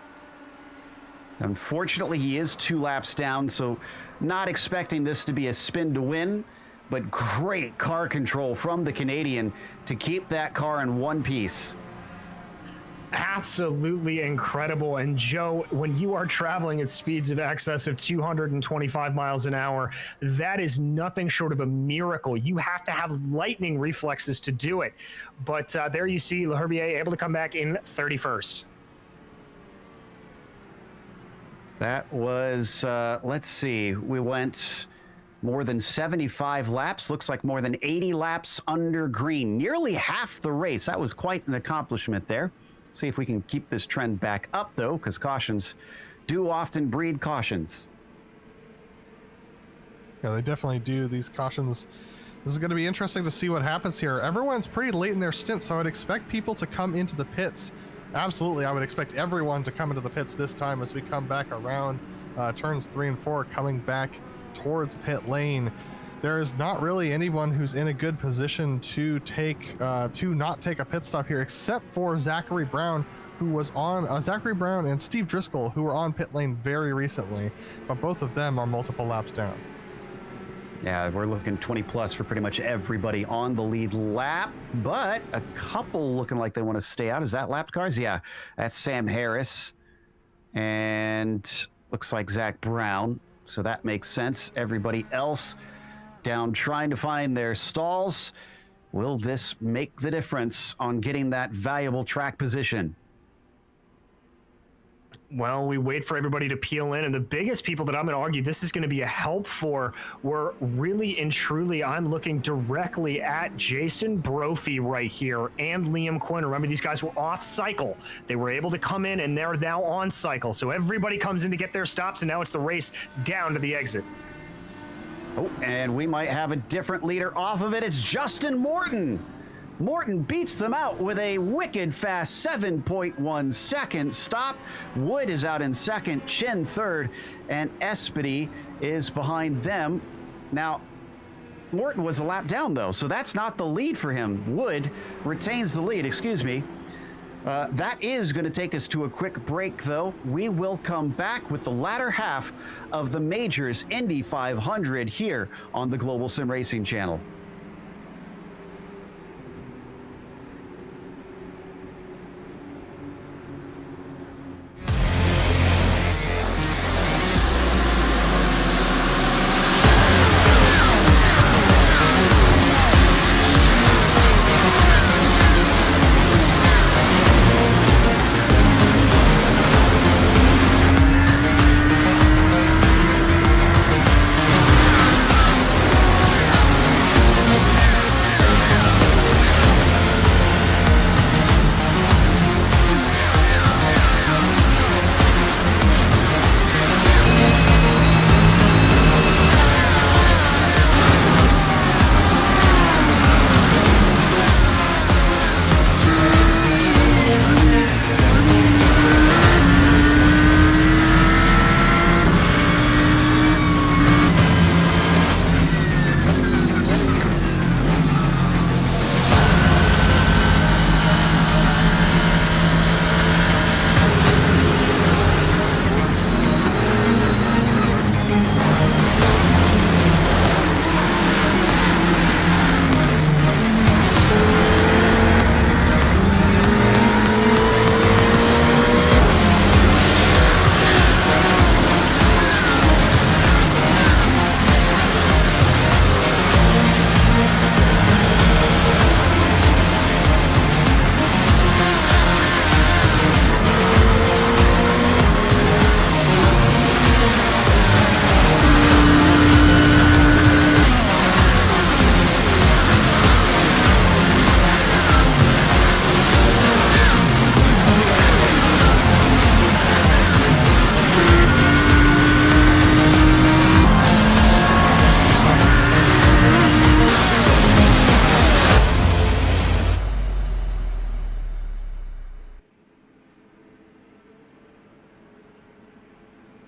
Unfortunately, he is 2 laps down, so not expecting this to be a spin to win, but great car control from the Canadian to keep that car in one piece. Absolutely incredible. And Joe, when you are traveling at speeds of excess of 225 miles an hour, that is nothing short of a miracle. You have to have lightning reflexes to do it. But there you see Leherbier able to come back in 31st. That was, let's see, we went more than 75 laps, looks like more than 80 laps under green, nearly half the race. That was quite an accomplishment there. See if we can keep this trend back up, though, because cautions do often breed cautions. Yeah, they definitely do, these cautions. This is going to be interesting to see what happens here. Everyone's pretty late in their stint, so I'd expect people to come into the pits. Absolutely, I would expect everyone to come into the pits this time as we come back around turns 3 and 4, coming back towards pit lane. There is not really anyone who's in a good position to not take a pit stop here, except for Zachary Brown, who was on Zachary Brown and Steve Driscoll, who were on pit lane very recently, but both of them are multiple laps down. Yeah, we're looking 20 plus for pretty much everybody on the lead lap, but a couple looking like they want to stay out. Is that lapped cars? Yeah, that's Sam Harris and looks like Zach Brown. So that makes sense. Everybody else down trying to find their stalls. Will this make the difference on getting that valuable track position? Well, we wait for everybody to peel in, and the biggest people that I'm going to argue this is going to be a help for were really and truly, I'm looking directly at Jason Brophy right here and Liam Quinn. Remember, these guys were off cycle. They were able to come in, and they're now on cycle. So everybody comes in to get their stops, and now it's the race down to the exit. Oh, and we might have a different leader off of it. It's Justin Morton. Morton beats them out with a wicked fast 7.1 second stop. Wood is out in second, Chin third, and Espedy is behind them Now, Morton was a lap down, though, so that's not the lead for him. Wood retains the lead, excuse me. That is going to take us to a quick break, though. We will come back with the latter half of the Majors Indy 500 here on the Global Sim Racing channel.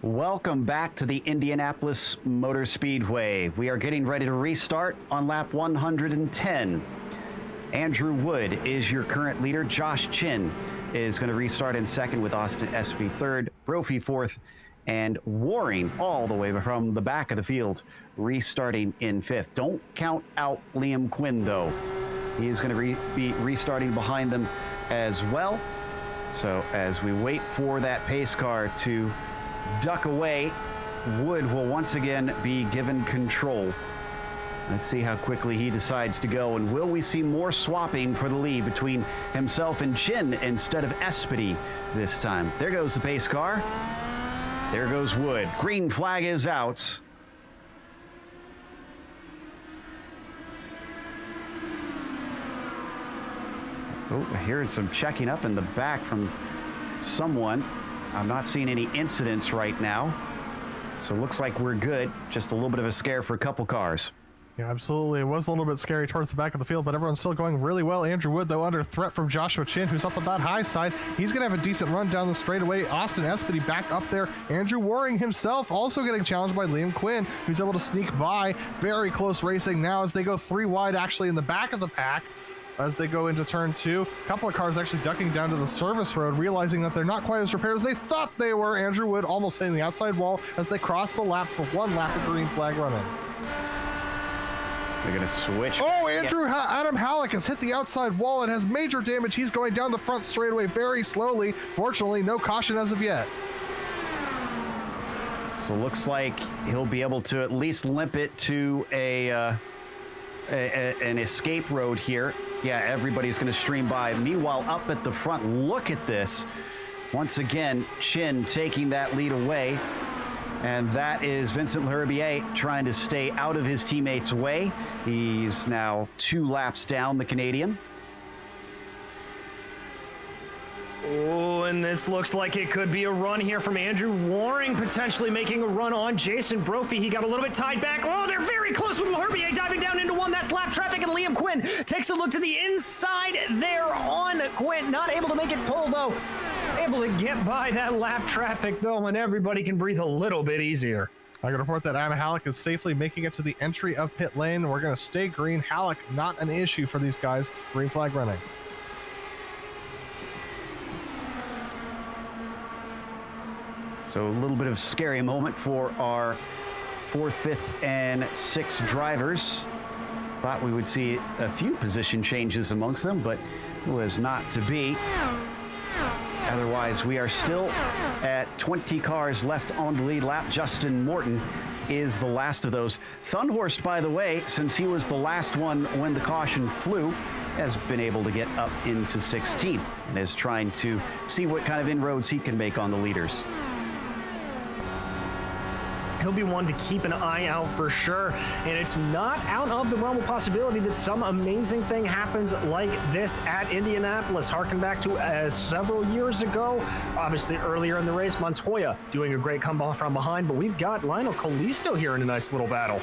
Welcome back to the Indianapolis Motor Speedway. We are getting ready to restart on lap 110. Andrew Wood is your current leader. Josh Chin is going to restart in second with Austin Espy third, Brophy fourth, and Waring all the way from the back of the field, restarting in fifth. Don't count out Liam Quinn, though. He is going to be restarting behind them as well. So as we wait for that pace car to duck away, Wood will once again be given control. Let's see how quickly he decides to go, and will we see more swapping for the lead between himself and Chin instead of Espedy this time? There goes the pace car. There goes Wood. Green flag is out. Oh, hearing some checking up in the back from someone. I'm not seeing any incidents right now, so it looks like we're good. Just a little bit of a scare for a couple cars. Yeah, absolutely. It was a little bit scary towards the back of the field, but everyone's still going really well. Andrew Wood, though, under threat from Joshua Chin, who's up on that high side. He's going to have a decent run down the straightaway. Austin Espedy back up there. Andrew Waring himself also getting challenged by Liam Quinn, who's able to sneak by. Very close racing now as they go three wide, actually in the back of the pack. As they go into turn two, a couple of cars actually ducking down to the service road, realizing that they're not quite as prepared as they thought they were. Andrew Wood almost hitting the outside wall as they cross the lap for one lap of green flag running. They're going to switch. Oh, Adam Halleck has hit the outside wall and has major damage. He's going down the front straightaway very slowly. Fortunately, no caution as of yet. So it looks like he'll be able to at least limp it to an escape road here. Yeah, everybody's going to stream by. Meanwhile, up at the front, look at this. Once again, Chin taking that lead away. And that is Vincent L'Herbier trying to stay out of his teammates' way. He's now 2 laps down, the Canadian. Oh, and this looks like it could be a run here from Andrew Waring, potentially making a run on Jason Brophy. He got a little bit tied back. Oh, they're very close with L'Herbier diving down into one. That's lap traffic, and Liam Quinn takes a look to the inside there on Quinn. Not able to make it pull, though. Able to get by that lap traffic, though, and everybody can breathe a little bit easier. I can report that Anna Halleck is safely making it to the entry of pit lane. We're going to stay green. Halleck, not an issue for these guys. Green flag running. So a little bit of scary moment for our 4th, 5th, and 6th drivers. Thought we would see a few position changes amongst them, but it was not to be. Otherwise, we are still at 20 cars left on the lead lap. Justin Morton is the last of those. Thunhorst, by the way, since he was the last one when the caution flew, has been able to get up into 16th and is trying to see what kind of inroads he can make on the leaders. He'll be one to keep an eye out for sure. And it's not out of the realm of possibility that some amazing thing happens like this at Indianapolis. Harken back to several years ago, obviously earlier in the race, Montoya doing a great comeback from behind, but we've got Lionel Callisto here in a nice little battle.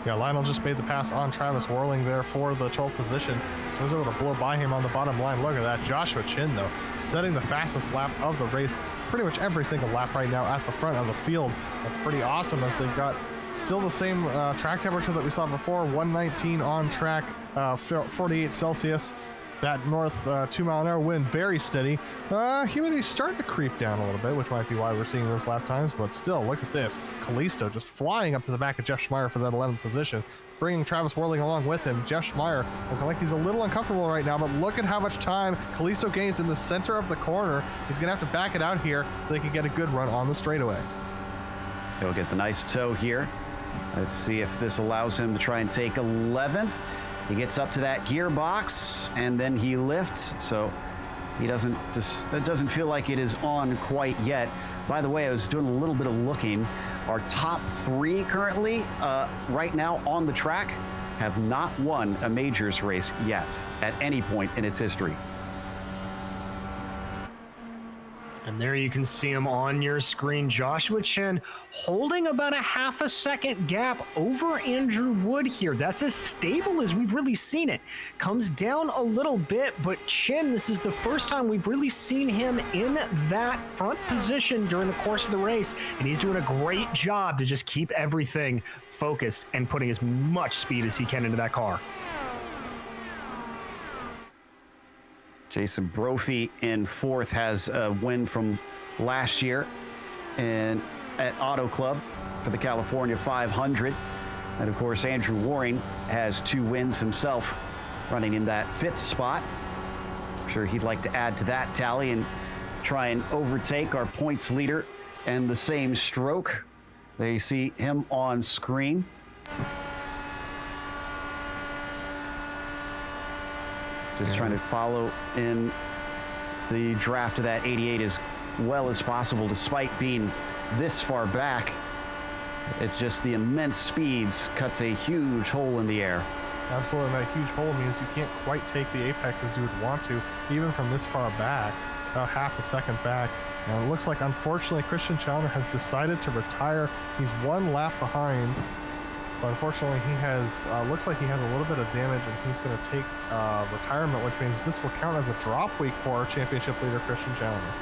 Yeah, Lionel just made the pass on Travis Worling there for the 12th position. So was able to blow by him on the bottom line. Look at that. Joshua Chin, though, setting the fastest lap of the race pretty much every single lap right now at the front of the field. That's pretty awesome as they've got still the same track temperature that we saw before, 119 on track, 48 Celsius. That north 2-mile-an-hour wind, very steady. Humidity starting to creep down a little bit, which might be why we're seeing those lap times, but still, look at this. Callisto just flying up to the back of Jeff Schmeier for that 11th position, bringing Travis Worling along with him. Jeff Schmeier looking like he's a little uncomfortable right now, but look at how much time Callisto gains in the center of the corner. He's going to have to back it out here so they can get a good run on the straightaway. He'll get the nice toe here. Let's see if this allows him to try and take 11th. He gets up to that gearbox and then he lifts, so he doesn't feel like it is on quite yet. By the way, I was doing a little bit of looking. Our top 3 currently, right now on the track, have not won a majors race yet at any point in its history. And there you can see him on your screen. Joshua Chen holding about a half a second gap over Andrew Wood here. That's as stable as we've really seen it. Comes down a little bit, but Chen, this is the first time we've really seen him in that front position during the course of the race. And he's doing a great job to just keep everything focused and putting as much speed as he can into that car. Jason Brophy in 4th has a win from last year at Auto Club for the California 500. And of course, Andrew Waring has 2 wins himself, running in that 5th spot. I'm sure he'd like to add to that tally and try and overtake our points leader and the same stroke. There you see him on screen. Just trying to follow in the draft of that 88 as well as possible, despite being this far back. It's just the immense speeds cuts a huge hole in the air. Absolutely, that huge hole means you can't quite take the apex as you would want to, even from this far back, about half a second back. Now it looks like, unfortunately, Christian Challenger has decided to retire. He's 1 lap behind. But unfortunately, he has, looks like he has a little bit of damage, and he's going to take retirement, which means this will count as a drop week for our championship leader, Christian Challenger.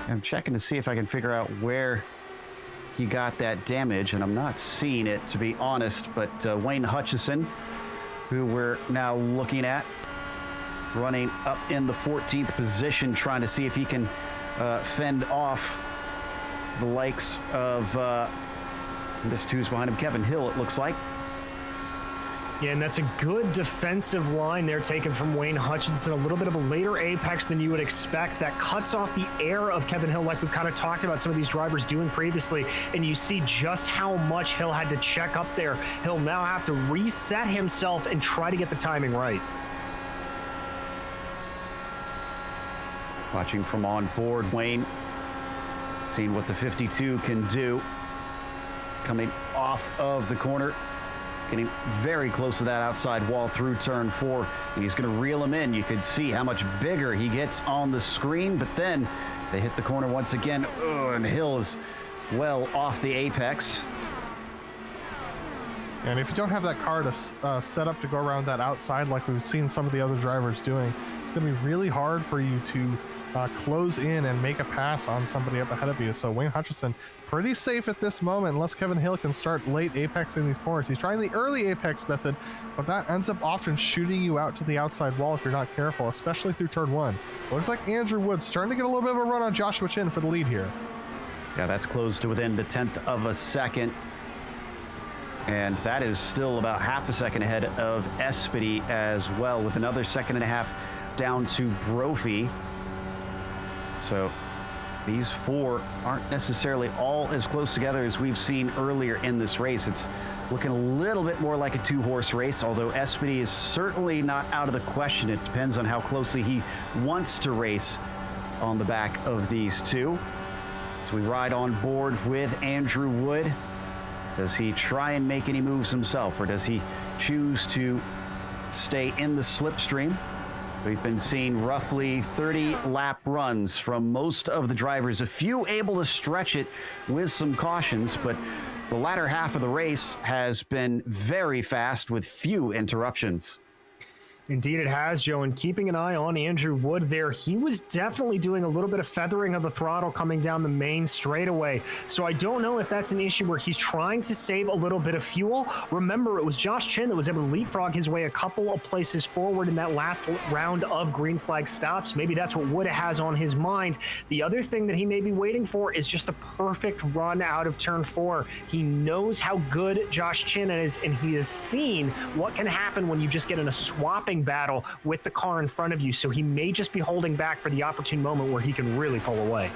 I'm checking to see if I can figure out where he got that damage, and I'm not seeing it, to be honest. But Wayne Hutchison, who we're now looking at, running up in the 14th position, trying to see if he can fend off the likes of... This who's behind him, Kevin Hill, it looks like. Yeah, and that's a good defensive line there taken from Wayne Hutchinson. A little bit of a later apex than you would expect. That cuts off the air of Kevin Hill, like we've kind of talked about some of these drivers doing previously. And you see just how much Hill had to check up there. He'll now have to reset himself and try to get the timing right. Watching from on board, Wayne, seeing what the 52 can do. Coming off of the corner, getting very close to that outside wall through turn 4, and he's going to reel him in. You could see how much bigger he gets on the screen, but then they hit the corner once again. And Hill is well off the apex. And if you don't have that car to set up to go around that outside like we've seen some of the other drivers doing, it's going to be really hard for you to close in and make a pass on somebody up ahead of you. So Wayne Hutchison pretty safe at this moment unless Kevin Hill can start late apexing these corners. He's trying the early apex method, but that ends up often shooting you out to the outside wall if you're not careful, especially through turn 1. Looks like Andrew Wood starting to get a little bit of a run on Joshua Chin for the lead here. Yeah, that's close to within the 10th of a second. And that is still about half a second ahead of Espedy as well, with another 1.5 seconds down to Brophy. So these four aren't necessarily all as close together as we've seen earlier in this race. It's looking a little bit more like a two-horse race, although Espedy is certainly not out of the question. It depends on how closely he wants to race on the back of these two. So we ride on board with Andrew Wood. Does he try and make any moves himself, or does he choose to stay in the slipstream? We've been seeing roughly 30 lap runs from most of the drivers, a few able to stretch it with some cautions, but the latter half of the race has been very fast with few interruptions. Indeed it has, Joe, and keeping an eye on Andrew Wood there, he was definitely doing a little bit of feathering of the throttle coming down the main straightaway. So I don't know if that's an issue where he's trying to save a little bit of fuel. Remember, it was Josh Chin that was able to leapfrog his way a couple of places forward in that last round of green flag stops. Maybe that's what Wood has on his mind. The other thing that he may be waiting for is just a perfect run out of turn 4. He knows how good Josh Chin is, and he has seen what can happen when you just get in a swapping battle with the car in front of you, so he may just be holding back for the opportune moment where he can really pull away.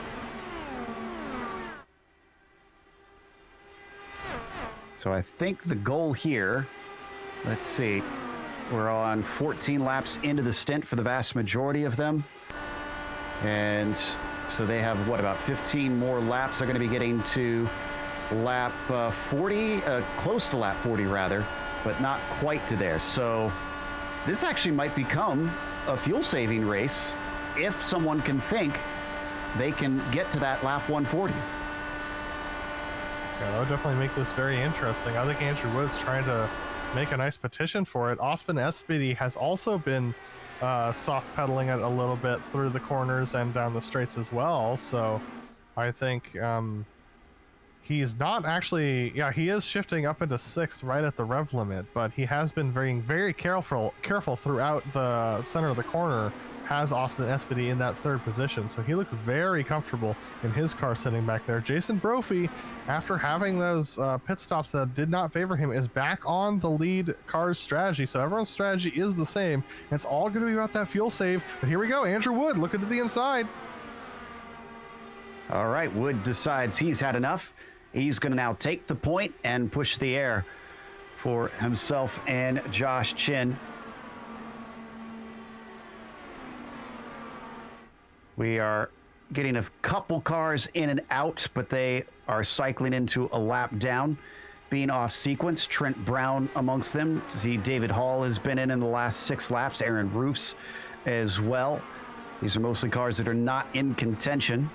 So I think the goal here, let's see, we're on 14 laps into the stint for the vast majority of them, and so they have what, about 15 more laps. They're going to be getting to lap 40, close to lap 40 rather, but not quite to there. So this actually might become a fuel-saving race if someone can think they can get to that lap 140. Yeah, that would definitely make this very interesting. I think Andrew Wood's trying to make a nice petition for it. Austin Espedy has also been soft pedaling it a little bit through the corners and down the straights as well. So I think he's not actually, yeah, he is shifting up into 6th right at the rev limit, but he has been very careful throughout the center of the corner, has Austin Espedy in that 3rd position. So he looks very comfortable in his car sitting back there. Jason Brophy, after having those pit stops that did not favor him, is back on the lead car's strategy. So everyone's strategy is the same. It's all going to be about that fuel save. But here we go. Andrew Wood looking to the inside. All right, Wood decides he's had enough. He's going to now take the point and push the air for himself and Josh Chin. We are getting a couple cars in and out, but they are cycling into a lap down, being off sequence. Trent Brown amongst them. See, David Hall has been in the last 6 laps. Aaron Roofs as well. These are mostly cars that are not in contention.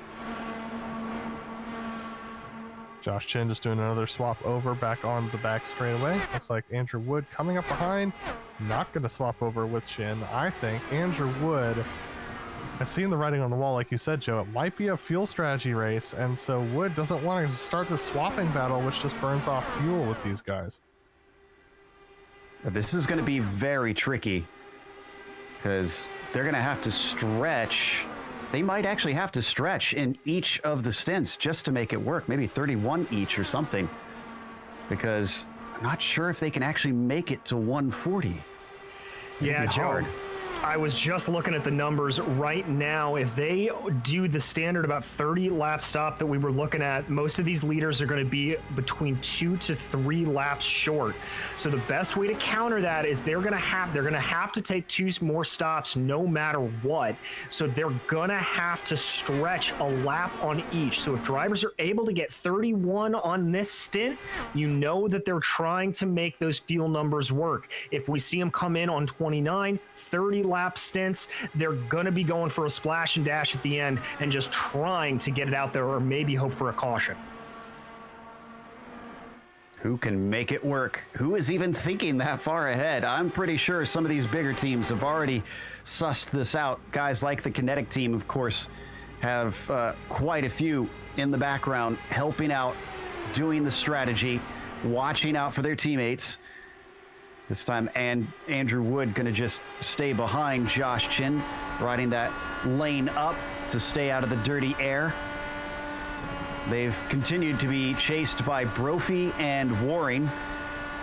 Josh Chin just doing another swap over back on the back straightaway. Looks like Andrew Wood coming up behind. Not going to swap over with Chin. I think Andrew Wood has seen the writing on the wall, like you said, Joe. It might be a fuel strategy race, and so Wood doesn't want to start the swapping battle, which just burns off fuel with these guys. This is going to be very tricky because they're going to have to stretch. They might actually have to stretch in each of the stints just to make it work. Maybe 31 each or something, because I'm not sure if they can actually make it to 140. Yeah, Joe, I was just looking at the numbers right now. If they do the standard about 30 lap stop that we were looking at, most of these leaders are going to be between 2 to 3 laps short. So the best way to counter that is they're going to have to take 2 more stops no matter what. So they're going to have to stretch a lap on each. So if drivers are able to get 31 on this stint, you know that they're trying to make those fuel numbers work. If we see them come in on 29, 30 lap stints, they're gonna be going for a splash and dash at the end and just trying to get it out there, or maybe hope for a caution. Who can make it work? Who is even thinking that far ahead? I'm pretty sure some of these bigger teams have already sussed this out. Guys like the Kinetic team, of course, have quite a few in the background helping out, doing the strategy, watching out for their teammates. This time, and Andrew Wood going to just stay behind Josh Chin, riding that lane up to stay out of the dirty air. They've continued to be chased by Brophy and Waring,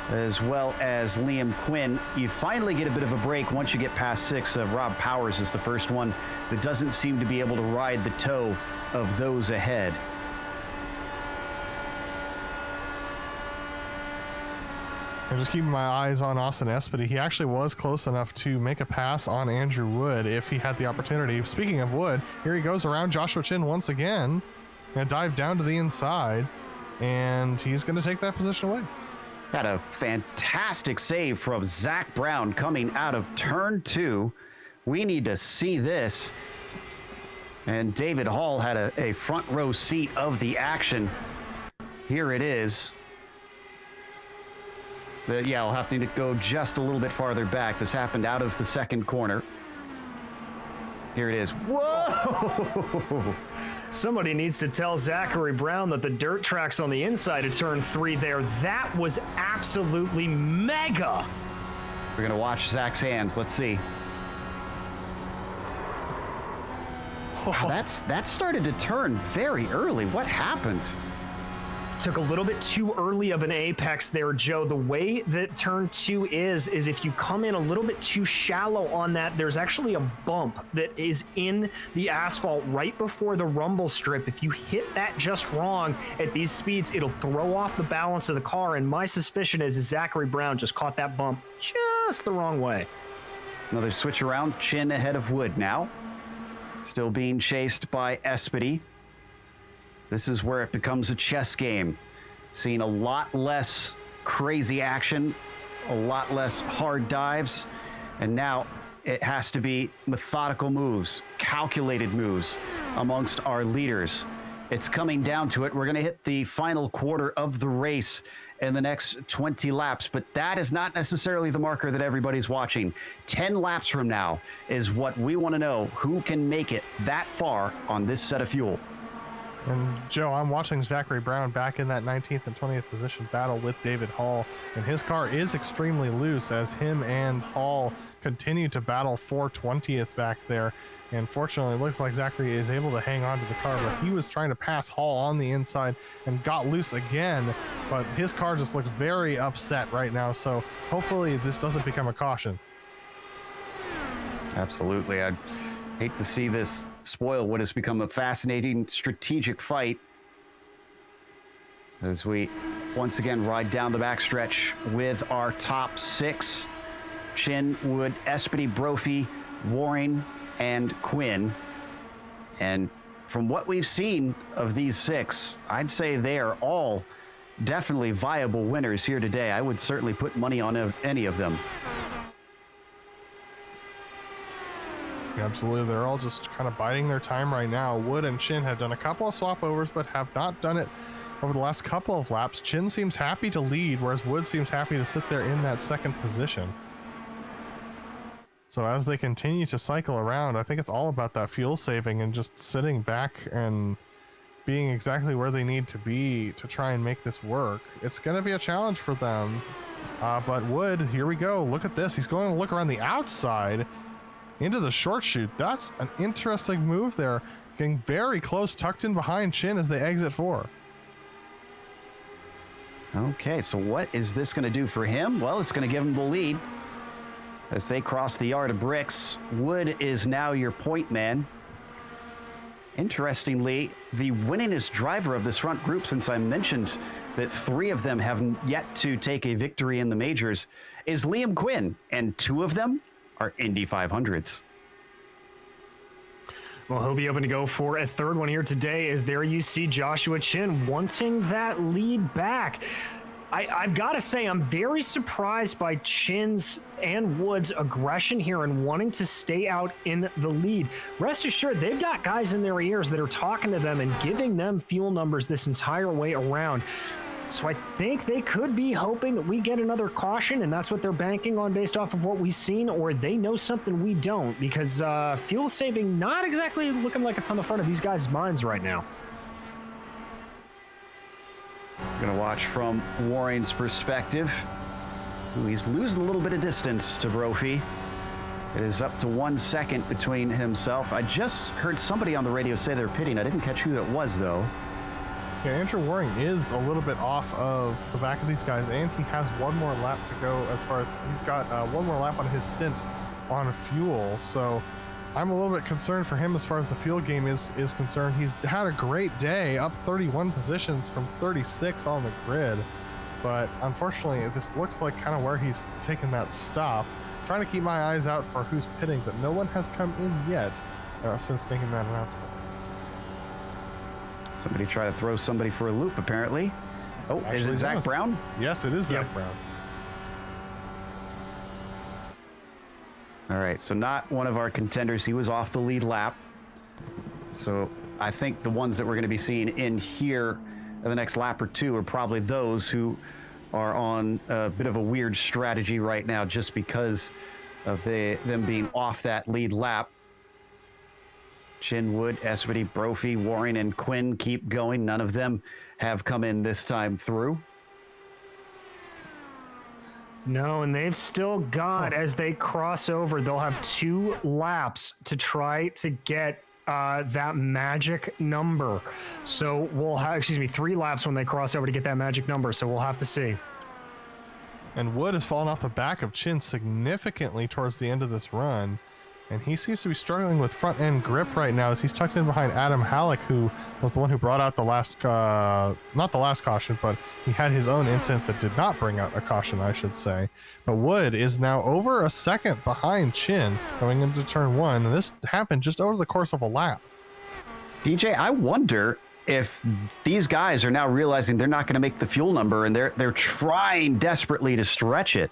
as well as Liam Quinn. You finally get a bit of a break once you get past 6. Rob Powers is the first one that doesn't seem to be able to ride the toe of those ahead. I'm just keeping my eyes on Austin Espedy. He actually was close enough to make a pass on Andrew Wood if he had the opportunity. Speaking of Wood, here he goes around Joshua Chin once again. Gonna dive down to the inside, and he's going to take that position away. Had a fantastic save from Zach Brown coming out of turn 2. We need to see this. And David Hall had a front row seat of the action. Here it is. Yeah, I'll have to go just a little bit farther back. This happened out of the second corner. Here it is. Whoa! Somebody needs to tell Zachary Brown that the dirt track's on the inside of turn 3 there. That was absolutely mega. We're gonna watch Zach's hands. Let's see. Wow, that started to turn very early. What happened? Took a little bit too early of an apex there, Joe. The way that turn 2 is if you come in a little bit too shallow on that, there's actually a bump that is in the asphalt right before the rumble strip. If you hit that just wrong at these speeds, it'll throw off the balance of the car. And my suspicion is Zachary Brown just caught that bump just the wrong way. Another switch around. Chin ahead of Wood now. Still being chased by Espedy. This is where it becomes a chess game. Seeing a lot less crazy action, a lot less hard dives, and now it has to be methodical moves, calculated moves amongst our leaders. It's coming down to it. We're going to hit the final quarter of the race in the next 20 laps, but that is not necessarily the marker that everybody's watching. 10 laps from now is what we want to know. Who can make it that far on this set of fuel? And Joe, I'm watching Zachary Brown back in that 19th and 20th position battle with David Hall, and his car is extremely loose as him and Hall continue to battle for 20th back there. And fortunately, it looks like Zachary is able to hang on to the car, but he was trying to pass Hall on the inside and got loose again, but his car just looks very upset right now, so hopefully this doesn't become a caution. Absolutely. I'd hate to see this spoil what has become a fascinating strategic fight as we once again ride down the backstretch with our top 6. Chin, Wood, Espedy, Brophy, Waring, and Quinn. And from what we've seen of these 6, I'd say they are all definitely viable winners here today. I would certainly put money on any of them. Absolutely, they're all just kind of biding their time right now. Wood and Chin have done a couple of swap overs, but have not done it over the last couple of laps. Chin seems happy to lead, whereas Wood seems happy to sit there in that second position. So as they continue to cycle around, I think it's all about that fuel saving and just sitting back and being exactly where they need to be to try and make this work. It's going to be a challenge for them. But Wood, here we go. Look at this. He's going to look around the outside into the short chute. That's an interesting move there. Getting very close, tucked in behind Chin as they exit 4. Okay, so what is this going to do for him? Well, it's going to give him the lead as they cross the yard of bricks. Wood is now your point man. Interestingly, the winningest driver of this front group, since I mentioned that 3 of them have yet to take a victory in the majors, is Liam Quinn, and 2 of them are Indy 500s. Well, he'll be able to go for a third one here today, as there you see Joshua Chin wanting that lead back. I've got to say, I'm very surprised by Chin's and Wood's aggression here and wanting to stay out in the lead. Rest assured, they've got guys in their ears that are talking to them and giving them fuel numbers this entire way around. So I think they could be hoping that we get another caution, and that's what they're banking on based off of what we've seen, or they know something we don't, because fuel saving not exactly looking like it's on the front of these guys' minds right now. Gonna watch from Warren's perspective. Ooh, he's losing a little bit of distance to Brophy. It is up to 1 second between himself. I just heard somebody on the radio say they're pitting. I didn't catch who it was, though. Yeah, Andrew Waring is a little bit off of the back of these guys, and he has one more lap to go as far as he's got one more lap on his stint on fuel. So I'm a little bit concerned for him as far as the fuel game is concerned. He's had a great day, up 31 positions from 36 on the grid. But unfortunately, this looks like kind of where he's taken that stop. Trying to keep my eyes out for who's pitting, but no one has come in yet since making that announcement. Somebody try to throw somebody for a loop, apparently. Oh, Actually, is it Zach Brown? Yes, it is Yep. Zach Brown. All right, so not one of our contenders. He was off the lead lap. So I think the ones that we're going to be seeing in here in the next lap or two are probably those who are on a bit of a weird strategy right now just because of them being off that lead lap. Chin, Wood, Espity, Brophy, Warren, and Quinn keep going. None of them have come in this time through. No, and they've still got, as they cross over, they'll have 2 laps to try to get that magic number. So we'll have, 3 laps when they cross over to get that magic number. So we'll have to see. And Wood has fallen off the back of Chin significantly towards the end of this run. And he seems to be struggling with front end grip right now as he's tucked in behind Adam Halleck, who was the one who brought out the last, not the last caution, but he had his own incident that did not bring out a caution, I should say. But Wood is now over a second behind Chin going into turn 1. And this happened just over the course of a lap. DJ, I wonder if these guys are now realizing they're not going to make the fuel number and they're trying desperately to stretch it.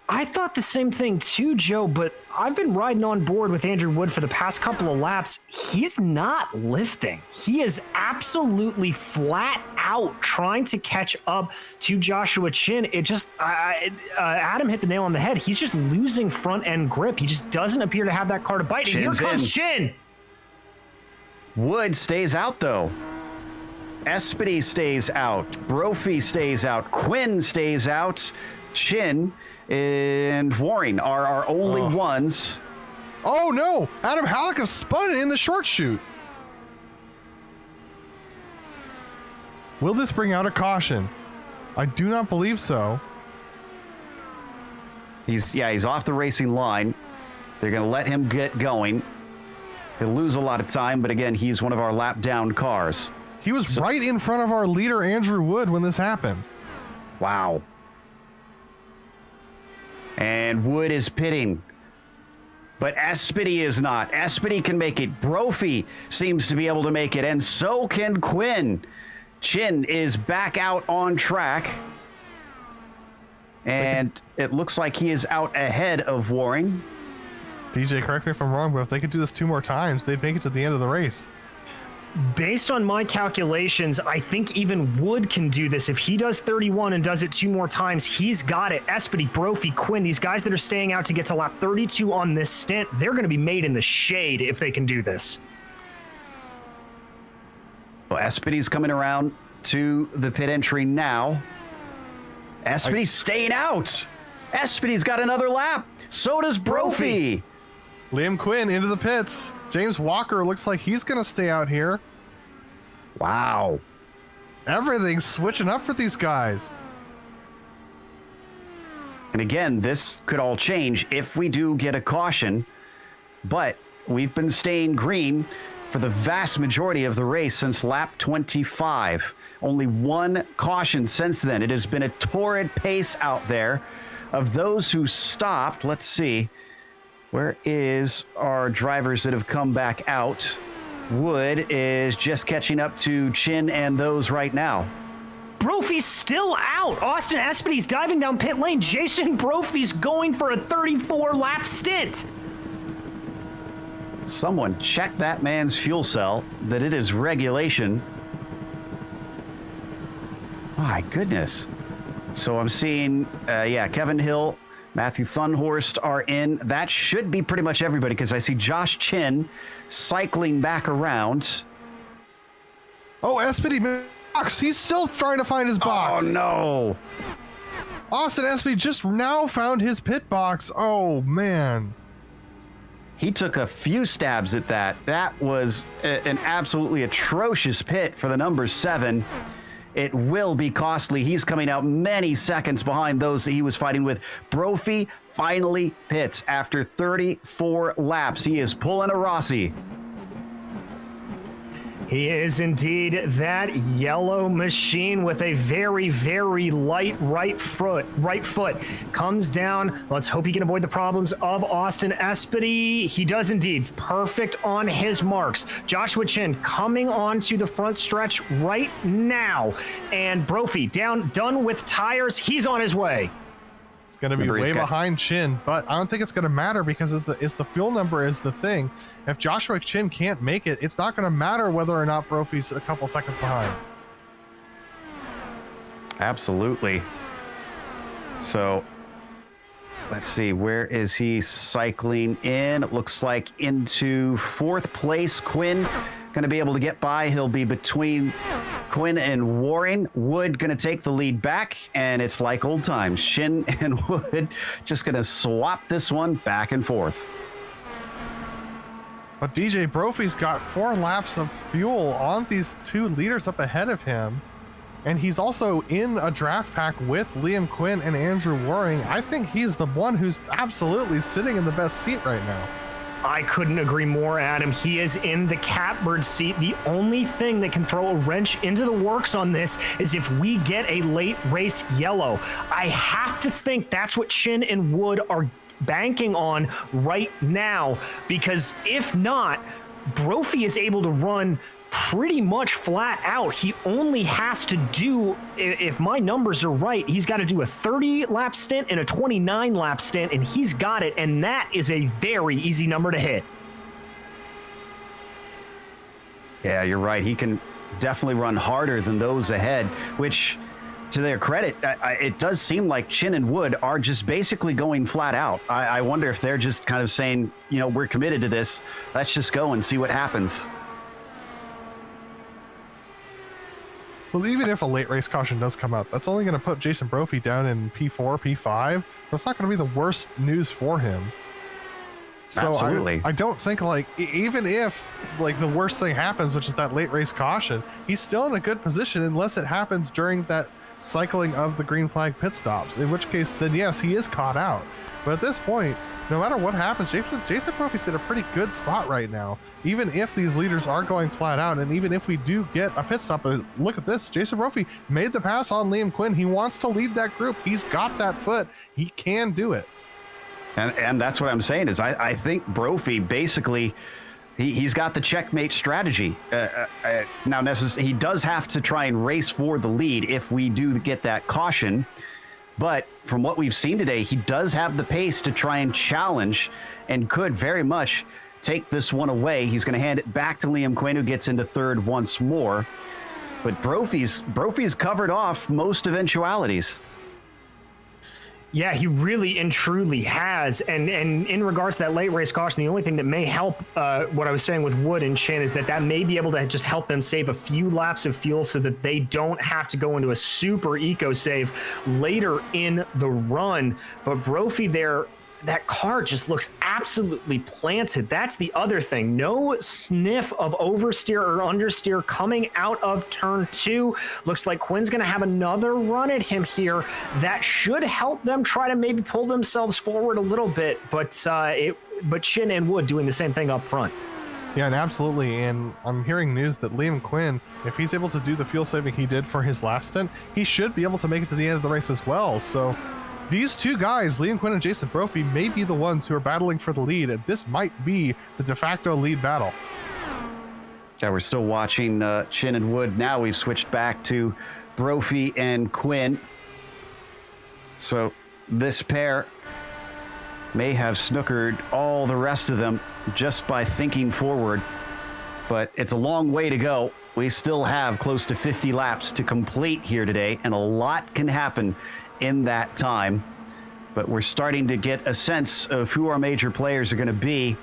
I thought the same thing too, Joe, but I've been riding on board with Andrew Wood for the past couple of laps. He's not lifting. He is absolutely flat out trying to catch up to Joshua Chin. It just, Adam hit the nail on the head. He's just losing front end grip. He just doesn't appear to have that car to bite. And here comes Chin. Wood stays out, though. Espity stays out. Brophy stays out. Quinn stays out. Chin and Warren are our only ones. Oh no! Adam Halleck has spun in the short chute. Will this bring out a caution? I do not believe so. He's off the racing line. They're going to let him get going. He'll lose a lot of time, but again, he's one of our lap down cars. He was right in front of our leader, Andrew Wood, when this happened. Wow. And Wood is pitting. But Espity is not. Espity can make it. Brophy seems to be able to make it, and so can Quinn. Chin is back out on track. And it looks like he is out ahead of Warren. DJ, correct me if I'm wrong, but if they could do this 2 more times, they'd make it to the end of the race. Based on my calculations, I think even Wood can do this. If he does 31 and does it 2 more times, he's got it. Espity, Brophy, Quinn, these guys that are staying out to get to lap 32 on this stint, they're going to be made in the shade if they can do this. Well, Espity's coming around to the pit entry now. Espity's staying out. Espity's got another lap. So does Brophy. Liam Quinn into the pits. James Walker looks like he's going to stay out here. Wow. Everything's switching up for these guys. And again, this could all change if we do get a caution. But we've been staying green for the vast majority of the race since lap 25. Only 1 caution since then. It has been a torrid pace out there. Of those who stopped, let's see. Where is our drivers that have come back out? Wood is just catching up to Chin and those right now. Brophy's still out. Austin Espity's diving down pit lane. Jason Brophy's going for a 34-lap stint. Someone check that man's fuel cell, that it is regulation. My goodness. So I'm seeing, Kevin Hill, Matthew Thunhorst are in. That should be pretty much everybody because I see Josh Chin cycling back around. Oh, Espedy box. He's still trying to find his box. Oh, no. Austin Espedy just now found his pit box. Oh, man. He took a few stabs at that. That was an absolutely atrocious pit for the number 7. It will be costly. He's coming out many seconds behind those that he was fighting with. Brophy finally pits after 34 laps. He is pulling a Rossi. He is indeed that yellow machine with a very, very light right foot. Comes down. Let's hope he can avoid the problems of Austin Espedy. He does indeed. Perfect on his marks. Joshua Chin coming onto the front stretch right now. And Brophy done with tires. He's on his way. Going to be way behind Chin, but I don't think it's going to matter because it's the fuel number is the thing. If Joshua Chin can't make it, it's not going to matter whether or not Brophy's a couple seconds behind. Absolutely. So let's see, where is he cycling in? It looks like into 4th place. Quinn going to be able to get by. He'll be between Quinn and Warren. Wood going to take the lead back, and it's like old times. Shin and Wood just going to swap this one back and forth. But DJ Brophy's got 4 laps of fuel on these 2 leaders up ahead of him. And he's also in a draft pack with Liam Quinn and Andrew Waring. I think he's the one who's absolutely sitting in the best seat right now. I couldn't agree more, Adam. He is in the catbird seat. The only thing that can throw a wrench into the works on this is if we get a late race yellow. I have to think that's what Chin and Wood are banking on right now, because if not, Brophy is able to run pretty much flat out. He only has to do, if my numbers are right, he's got to do a 30-lap stint and a 29-lap stint, and he's got it, and that is a very easy number to hit. Yeah, you're right. He can definitely run harder than those ahead, which, to their credit, it does seem like Chin and Wood are just basically going flat out. I wonder if they're just kind of saying, we're committed to this. Let's just go and see what happens. Well, even if a late race caution does come out, that's only going to put Jason Brophy down in P4, P5. That's not going to be the worst news for him. So absolutely. I don't think, even if, the worst thing happens, which is that late race caution, he's still in a good position unless it happens during that cycling of the green flag pit stops, in which case, then yes, he is caught out. But at this point, no matter what happens, Jason Brophy's in a pretty good spot right now. Even if these leaders are going flat out, and even if we do get a pit stop, look at this. Jason Brophy made the pass on Liam Quinn. He wants to lead that group. He's got that foot. He can do it. And that's what I'm saying is I think Brophy basically, he's got the checkmate strategy. Now, he does have to try and race for the lead if we do get that caution. But from what we've seen today, he does have the pace to try and challenge and could very much take this one away. He's going to hand it back to Liam Quinn, who gets into 3rd once more. But Brophy's covered off most eventualities. Yeah, he really and truly has. And in regards to that late race caution, the only thing that may help what I was saying with Wood and Chin is that may be able to just help them save a few laps of fuel so that they don't have to go into a super eco save later in the run. But Brophy there, that car just looks absolutely planted. That's the other thing. No sniff of oversteer or understeer coming out of turn 2. Looks like Quinn's going to have another run at him here. That should help them try to maybe pull themselves forward a little bit, but Chin and Wood doing the same thing up front. Yeah, and absolutely. And I'm hearing news that Liam Quinn, if he's able to do the fuel saving he did for his last stint, he should be able to make it to the end of the race as well. So these 2 guys, Liam Quinn and Jason Brophy, may be the ones who are battling for the lead, and this might be the de facto lead battle. Yeah, we're still watching Chin and Wood. Now we've switched back to Brophy and Quinn. So this pair may have snookered all the rest of them just by thinking forward. but it's a long way to go. We still have close to 50 laps to complete here today, and a lot can happen in that time. But we're starting to get a sense of who our major players are going to be.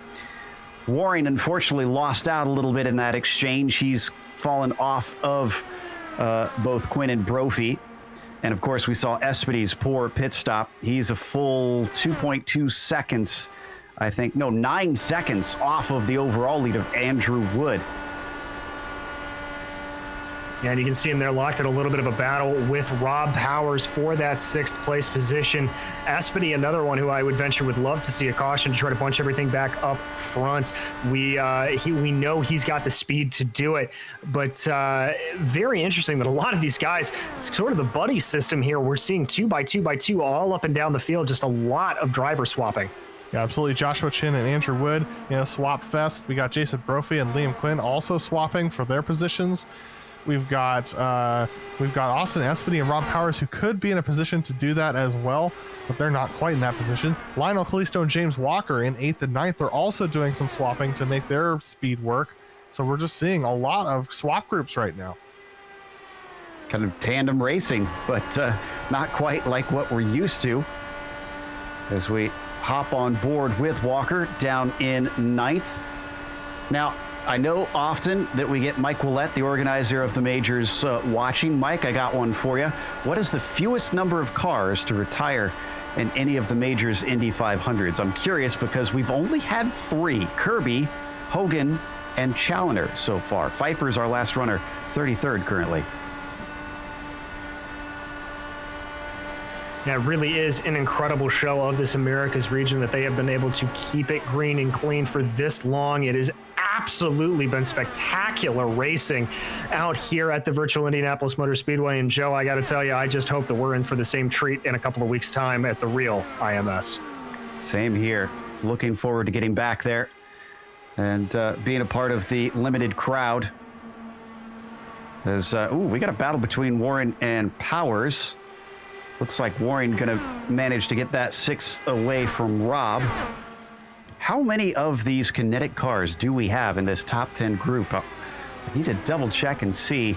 Waring unfortunately lost out a little bit in that exchange. He's fallen off of both Quinn and Brophy. And of course, we saw Espedy's poor pit stop. He's a full 2.2 seconds, I think, no, 9 seconds off of the overall lead of Andrew Wood. Yeah, and you can see him there locked in a little bit of a battle with Rob Powers for that 6th place position. Espedy, another one who I would venture would love to see a caution to try to bunch everything back up front. We know he's got the speed to do it, but very interesting that a lot of these guys, it's sort of the buddy system here. We're seeing 2 by 2 by 2 all up and down the field, just a lot of driver swapping. Yeah, absolutely. Joshua Chin and Andrew Wood in a swap fest. We got Jason Brophy and Liam Quinn also swapping for their positions. We've got Austin Espedy and Rob Powers, who could be in a position to do that as well, but they're not quite in that position. Lionel Kalisto and James Walker in 8th and 9th are also doing some swapping to make their speed work. So we're just seeing a lot of swap groups right now. Kind of tandem racing, but not quite like what we're used to. As we hop on board with Walker down in 9th. Now, I know often that we get Mike Willett, the organizer of the majors, watching. Mike, I got one for you. What is the fewest number of cars to retire in any of the majors Indy 500s? I'm curious because we've only had 3, Kirby, Hogan, and Challoner so far. Pfeiffer's our last runner, 33rd currently. Yeah, it really is an incredible show of this Americas region that they have been able to keep it green and clean for this long. It has absolutely been spectacular racing out here at the virtual Indianapolis Motor Speedway. And Joe, I got to tell you, I just hope that we're in for the same treat in a couple of weeks' time at the real IMS. Same here. Looking forward to getting back there and being a part of the limited crowd. As we got a battle between Warren and Powers. Looks like Warren going to manage to get that 6th away from Rob. How many of these kinetic cars do we have in this top 10 group? I need to double check and see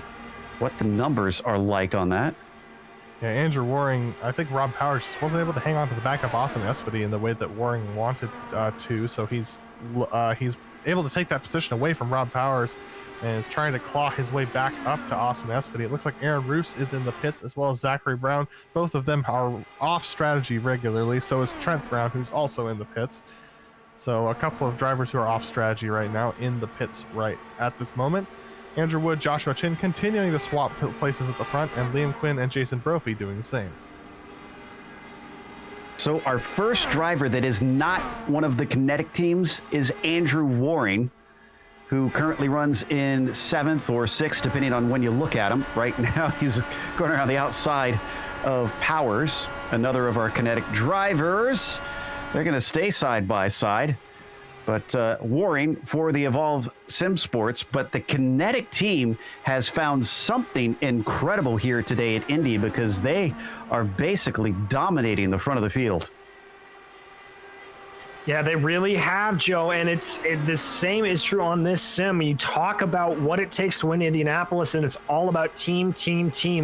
what the numbers are like on that. Yeah, Andrew Waring, I think Rob Powers just wasn't able to hang on to the back of Austin Espedy in the way that Waring wanted to, so he's able to take that position away from Rob Powers and is trying to claw his way back up to Austin Espedy. It looks like Aaron Roos is in the pits as well as Zachary Brown. Both of them are off strategy regularly, so is Trent Brown, who's also in the pits. So a couple of drivers who are off strategy right now in the pits right at this moment. Andrew Wood, Joshua Chin continuing to swap places at the front, and Liam Quinn and Jason Brophy doing the same. So our first driver that is not one of the kinetic teams is Andrew Waring, who currently runs in 7th or 6th, depending on when you look at him. Right now, he's going around the outside of Powers, another of our kinetic drivers. They're going to stay side by side. But Waring for the Evolve Sim Sports, but the kinetic team has found something incredible here today at Indy because they are basically dominating the front of the field. Yeah, they really have, Joe, and the same is true on this sim. When you talk about what it takes to win Indianapolis, and it's all about team.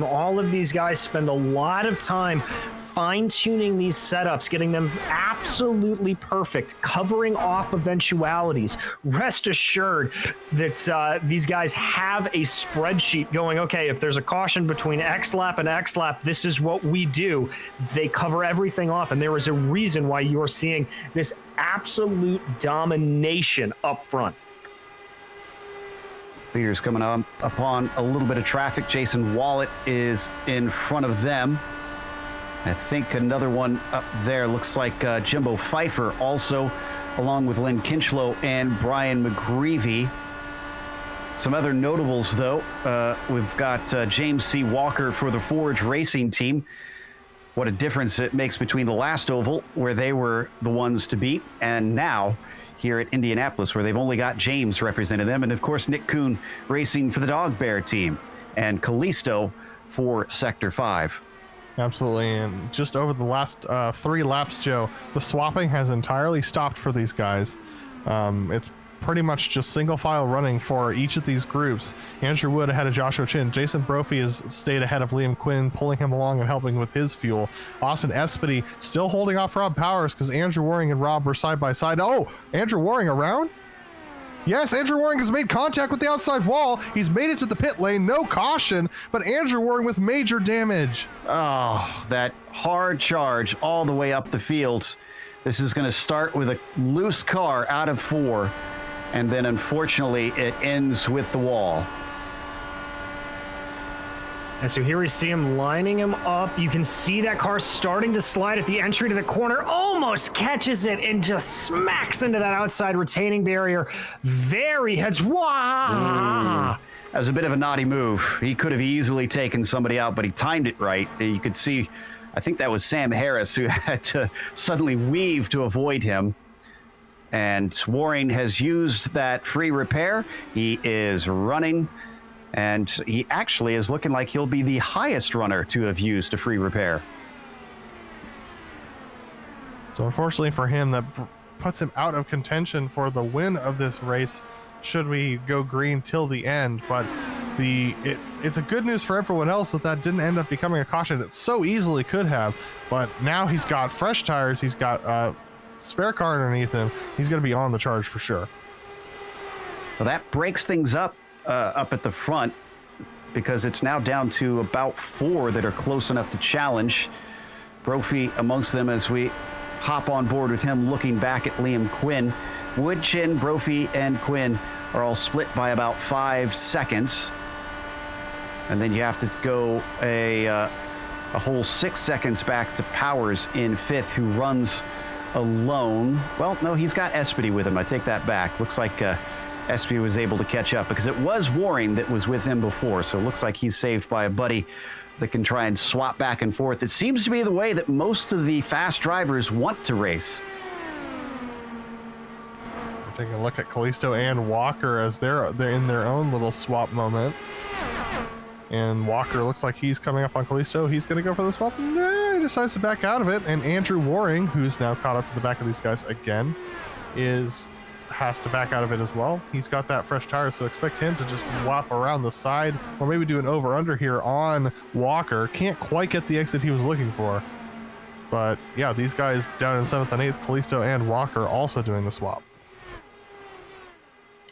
All of these guys spend a lot of time fine-tuning these setups, getting them absolutely perfect, covering off eventualities. Rest assured that these guys have a spreadsheet going, okay, if there's a caution between X lap and X lap, this is what we do. They cover everything off, and there is a reason why you're seeing this absolute domination up front. Leaders coming up upon a little bit of traffic. Jason Wallet is in front of them. I think another one up there looks like Jimbo Pfeiffer also, along with Lynn Kinchlow and Brian McGreevy. Some other notables, though. We've got James C. Walker for the Forge Racing team. What a difference it makes between the last oval, where they were the ones to beat, and now here at Indianapolis, where they've only got James representing them. And, of course, Nick Kuhn racing for the Dog Bear team, and Kalisto for Sector 5. Absolutely, and just over the last 3 laps, Joe, the swapping has entirely stopped for these guys. It's pretty much just single file running for each of these groups. Andrew Wood ahead of Joshua Chin. Jason Brophy has stayed ahead of Liam Quinn, pulling him along and helping with his fuel. Austin Espedy still holding off Rob Powers because Andrew Waring and Rob were side by side. Oh, Andrew Waring around? Yes, Andrew Waring has made contact with the outside wall. He's made it to the pit lane, no caution, but Andrew Waring with major damage. Oh, that hard charge all the way up the field. This is going to start with a loose car out of 4, and then unfortunately it ends with the wall. And so here we see him lining him up. You can see that car starting to slide at the entry to the corner, almost catches it and just smacks into that outside retaining barrier. Heads. Wow. That was a bit of a naughty move. He could have easily taken somebody out, but he timed it right. And you could see, I think that was Sam Harris who had to suddenly weave to avoid him. And Waring has used that free repair. He is running. And he actually is looking like he'll be the highest runner to have used a free repair. So unfortunately for him, that puts him out of contention for the win of this race should we go green till the end. But it's a good news for everyone else that didn't end up becoming a caution. It so easily could have. But now he's got fresh tires. He's got a spare car underneath him. He's going to be on the charge for sure. Well, that breaks things up at the front, because it's now down to about 4 that are close enough to challenge. Brophy amongst them as we hop on board with him, looking back at Liam Quinn. Wood, Chin, Brophy, and Quinn are all split by about 5 seconds. And then you have to go a whole 6 seconds back to Powers in 5th, who runs alone. Well, no, he's got Espedy with him. I take that back. Looks like Espedy was able to catch up, because it was Waring that was with him before. So it looks like he's saved by a buddy that can try and swap back and forth. It seems to be the way that most of the fast drivers want to race. We're taking a look at Kalisto and Walker as they're in their own little swap moment. And Walker looks like he's coming up on Kalisto. He's going to go for the swap. No, he decides to back out of it. And Andrew Waring, who's now caught up to the back of these guys again, has to back out of it as well. He's got that fresh tire, so expect him to just whop around the side, or maybe do an over-under here on Walker. Can't quite get the exit he was looking for. But yeah, these guys down in 7th and 8th, Kalisto and Walker also doing the swap.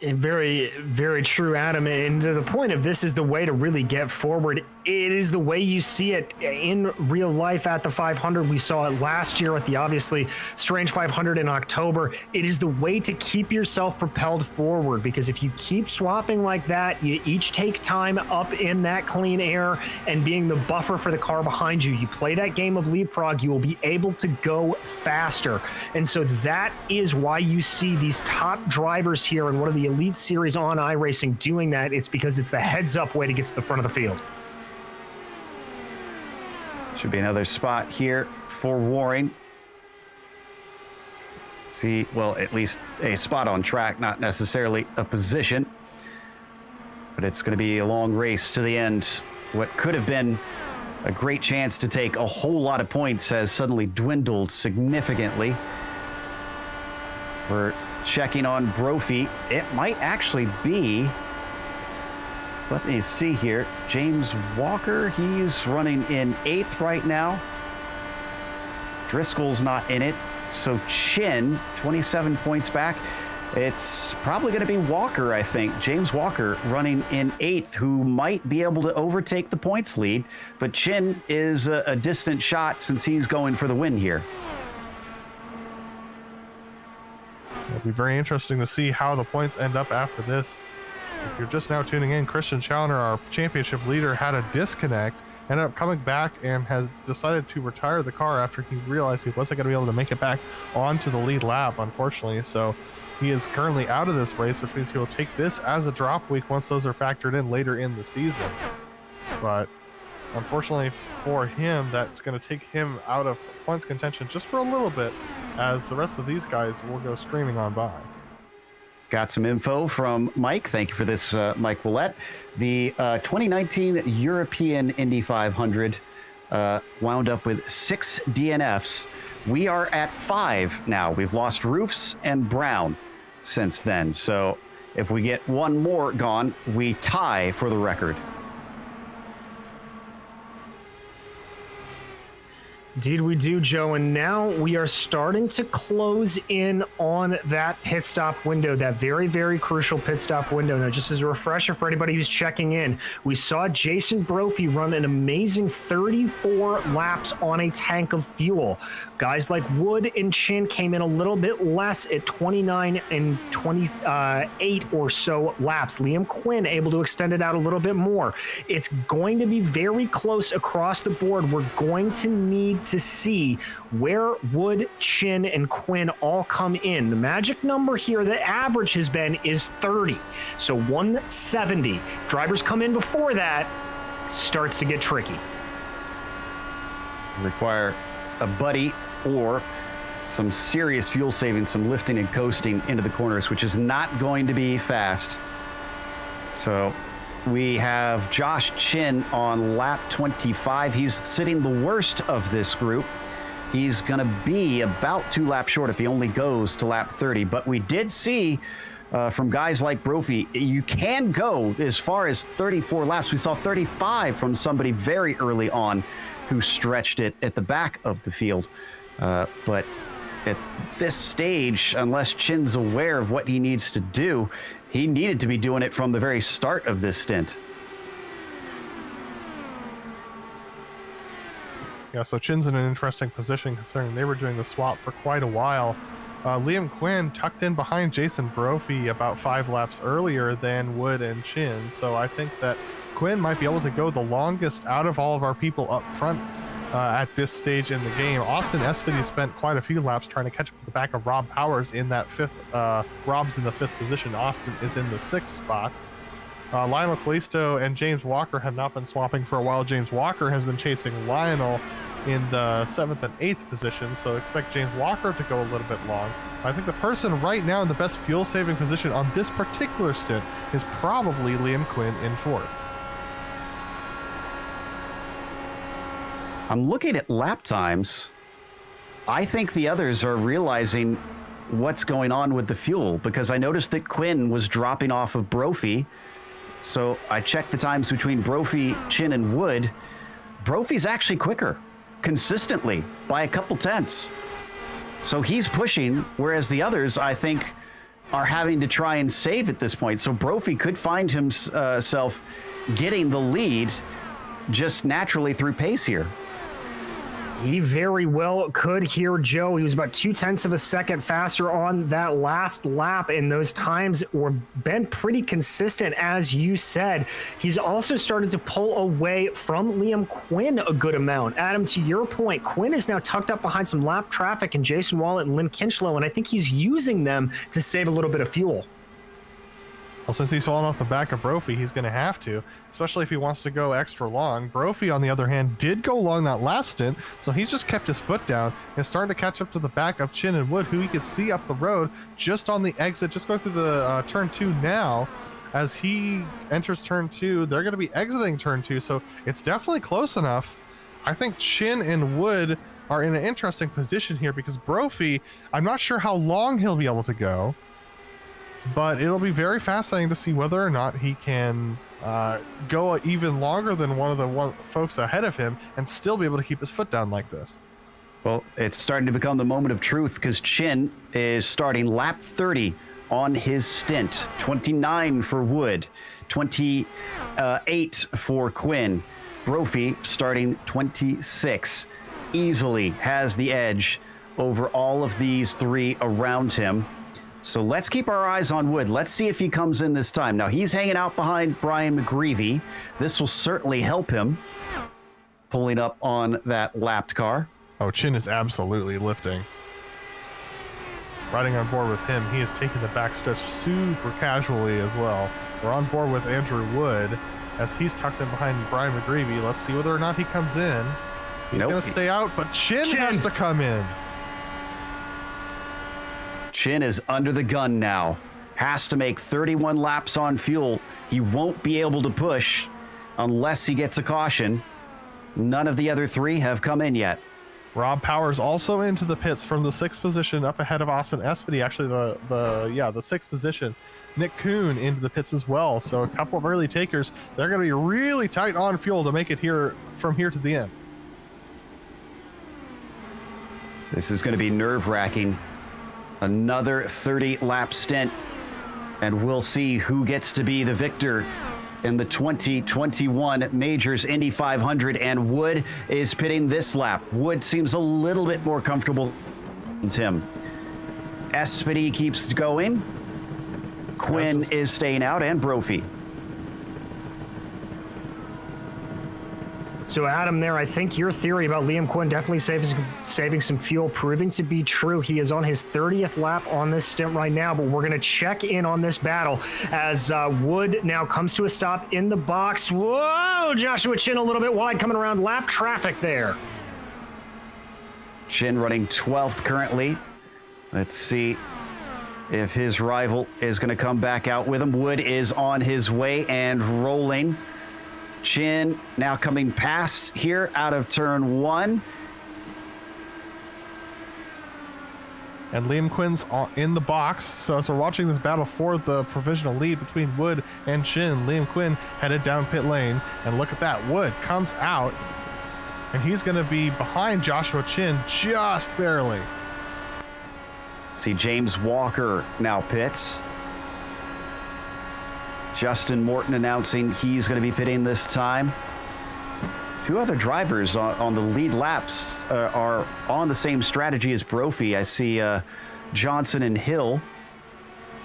Very, very true, Adam. And to the point of this is the way to really get forward. It is the way you see it in real life at the 500. We saw it last year at the obviously strange 500 in October. It is the way to keep yourself propelled forward, because if you keep swapping like that, you each take time up in that clean air and being the buffer for the car behind you. You play that game of leapfrog, you will be able to go faster. And so that is why you see these top drivers here in one of the Elite Series on iRacing doing that. It's because it's the heads up way to get to the front of the field. Should be another spot here for Waring. See, well, at least a spot on track, not necessarily a position. But it's going to be a long race to the end. What could have been a great chance to take a whole lot of points has suddenly dwindled significantly. We're checking on Brophy. It might actually be, let me see here, James Walker. He's running in 8th right now. Driscoll's not in it. So Chin, 27 points back. It's probably going to be Walker, I think. James Walker running in 8th, who might be able to overtake the points lead. But Chin is a distant shot since he's going for the win here. It'll be very interesting to see how the points end up after this. If you're just now tuning in, Christian Challoner, our championship leader, had a disconnect, ended up coming back and has decided to retire the car after he realized he wasn't going to be able to make it back onto the lead lap, unfortunately. So he is currently out of this race, which means he will take this as a drop week once those are factored in later in the season. But unfortunately for him, that's going to take him out of points contention just for a little bit, as the rest of these guys will go screaming on by. Got some info from Mike. Thank you for this, Mike Willett. The 2019 European Indy 500 wound up with 6 DNFs. We are at 5 now. We've lost Roofs and Brown. since then. So if we get one more gone, we tie for the record. Indeed we do, Joe, and now we are starting to close in on that pit stop window, that very, very crucial pit stop window. Now, just as a refresher for anybody who's checking in, we saw Jason Brophy run an amazing 34 laps on a tank of fuel. Guys like Wood and Chin came in a little bit less at 29 and 28 or so laps. Liam Quinn able to extend it out a little bit more. It's going to be very close across the board. We're going to need to see where Wood, Chin, and Quinn all come in. The magic number here, the average has been, is 30. So 170. Drivers come in before that, starts to get tricky. Require a buddy or some serious fuel saving, some lifting and coasting into the corners, which is not going to be fast. So we have Josh Chin on lap 25. He's sitting the worst of this group. He's going to be about 2 laps short if he only goes to lap 30. But we did see from guys like Brophy, you can go as far as 34 laps. We saw 35 from somebody very early on who stretched it at the back of the field. But at this stage, unless Chin's aware of what he needs to do, he needed to be doing it from the very start of this stint. Yeah, so Chin's in an interesting position considering they were doing the swap for quite a while. Liam Quinn tucked in behind Jason Brophy about 5 laps earlier than Wood and Chin, so I think that Quinn might be able to go the longest out of all of our people up front at this stage in the game. Austin Espedy spent quite a few laps trying to catch up to the back of Rob Powers in that 5th. Rob's in the 5th position. Austin is in the 6th spot. Lionel Callisto and James Walker have not been swapping for a while. James Walker has been chasing Lionel in the 7th and 8th position, so expect James Walker to go a little bit long. I think the person right now in the best fuel saving position on this particular stint is probably Liam Quinn in 4th. I'm looking at lap times. I think the others are realizing what's going on with the fuel, because I noticed that Quinn was dropping off of Brophy. So I checked the times between Brophy, Chin, and Wood. Brophy's actually quicker consistently by a couple tenths. So he's pushing, whereas the others, I think, are having to try and save at this point. So Brophy could find himself getting the lead just naturally through pace here. He very well could here, Joe. He was about 0.2 of a second faster on that last lap, and those times were been pretty consistent, as you said. He's also started to pull away from Liam Quinn a good amount. Adam, to your point, Quinn is now tucked up behind some lap traffic and Jason Wallet and Lynn Kinchlow, and I think he's using them to save a little bit of fuel. Well, since he's fallen off the back of Brophy, he's going to have to, especially if he wants to go extra long. Brophy, on the other hand, did go long that last stint, so he's just kept his foot down and starting to catch up to the back of Chin and Wood, who he could see up the road just on the exit, just going through the turn 2 now. As he enters turn 2, they're going to be exiting turn 2, so it's definitely close enough. I think Chin and Wood are in an interesting position here because Brophy, I'm not sure how long he'll be able to go, but it'll be very fascinating to see whether or not he can go even longer than one of the folks ahead of him and still be able to keep his foot down like this. Well, it's starting to become the moment of truth because Chin is starting lap 30 on his stint. 29 for Wood, 28 for Quinn. Brophy starting 26. Easily has the edge over all of these 3 around him. So let's keep our eyes on Wood. Let's see if he comes in this time. Now, he's hanging out behind Brian McGreevy. This will certainly help him pulling up on that lapped car. Oh, Chin is absolutely lifting. Riding on board with him, he is taking the backstretch super casually as well. We're on board with Andrew Wood as he's tucked in behind Brian McGreevy. Let's see whether or not he comes in. He's going to stay out, but Chin has to come in. Chin is under the gun now. Has to make 31 laps on fuel. He won't be able to push unless he gets a caution. None of the other 3 have come in yet. Rob Powers also into the pits from the 6th position, up ahead of Austin Espedy. Actually, the 6th position. Nick Kuhn into the pits as well. So a couple of early takers. They're going to be really tight on fuel to make it here from here to the end. This is going to be nerve-wracking. Another 30-lap stint, and we'll see who gets to be the victor in the 2021 Majors Indy 500, and Wood is pitting this lap. Wood seems a little bit more comfortable than Tim. Espedy keeps going. Quinn is staying out, and Brophy. So Adam, there, I think your theory about Liam Quinn definitely saving some fuel proving to be true. He is on his 30th lap on this stint right now, but we're going to check in on this battle as Wood now comes to a stop in the box. Whoa, Joshua Chin a little bit wide coming around lap traffic there. Chin running 12th currently. Let's see if his rival is going to come back out with him. Wood is on his way and rolling. Chin now coming past here out of turn 1. And Liam Quinn's in the box. So as we're watching this battle for the provisional lead between Wood and Chin, Liam Quinn headed down pit lane. And look at that. Wood comes out, and he's going to be behind Joshua Chin just barely. See James Walker now pits. Justin Morton announcing he's going to be pitting this time. Two other drivers on the lead laps are on the same strategy as Brophy. I see Johnson and Hill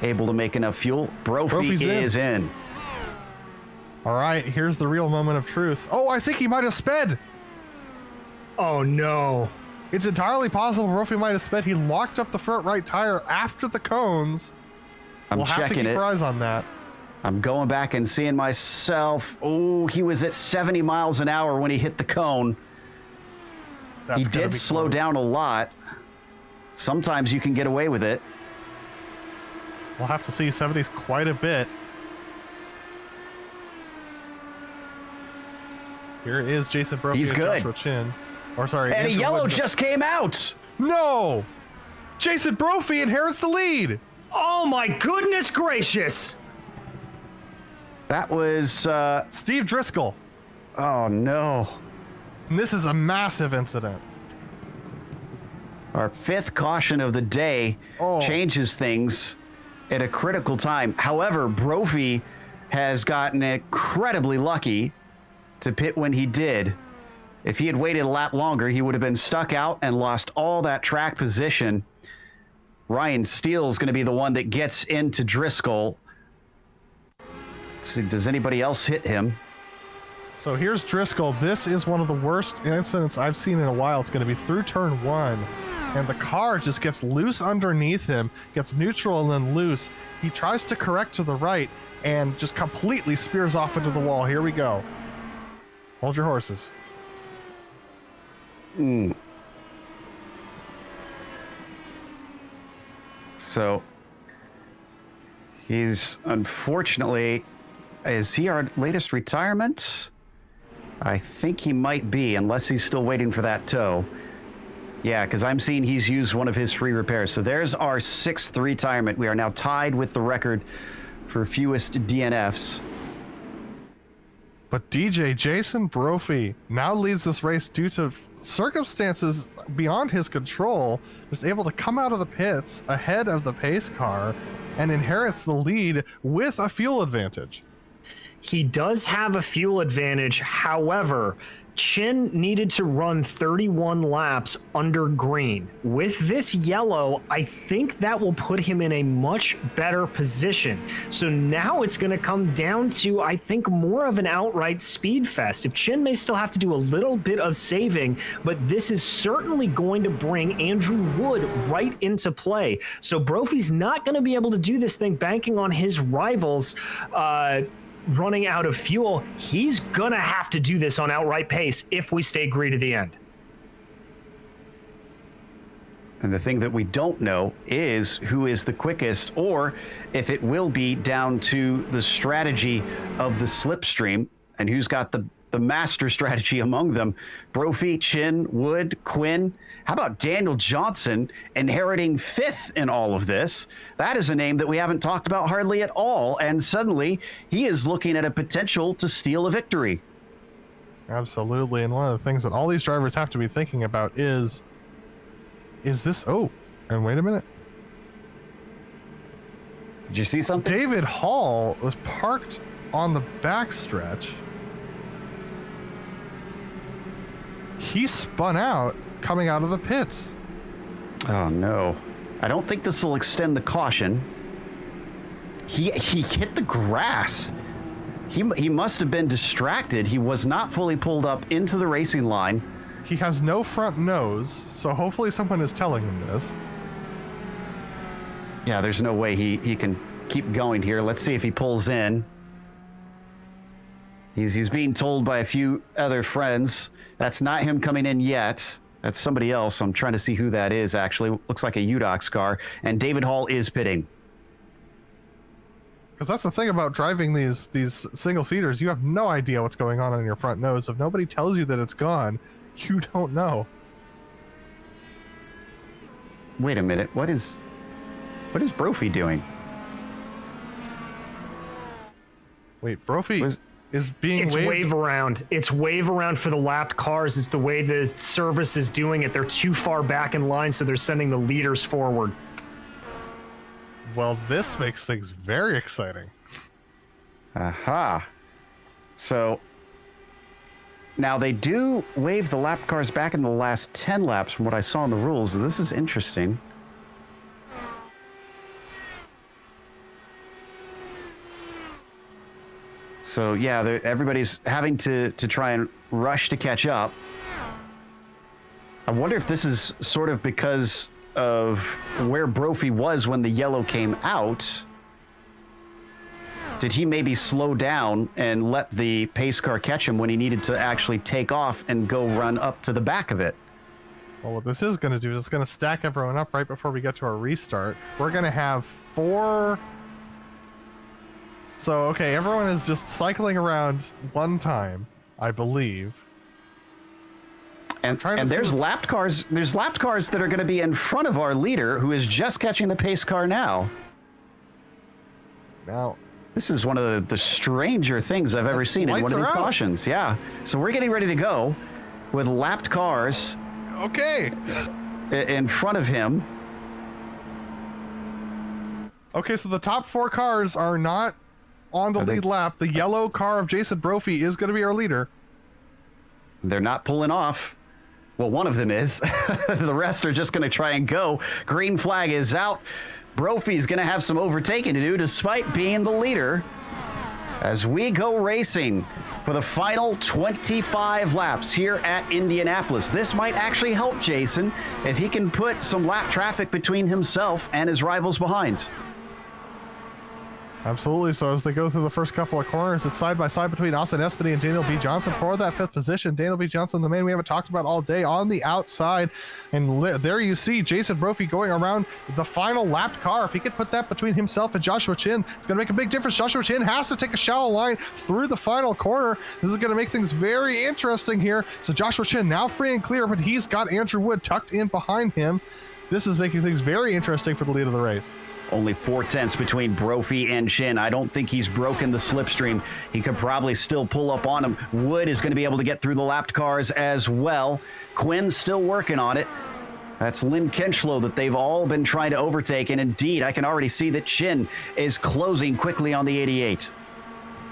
able to make enough fuel. Brophy is in. All right, here's the real moment of truth. Oh, I think he might have sped. Oh, no. It's entirely possible Brophy might have sped. He locked up the front right tire after the cones. We'll have to keep our eyes on that. I'm going back and seeing myself. Oh, he was at 70 miles an hour when he hit the cone. He did slow down a lot. Sometimes you can get away with it. We'll have to see. 70's quite a bit. Here is Jason Brophy. He's good. Joshua Chin. Or sorry. And a yellow just came out. No! Jason Brophy inherits the lead. Oh my goodness gracious. That was Steve Driscoll. Oh no. And this is a massive incident. Our 5th caution of the day changes things at a critical time. However, Brophy has gotten incredibly lucky to pit when he did. If he had waited a lap longer, he would have been stuck out and lost all that track position. Ryan Steele is going to be the one that gets into Driscoll. Let's see, does anybody else hit him? So here's Driscoll. This is one of the worst incidents I've seen in a while. It's going to be through turn 1. And the car just gets loose underneath him, gets neutral and then loose. He tries to correct to the right and just completely spears off into the wall. Here we go. Hold your horses. So he's unfortunately, is he our latest retirement? I think he might be, unless he's still waiting for that tow. Yeah, because I'm seeing he's used one of his free repairs. So there's our 6th retirement. We are now tied with the record for fewest DNFs. But DJ Jason Brophy now leads this race due to circumstances beyond his control. Was able to come out of the pits ahead of the pace car and inherits the lead with a fuel advantage. He does have a fuel advantage. However, Chin needed to run 31 laps under green. With this yellow, I think that will put him in a much better position. So now it's going to come down to, I think, more of an outright speed fest. If Chin may still have to do a little bit of saving, but this is certainly going to bring Andrew Wood right into play. So Brophy's not going to be able to do this thing banking on his rivals running out of fuel. He's gonna have to do this on outright pace if we stay green to the end. And the thing that we don't know is who is the quickest, or if it will be down to the strategy of the slipstream and who's got the the master strategy among them. Brophy, Chin, Wood, Quinn. How about Daniel Johnson inheriting 5th in all of this? That is a name that we haven't talked about hardly at all. And suddenly he is looking at a potential to steal a victory. Absolutely. And one of the things that all these drivers have to be thinking about is this, oh, and wait a minute. Did you see something? David Hall was parked on the backstretch. He spun out coming out of the pits. Oh no. I don't think this will extend the caution. He hit the grass. He must have been distracted. He was not fully pulled up into the racing line. He has no front nose, so hopefully someone is telling him this. Yeah, there's no way he can keep going here. Let's see if he pulls in. He's being told by a few other friends. That's not him coming in yet. That's somebody else. I'm trying to see who that is, actually. Looks like a UDOX car. And David Hall is pitting. Because that's the thing about driving these single seaters. You have no idea what's going on your front nose. If nobody tells you that it's gone, you don't know. Wait a minute. What is Brophy doing? Wait, Brophy is being It's waved. wave around. It's wave around for the lapped cars. It's the way the service is doing it. They're too far back in line, so they're sending the leaders forward. Well, this makes things very exciting. Aha. So now they do wave the lap cars back in the last 10 laps from what I saw in the rules. This is interesting. So yeah, everybody's having to try and rush to catch up. I wonder if this is sort of because of where Brophy was when the yellow came out. Did he maybe slow down and let the pace car catch him when he needed to actually take off and go run up to the back of it? Well, what this is going to do is it's going to stack everyone up right before we get to our restart. We're going to have 4... So, okay, everyone is just cycling around one time, I believe. And there's lapped cars. There's lapped cars that are going to be in front of our leader, who is just catching the pace car now. Now, this is one of the stranger things I've ever seen in one of these cautions. Yeah. So we're getting ready to go with lapped cars. Okay. In front of him. Okay, so the top 4 cars are not on the lead lap. The yellow car of Jason Brophy is going to be our leader. They're not pulling off. Well, one of them is. The rest are just going to try and go. Green flag is out. Brophy's going to have some overtaking to do despite being the leader. As we go racing for the final 25 laps here at Indianapolis. This might actually help Jason if he can put some lap traffic between himself and his rivals behind. Absolutely. So as they go through the first couple of corners, it's side by side between Austin Espedy and Daniel B. Johnson for that 5th position. Daniel B. Johnson, the man we haven't talked about all day, on the outside. And there you see Jason Brophy going around the final lapped car. If he could put that between himself and Joshua Chin, it's going to make a big difference. Joshua Chin has to take a shallow line through the final corner. This is going to make things very interesting here. So Joshua Chin now free and clear, but he's got Andrew Wood tucked in behind him. This is making things very interesting for the lead of the race. Only 4/10 between Brophy and Chin. I don't think he's broken the slipstream. He could probably still pull up on him. Wood is going to be able to get through the lapped cars as well. Quinn's still working on it. That's Lynn Kenchlow that they've all been trying to overtake. And indeed, I can already see that Chin is closing quickly on the 88.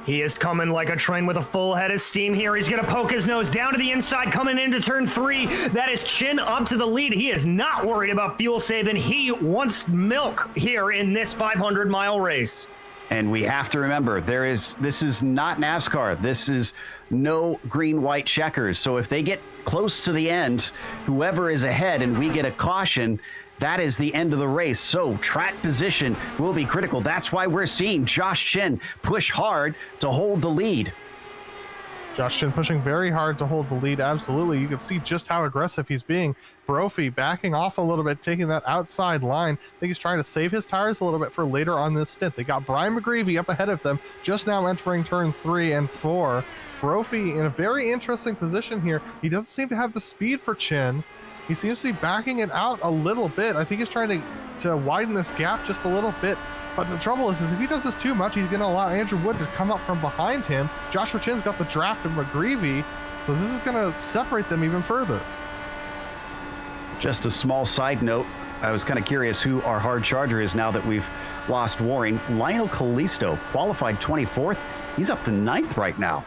He is coming like a train with a full head of steam here. He's going to poke his nose down to the inside, coming into turn 3. That is Chin up to the lead. He is not worried about fuel saving. He wants milk here in this 500-mile race. And we have to remember, this is not NASCAR. This is no green-white checkers. So if they get close to the end, whoever is ahead and we get a caution, that is the end of the race. So track position will be critical. That's why we're seeing Josh Chin push hard to hold the lead. Josh Chin pushing very hard to hold the lead. Absolutely. You can see just how aggressive he's being. Brophy backing off a little bit, taking that outside line. I think he's trying to save his tires a little bit for later on this stint. They got Brian McGreevy up ahead of them, just now entering turn 3 and 4. Brophy in a very interesting position here. He doesn't seem to have the speed for Chin. He seems to be backing it out a little bit. I think he's trying to widen this gap just a little bit. But the trouble is if he does this too much, he's going to allow Andrew Wood to come up from behind him. Joshua Chin's got the draft of McGreevy, so this is going to separate them even further. Just a small side note, I was kind of curious who our hard charger is now that we've lost Waring. Lionel Callisto, qualified 24th. He's up to 9th right now.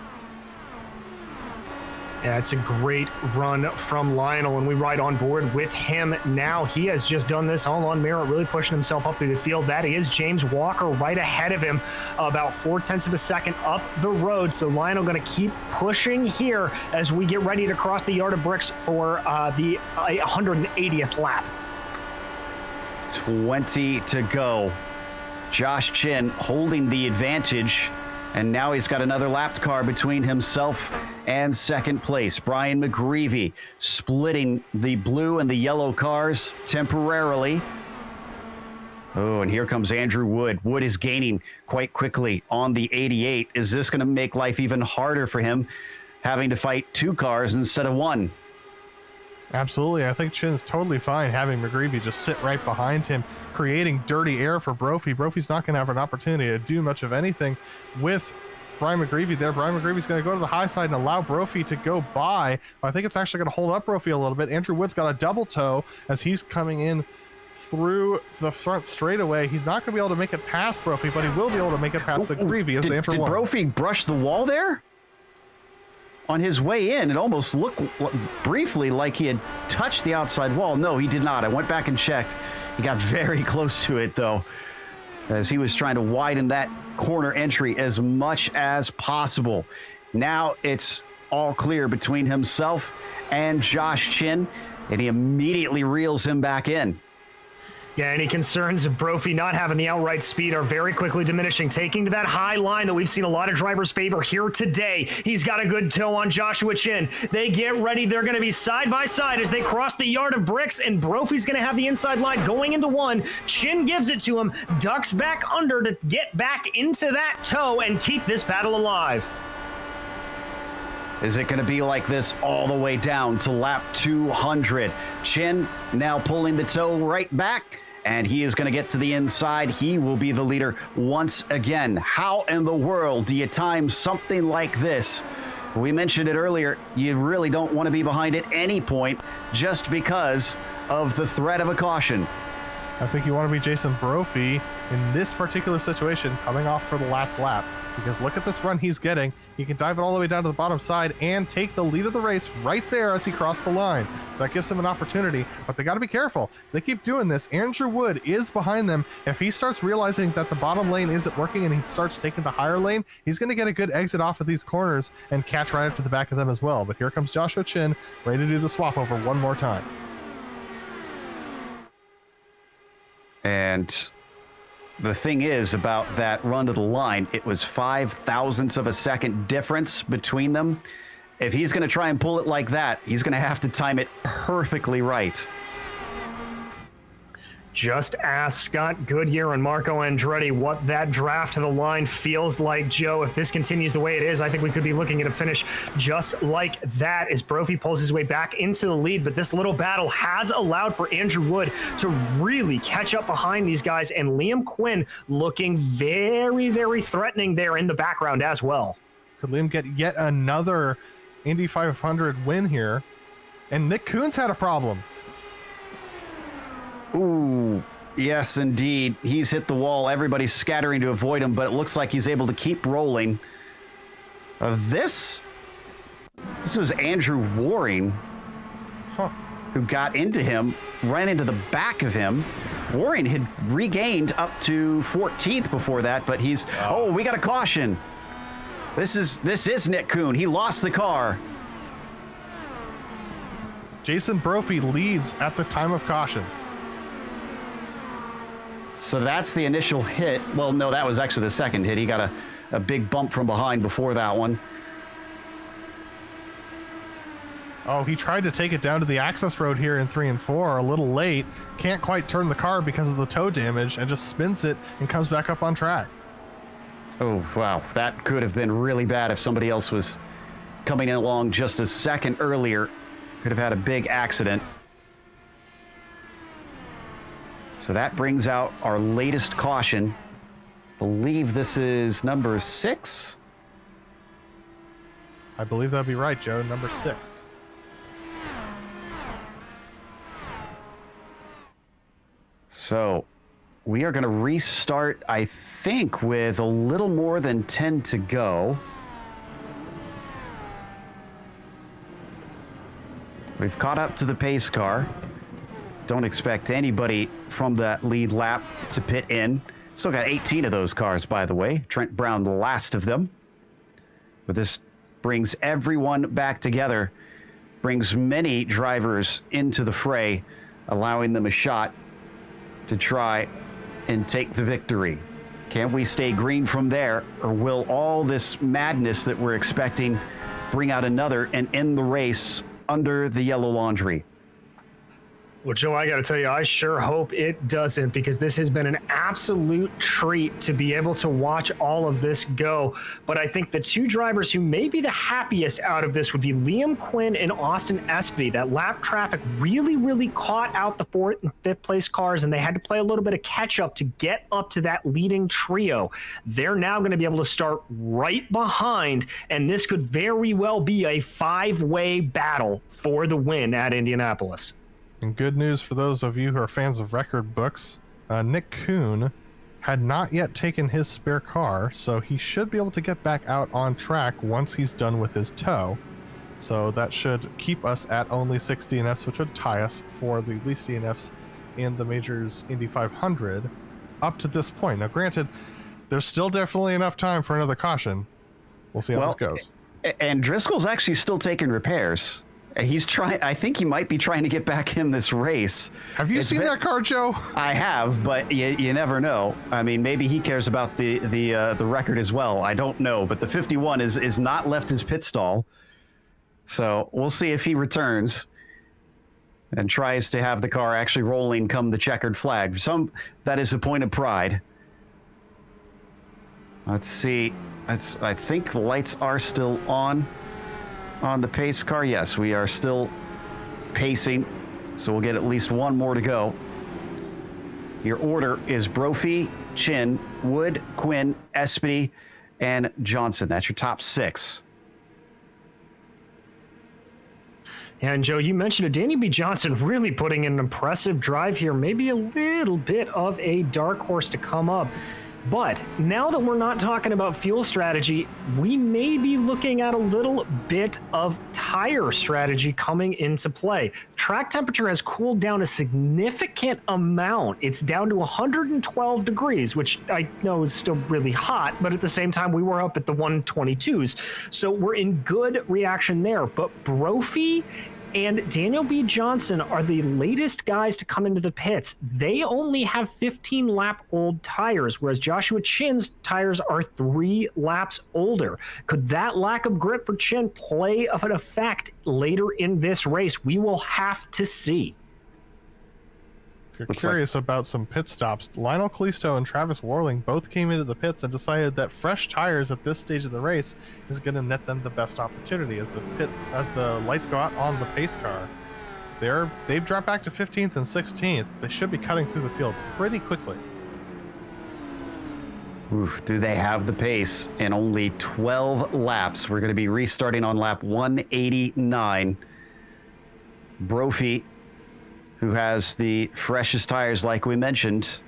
Yeah, it's a great run from Lionel, and we ride on board with him now. He has just done this all on merit, really pushing himself up through the field. That is James Walker right ahead of him, about 0.4 of a second up the road. So Lionel going to keep pushing here as we get ready to cross the yard of bricks for the 180th lap. 20 to go. Josh Chin holding the advantage, and now he's got another lapped car between himself and second place. Brian McGreevy splitting the blue and the yellow cars temporarily. Oh, and here comes Andrew Wood. Wood is gaining quite quickly on the 88. Is this going to make life even harder for him, having to fight 2 cars instead of 1? Absolutely. I think Chin's totally fine having McGreevy just sit right behind him, creating dirty air for Brophy. Brophy's not going to have an opportunity to do much of anything with Brian McGreevy there. Brian McGreevy's going to go to the high side and allow Brophy to go by. I think it's actually going to hold up Brophy a little bit. Andrew Wood's got a double toe as he's coming in through the front straightaway. He's not going to be able to make it past Brophy, but he will be able to make it past McGreevy as they enter one. Did Brophy brush the wall there? On his way in, it almost looked briefly like he had touched the outside wall. No, he did not. I went back and checked. He got very close to it, though, as he was trying to widen that corner entry as much as possible. Now it's all clear between himself and Josh Chin, and he immediately reels him back in. Yeah, any concerns of Brophy not having the outright speed are very quickly diminishing, taking to that high line that we've seen a lot of drivers favor here today. He's got a good toe on Joshua Chin. They get ready. They're going to be side by side as they cross the yard of bricks, and Brophy's going to have the inside line going into 1. Chin gives it to him, ducks back under to get back into that toe and keep this battle alive. Is it going to be like this all the way down to lap 200? Chin now pulling the toe right back, and he is going to get to the inside. He will be the leader once again. How in the world do you time something like this? We mentioned it earlier. You really don't want to be behind at any point just because of the threat of a caution. I think you want to be Jason Brophy in this particular situation coming off for the last lap, because look at this run he's getting. He can dive it all the way down to the bottom side and take the lead of the race right there as he crossed the line. So that gives him an opportunity, but they got to be careful. If they keep doing this, Andrew Wood is behind them. If he starts realizing that the bottom lane isn't working and he starts taking the higher lane, he's going to get a good exit off of these corners and catch right up to the back of them as well. But here comes Joshua Chin, ready to do the swap over one more time. And the thing is about that run to the line, it was 0.005 of a second difference between them. If he's going to try and pull it like that, he's going to have to time it perfectly right. Just ask Scott Goodyear and Marco Andretti what that draft to the line feels like, Joe. If this continues the way it is, I think we could be looking at a finish just like that as Brophy pulls his way back into the lead. But this little battle has allowed for Andrew Wood to really catch up behind these guys, and Liam Quinn looking very, very threatening there in the background as well. Could Liam get yet another Indy 500 win here? And Nick Coons had a problem. Ooh, yes, indeed. He's hit the wall. Everybody's scattering to avoid him, but it looks like he's able to keep rolling. This was Andrew Waring, who got into him, ran into the back of him. Waring had regained up to 14th before that, but he's... Oh, we got a caution. This is Nick Kuhn. He lost the car. Jason Brophy leads at the time of caution. So that's the initial hit. Well, no, that was actually the second hit. He got a big bump from behind before that one. Oh, he tried to take it down to the access road here in 3 and 4, a little late. Can't quite turn the car because of the toe damage and just spins it and comes back up on track. Oh, wow. That could have been really bad if somebody else was coming along just a second earlier. Could have had a big accident. So that brings out our latest caution. Believe this is number 6. I believe that'd be right, Joe. Number 6. So we are going to restart, I think, with a little more than 10 to go. We've caught up to the pace car. Don't expect anybody from that lead lap to pit in. Still got 18 of those cars, by the way. Trent Brown, the last of them. But this brings everyone back together, brings many drivers into the fray, allowing them a shot to try and take the victory. Can we stay green from there, or will all this madness that we're expecting bring out another and end the race under the yellow laundry? Well, Joe, I got to tell you, I sure hope it doesn't, because this has been an absolute treat to be able to watch all of this go. But I think the two drivers who may be the happiest out of this would be Liam Quinn and Austin Espy. That lap traffic really caught out the 4th and 5th place cars, and they had to play a little bit of catch up to get up to that leading trio. They're now going to be able to start right behind, and this could very well be a 5-way battle for the win at Indianapolis. And good news for those of you who are fans of record books, Nick Kuhn had not yet taken his spare car, so he should be able to get back out on track once he's done with his tow. So that should keep us at only 6 DNFs, which would tie us for the least DNFs in the Majors Indy 500 up to this point. Now, granted, there's still definitely enough time for another caution. We'll see how this goes. And Driscoll's actually still taking repairs. He's trying. I think he might be trying to get back in this race. Have you seen that car, Joe? I have, but you never know. I mean, maybe he cares about the record as well. I don't know, but the 51 is not left his pit stall. So we'll see if he returns and tries to have the car actually rolling come the checkered flag. That is a point of pride. Let's see. I think the lights are still on the pace car. Yes, we are still pacing, so we'll get at least one more to go. Your order is Brophy, Chin, Wood, Quinn, Espy, and Johnson. That's your top 6. Yeah, and Joe, you mentioned it. Danny B. Johnson really putting in an impressive drive here. Maybe a little bit of a dark horse to come up. But now that we're not talking about fuel strategy, we may be looking at a little bit of tire strategy coming into play. Track temperature has cooled down a significant amount. It's down to 112 degrees, which I know is still really hot, but at the same time, we were up at the 122s. So we're in good reaction there. But Brophy and Daniel B. Johnson are the latest guys to come into the pits. They only have 15 lap old tires, whereas Joshua Chin's tires are 3 laps older. Could that lack of grip for Chin play of an effect later in this race? We will have to see. If you're curious about some pit stops, Lionel Kalisto and Travis Warling both came into the pits and decided that fresh tires at this stage of the race is going to net them the best opportunity as the lights go out on the pace car. They've dropped back to 15th and 16th. They should be cutting through the field pretty quickly. Oof, do they have the pace in only 12 laps? We're going to be restarting on lap 189. Brophy, who has the freshest tires, like we mentioned,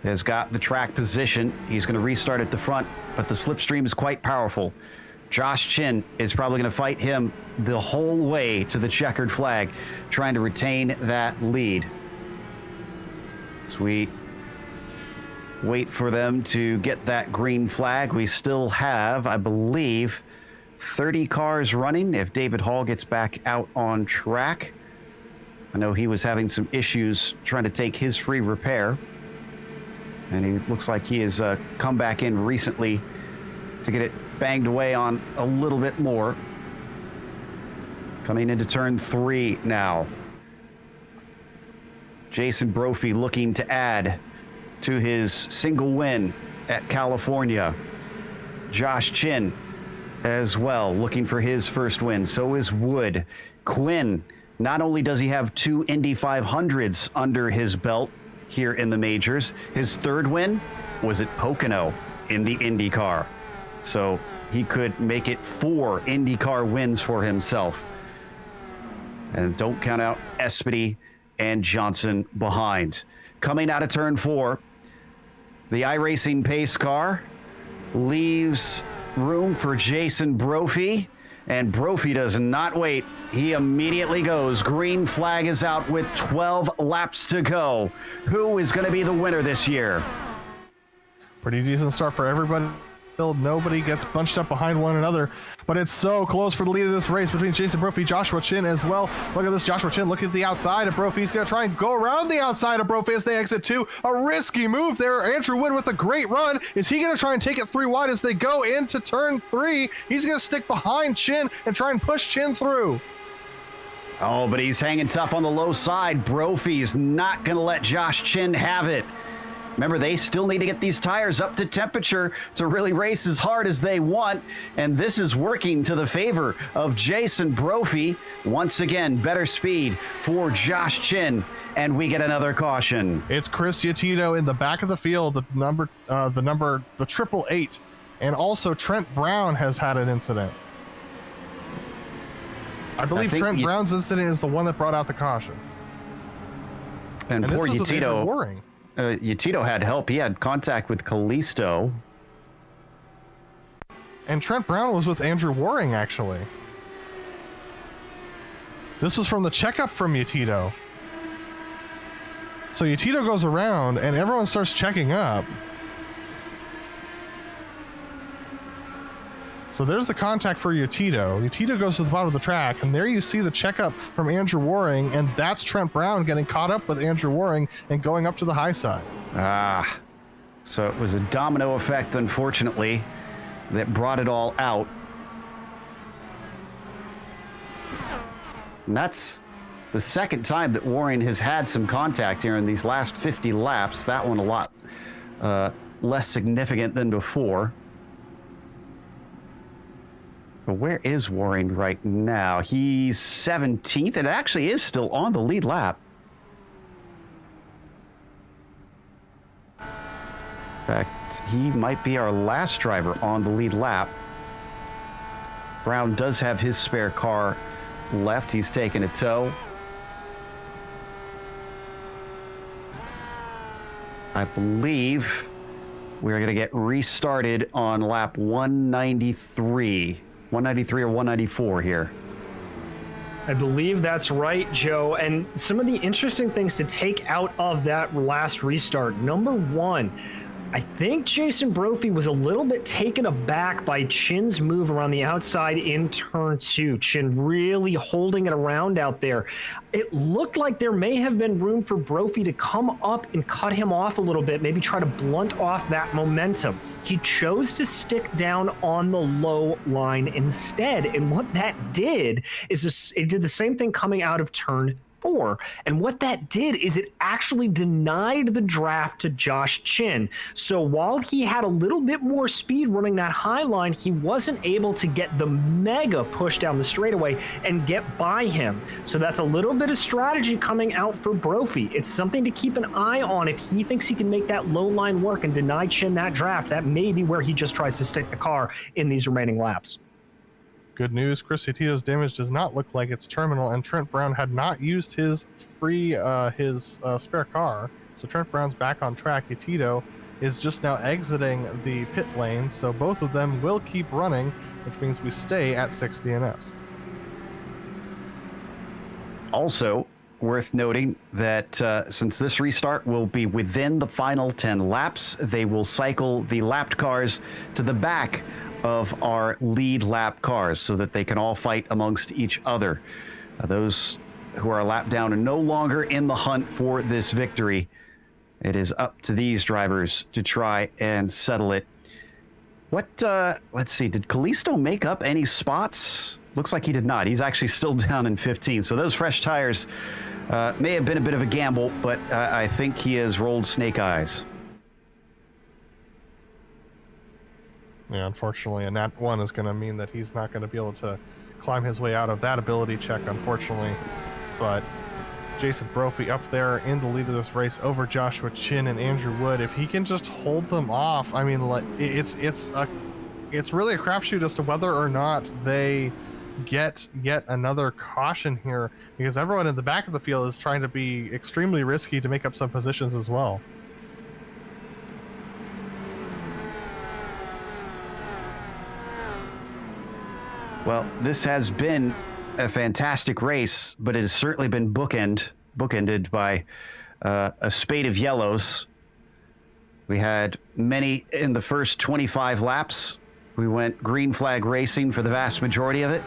has got the track position. He's going to restart at the front, but the slipstream is quite powerful. Josh Chin is probably going to fight him the whole way to the checkered flag, trying to retain that lead. As we wait for them to get that green flag, we still have, I believe, 30 cars running if David Hall gets back out on track. I know he was having some issues trying to take his free repair, and he looks like he has come back in recently to get it banged away on a little bit more. Coming into turn 3 now. Jason Brophy looking to add to his single win at California. Josh Chin as well, looking for his first win. So is Wood. Quinn, not only does he have 2 Indy 500s under his belt here in the majors, his third win was at Pocono in the IndyCar. So he could make it 4 IndyCar wins for himself. And don't count out Espedy and Johnson behind. Coming out of turn 4, the iRacing pace car leaves room for Jason Brophy, and Brophy does not wait. He immediately goes. Green flag is out with 12 laps to go. Who is going to be the winner this year? Pretty decent start for everybody. Still, nobody gets bunched up behind one another, but it's so close for the lead of this race between Jason Brophy, Joshua Chin as well. Look at this, Joshua Chin looking at the outside of Brophy. He's going to try and go around the outside of Brophy as they exit 2. A risky move there. Andrew Wood with a great run. Is he going to try and take it 3 wide as they go into turn 3? He's going to stick behind Chin and try and push Chin through. Oh, but he's hanging tough on the low side. Brophy's not going to let Josh Chin have it. Remember, they still need to get these tires up to temperature to really race as hard as they want, and this is working to the favor of Jason Brophy. Once again, better speed for Josh Chin, and we get another caution. It's Chris Yatito in the back of the field, the 888, and also Trent Brown has had an incident. I believe Trent Brown's incident is the one that brought out the caution. And poor Yatito. Yatito had help. He had contact with Callisto. And Trent Brown was with Andrew Waring, actually. This was from the checkup from Yatito. So Yatito goes around and everyone starts checking up. So there's the contact for Yatito. Yatito goes to the bottom of the track, and there you see the checkup from Andrew Waring, and that's Trent Brown getting caught up with Andrew Waring and going up to the high side. So it was a domino effect, unfortunately, that brought it all out. And that's the second time that Waring has had some contact here in these last 50 laps. That one a lot less significant than before. But where is Waring right now? He's 17th. It actually is still on the lead lap. In fact, he might be our last driver on the lead lap. Brown does have his spare car left. He's taking a tow. I believe we're going to get restarted on lap 193. 193 or 194 here. I believe that's right, Joe. And some of the interesting things to take out of that last restart. Number 1, I think Jason Brophy was a little bit taken aback by Chin's move around the outside in turn 2. Chin really holding it around out there. It looked like there may have been room for Brophy to come up and cut him off a little bit, maybe try to blunt off that momentum. He chose to stick down on the low line instead. And what that did is it did the same thing coming out of turn 4. And what that did is it actually denied the draft to Josh Chin. So while he had a little bit more speed running that high line, he wasn't able to get the mega push down the straightaway and get by him. So that's a little bit of strategy coming out for Brophy. It's something to keep an eye on. If he thinks he can make that low line work and deny Chin that draft, that may be where he just tries to stick the car in these remaining laps. Good news, Chris Yatito's damage does not look like it's terminal, and Trent Brown had not used his spare car, so Trent Brown's back on track. Yatito is just now exiting the pit lane, so both of them will keep running, which means we stay at 6 DNFs. Also worth noting that since this restart will be within the final 10 laps, they will cycle the lapped cars to the back of our lead lap cars so that they can all fight amongst each other. Those who are lapped down are no longer in the hunt for this victory. It is up to these drivers to try and settle it. What, let's see, did Callisto make up any spots looks like he did not. He's actually still down in 15. So those fresh tires may have been a bit of a gamble, but I think he has rolled snake eyes. Yeah, unfortunately, and that one is going to mean that he's not going to be able to climb his way out of that ability check, unfortunately. But Jason Brophy up there in the lead of this race over Joshua Chin and Andrew Wood. If he can just hold them off, I mean, it's really a crapshoot as to whether or not they get yet another caution here, because everyone in the back of the field is trying to be extremely risky to make up some positions as well. Well, this has been a fantastic race, but it has certainly been bookended by a spate of yellows. We had many in the first 25 laps. We went green flag racing for the vast majority of it.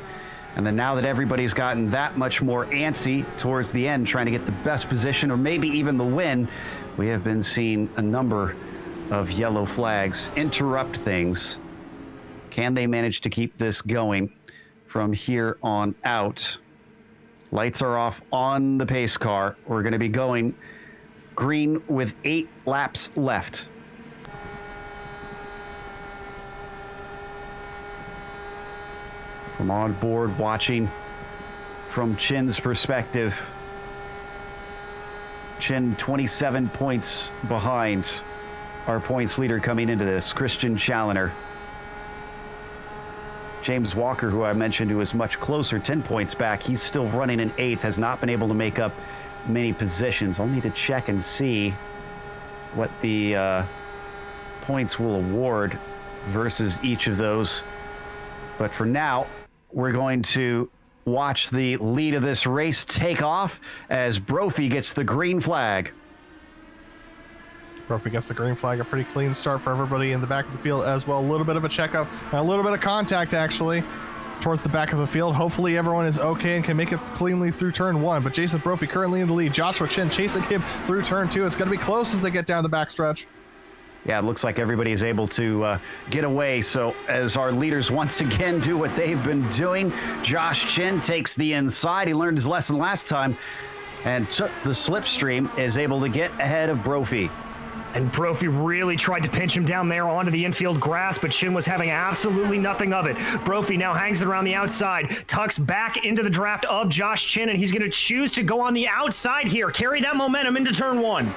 And then now that everybody's gotten that much more antsy towards the end, trying to get the best position or maybe even the win, we have been seeing a number of yellow flags interrupt things. Can they manage to keep this going from here on out? Lights are off on the pace car. We're going to be going green with 8 laps left. From on board watching from Chin's perspective, Chin 27 points behind our points leader coming into this, Christian Challoner. James Walker, who I mentioned, who is much closer, 10 points back. He's still running in 8th, has not been able to make up many positions. I'll need to check and see what the points will award versus each of those. But for now, we're going to watch the lead of this race take off as Brophy gets the green flag. Brophy gets the green flag, a pretty clean start for everybody in the back of the field as well. A little bit of a checkup, a little bit of contact actually towards the back of the field. Hopefully everyone is okay and can make it cleanly through turn 1. But Jason Brophy currently in the lead. Joshua Chin chasing him through turn 2. It's going to be close as they get down the backstretch. Yeah, it looks like everybody is able to get away. So as our leaders once again do what they've been doing, Josh Chin takes the inside. He learned his lesson last time and took the slipstream, is able to get ahead of Brophy. And Brophy really tried to pinch him down there onto the infield grass, but Chin was having absolutely nothing of it. Brophy now hangs it around the outside, tucks back into the draft of Josh Chin, and he's going to choose to go on the outside here, carry that momentum into turn 1.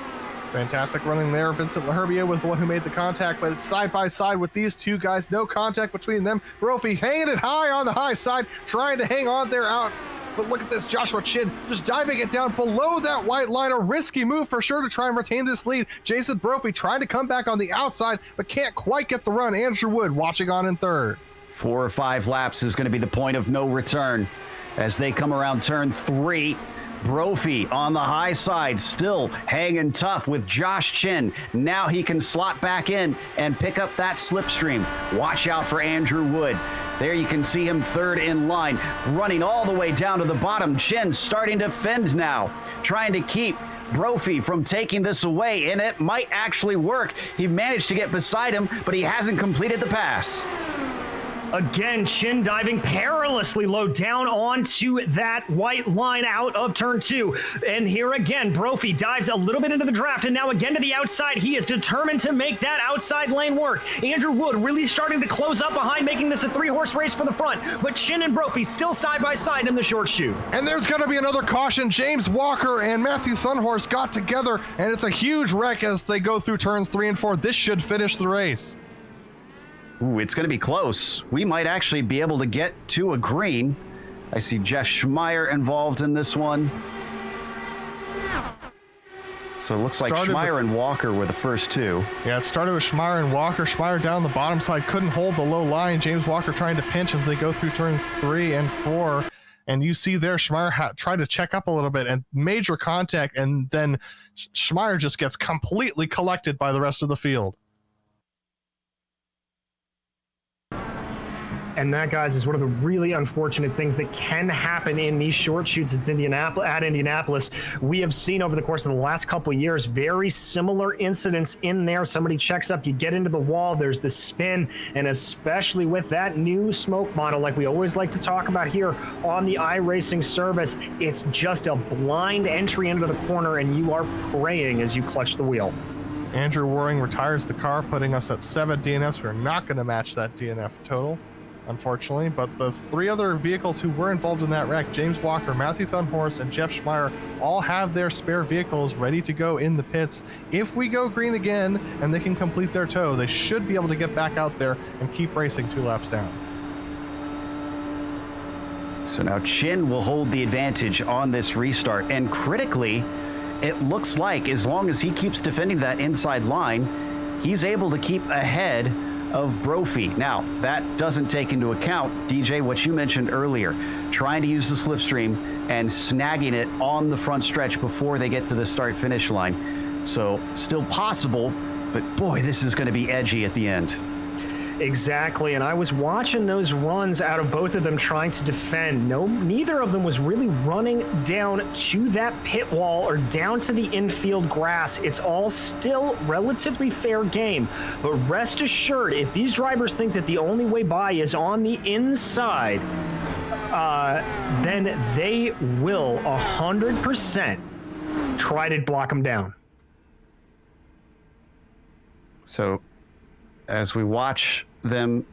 Fantastic running there. Vincent Laherbier was the one who made the contact, but it's side by side with these two guys. No contact between them. Brophy hanging it high on the high side, trying to hang on there out. But look at this, Joshua Chin just diving it down below that white line. A risky move for sure to try and retain this lead. Jason Brophy trying to come back on the outside, but can't quite get the run. Andrew Wood watching on in third. 4 or 5 laps is going to be the point of no return as they come around turn 3. Brophy on the high side, still hanging tough with Josh Chin. Now he can slot back in and pick up that slipstream. Watch out for Andrew Wood. There you can see him third in line, running all the way down to the bottom. Chin starting to fend now, trying to keep Brophy from taking this away, and it might actually work. He managed to get beside him, but he hasn't completed the pass. Again, Chin diving perilously low down onto that white line out of turn 2. And here again, Brophy dives a little bit into the draft, and now again to the outside. He is determined to make that outside lane work. Andrew Wood really starting to close up behind, making this a 3-horse race for the front. But Chin and Brophy still side by side in the short chute. And there's going to be another caution. James Walker and Matthew Thunhorse got together, and it's a huge wreck as they go through turns 3 and 4. This should finish the race. Ooh, it's going to be close. We might actually be able to get to a green. I see Jeff Schmeier involved in this one. So it looks like Schmeier and Walker were the first two. Yeah, it started with Schmeier and Walker. Schmeier down the bottom side, couldn't hold the low line. James Walker trying to pinch as they go through turns 3 and 4. And you see there, Schmeier tried to check up a little bit and major contact, and then Schmeier just gets completely collected by the rest of the field. And that, guys, is one of the really unfortunate things that can happen in these short shoots at Indianapolis. We have seen over the course of the last couple of years very similar incidents in there. Somebody checks up, you get into the wall, there's the spin, and especially with that new smoke model, like we always like to talk about here on the iRacing service, it's just a blind entry into the corner, and you are praying as you clutch the wheel. Andrew Waring retires the car, putting us at 7 DNFs. We're not going to match that DNF total, unfortunately, but the 3 other vehicles who were involved in that wreck, James Walker, Matthew Thunhorst, and Jeff Schmeier, all have their spare vehicles ready to go in the pits. If we go green again and they can complete their tow, they should be able to get back out there and keep racing 2 laps down. So now Chin will hold the advantage on this restart, and critically, it looks like as long as he keeps defending that inside line, he's able to keep ahead of Brophy. Now, that doesn't take into account, DJ, what you mentioned earlier, trying to use the slipstream and snagging it on the front stretch before they get to the start-finish line. So still possible, but boy, this is going to be edgy at the end. Exactly, and I was watching those runs out of both of them trying to defend. Neither of them was really running down to that pit wall or down to the infield grass. It's all still relatively fair game, but rest assured, if these drivers think that the only way by is on the inside, then they will 100% try to block them down. So as we watch them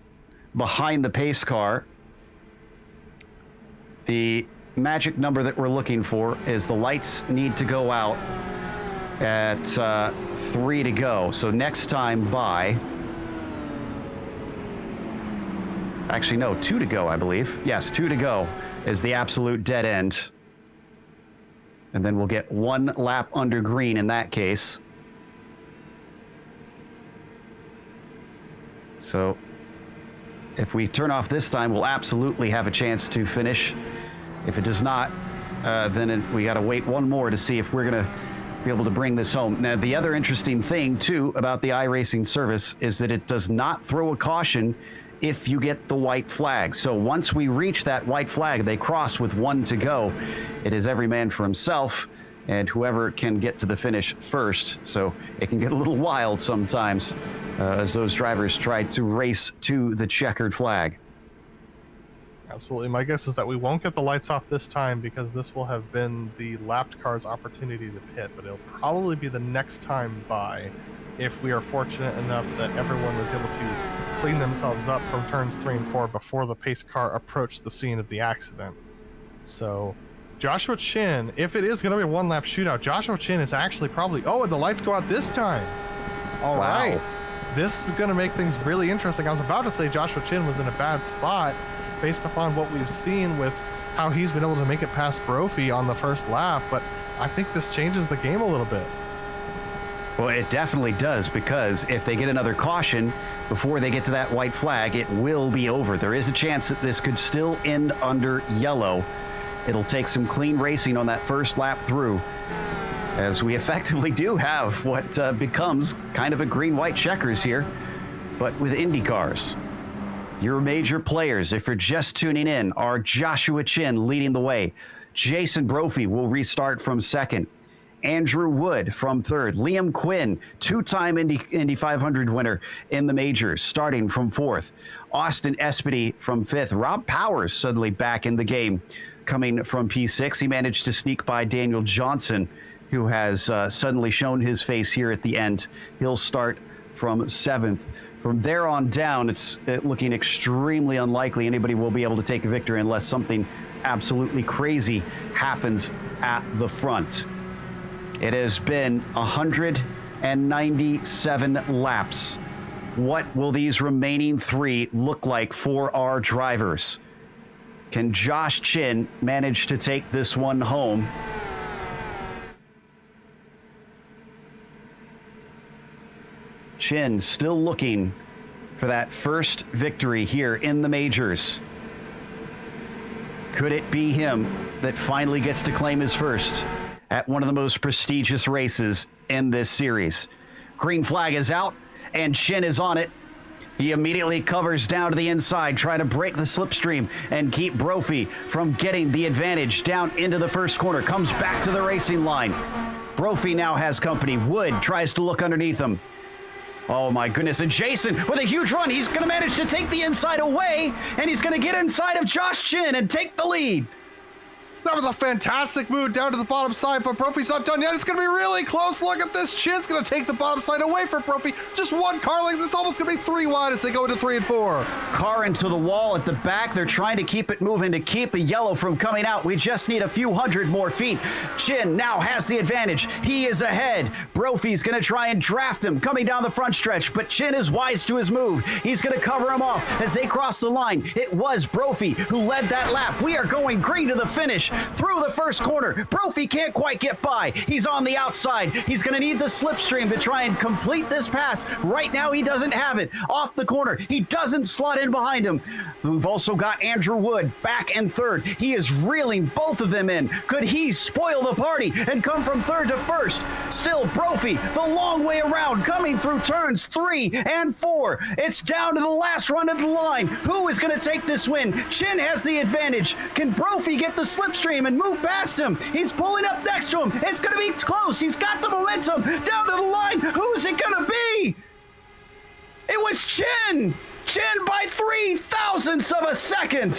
behind the pace car, the magic number that we're looking for is the lights need to go out at 3 to go. So next time by, actually no, 2 to go, I believe. Yes, 2 to go is the absolute dead end. And then we'll get 1 lap under green in that case. So if we turn off this time, we'll absolutely have a chance to finish. If it does not, then we got to wait 1 more to see if we're going to be able to bring this home. Now, the other interesting thing, too, about the iRacing service is that it does not throw a caution if you get the white flag. So once we reach that white flag, they cross with 1 to go. It is every man for himself, and whoever can get to the finish first. So it can get a little wild sometimes as those drivers try to race to the checkered flag. Absolutely. My guess is that we won't get the lights off this time because this will have been the lapped car's opportunity to pit, but it'll probably be the next time by if we are fortunate enough that everyone was able to clean themselves up from turns 3 and 4 before the pace car approached the scene of the accident. So Joshua Chin, if it is going to be a 1-lap shootout, Joshua Chin is actually probably... Oh, and the lights go out this time. All right. This is going to make things really interesting. I was about to say Joshua Chin was in a bad spot based upon what we've seen with how he's been able to make it past Brophy on the first lap, but I think this changes the game a little bit. Well, it definitely does, because if they get another caution before they get to that white flag, it will be over. There is a chance that this could still end under yellow. It'll take some clean racing on that first lap through, as we effectively do have what becomes kind of a green-white checkers here, but with Indy cars. Your major players, if you're just tuning in, are Joshua Chin leading the way. Jason Brophy will restart from 2nd. Andrew Wood from 3rd. Liam Quinn, 2-time Indy 500 winner in the majors, starting from 4th. Austin Espedy from 5th. Rob Powers suddenly back in the game, coming from P6. He managed to sneak by Daniel Johnson, who has suddenly shown his face here at the end. He'll start from 7th. From there on down, it's looking extremely unlikely anybody will be able to take a victory unless something absolutely crazy happens at the front. It has been 197 laps. What will these remaining 3 look like for our drivers? Can Josh Chin manage to take this one home? Chin still looking for that first victory here in the majors. Could it be him that finally gets to claim his first at one of the most prestigious races in this series? Green flag is out, and Chin is on it. He immediately covers down to the inside, trying to break the slipstream and keep Brophy from getting the advantage down into the first corner. Comes back to the racing line. Brophy now has company. Wood tries to look underneath him. Oh my goodness, and Jason with a huge run. He's going to manage to take the inside away, and he's going to get inside of Josh Chin and take the lead. That was a fantastic move down to the bottom side, but Brophy's not done yet. It's going to be really close. Look at this. Chin's going to take the bottom side away from Brophy. Just one car length. It's almost going to be 3 wide as they go into 3 and 4. Car into the wall at the back. They're trying to keep it moving to keep a yellow from coming out. We just need a few hundred more feet. Chin now has the advantage. He is ahead. Brophy's going to try and draft him coming down the front stretch, but Chin is wise to his move. He's going to cover him off as they cross the line. It was Brophy who led that lap. We are going green to the finish through the first corner. Brophy can't quite get by. He's on the outside. He's going to need the slipstream to try and complete this pass. Right now, he doesn't have it. Off the corner. He doesn't slot in behind him. We've also got Andrew Wood back in third. He is reeling both of them in. Could he spoil the party and come from third to first? Still, Brophy, the long way around, coming through turns 3 and 4. It's down to the last run of the line. Who is going to take this win? Chin has the advantage. Can Brophy get the slipstream and move past him? He's pulling up next to him. It's going to be close. He's got the momentum down to the line. Who's it going to be? It was Chin. Chin by 3 thousandths of a second.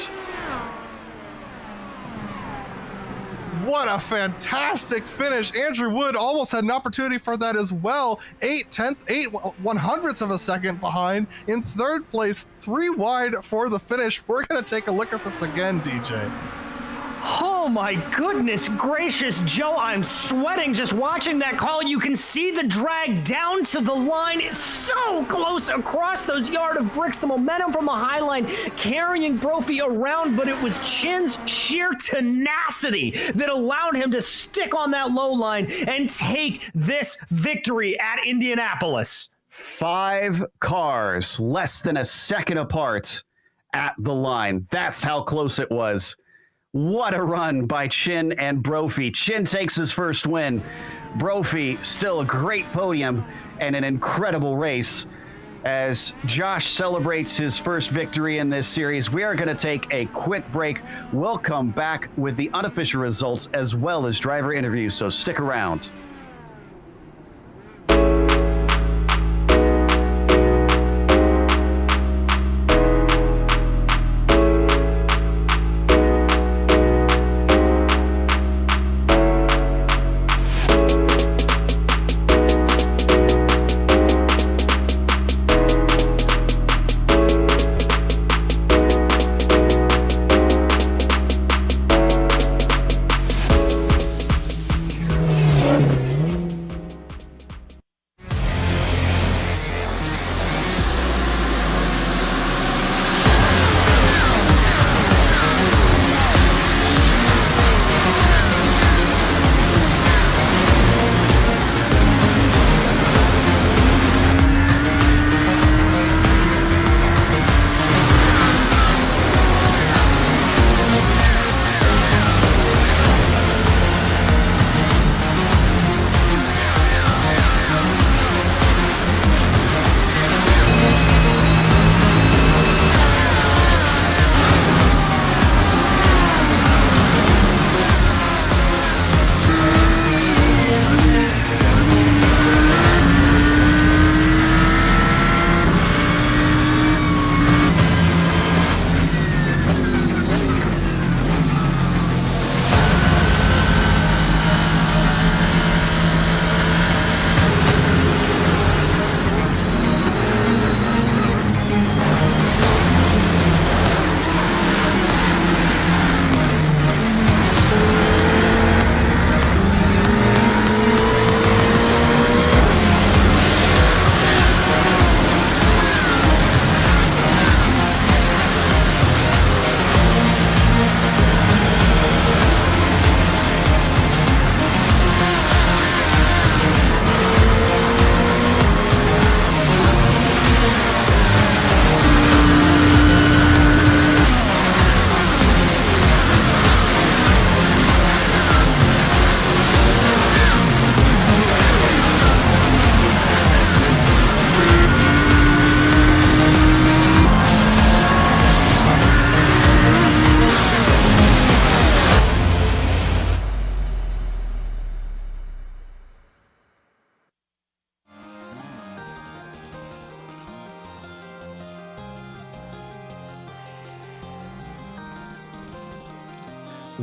What a fantastic finish. Andrew Wood almost had an opportunity for that as well. 8 100ths of a second behind in third place, 3 wide for the finish. We're going to take a look at this again, DJ. Oh my goodness gracious, Joe, I'm sweating just watching that call. You can see the drag down to the line. It's so close across those yard of bricks. The momentum from the high line carrying Brophy around, but it was Chin's sheer tenacity that allowed him to stick on that low line and take this victory at Indianapolis. 5 cars less than a second apart at the line. That's how close it was. What a run by Chin and Brophy. Chin takes his first win. Brophy, still a great podium and an incredible race. As Josh celebrates his first victory in this series, we are going to take a quick break. We'll come back with the unofficial results as well as driver interviews, so stick around.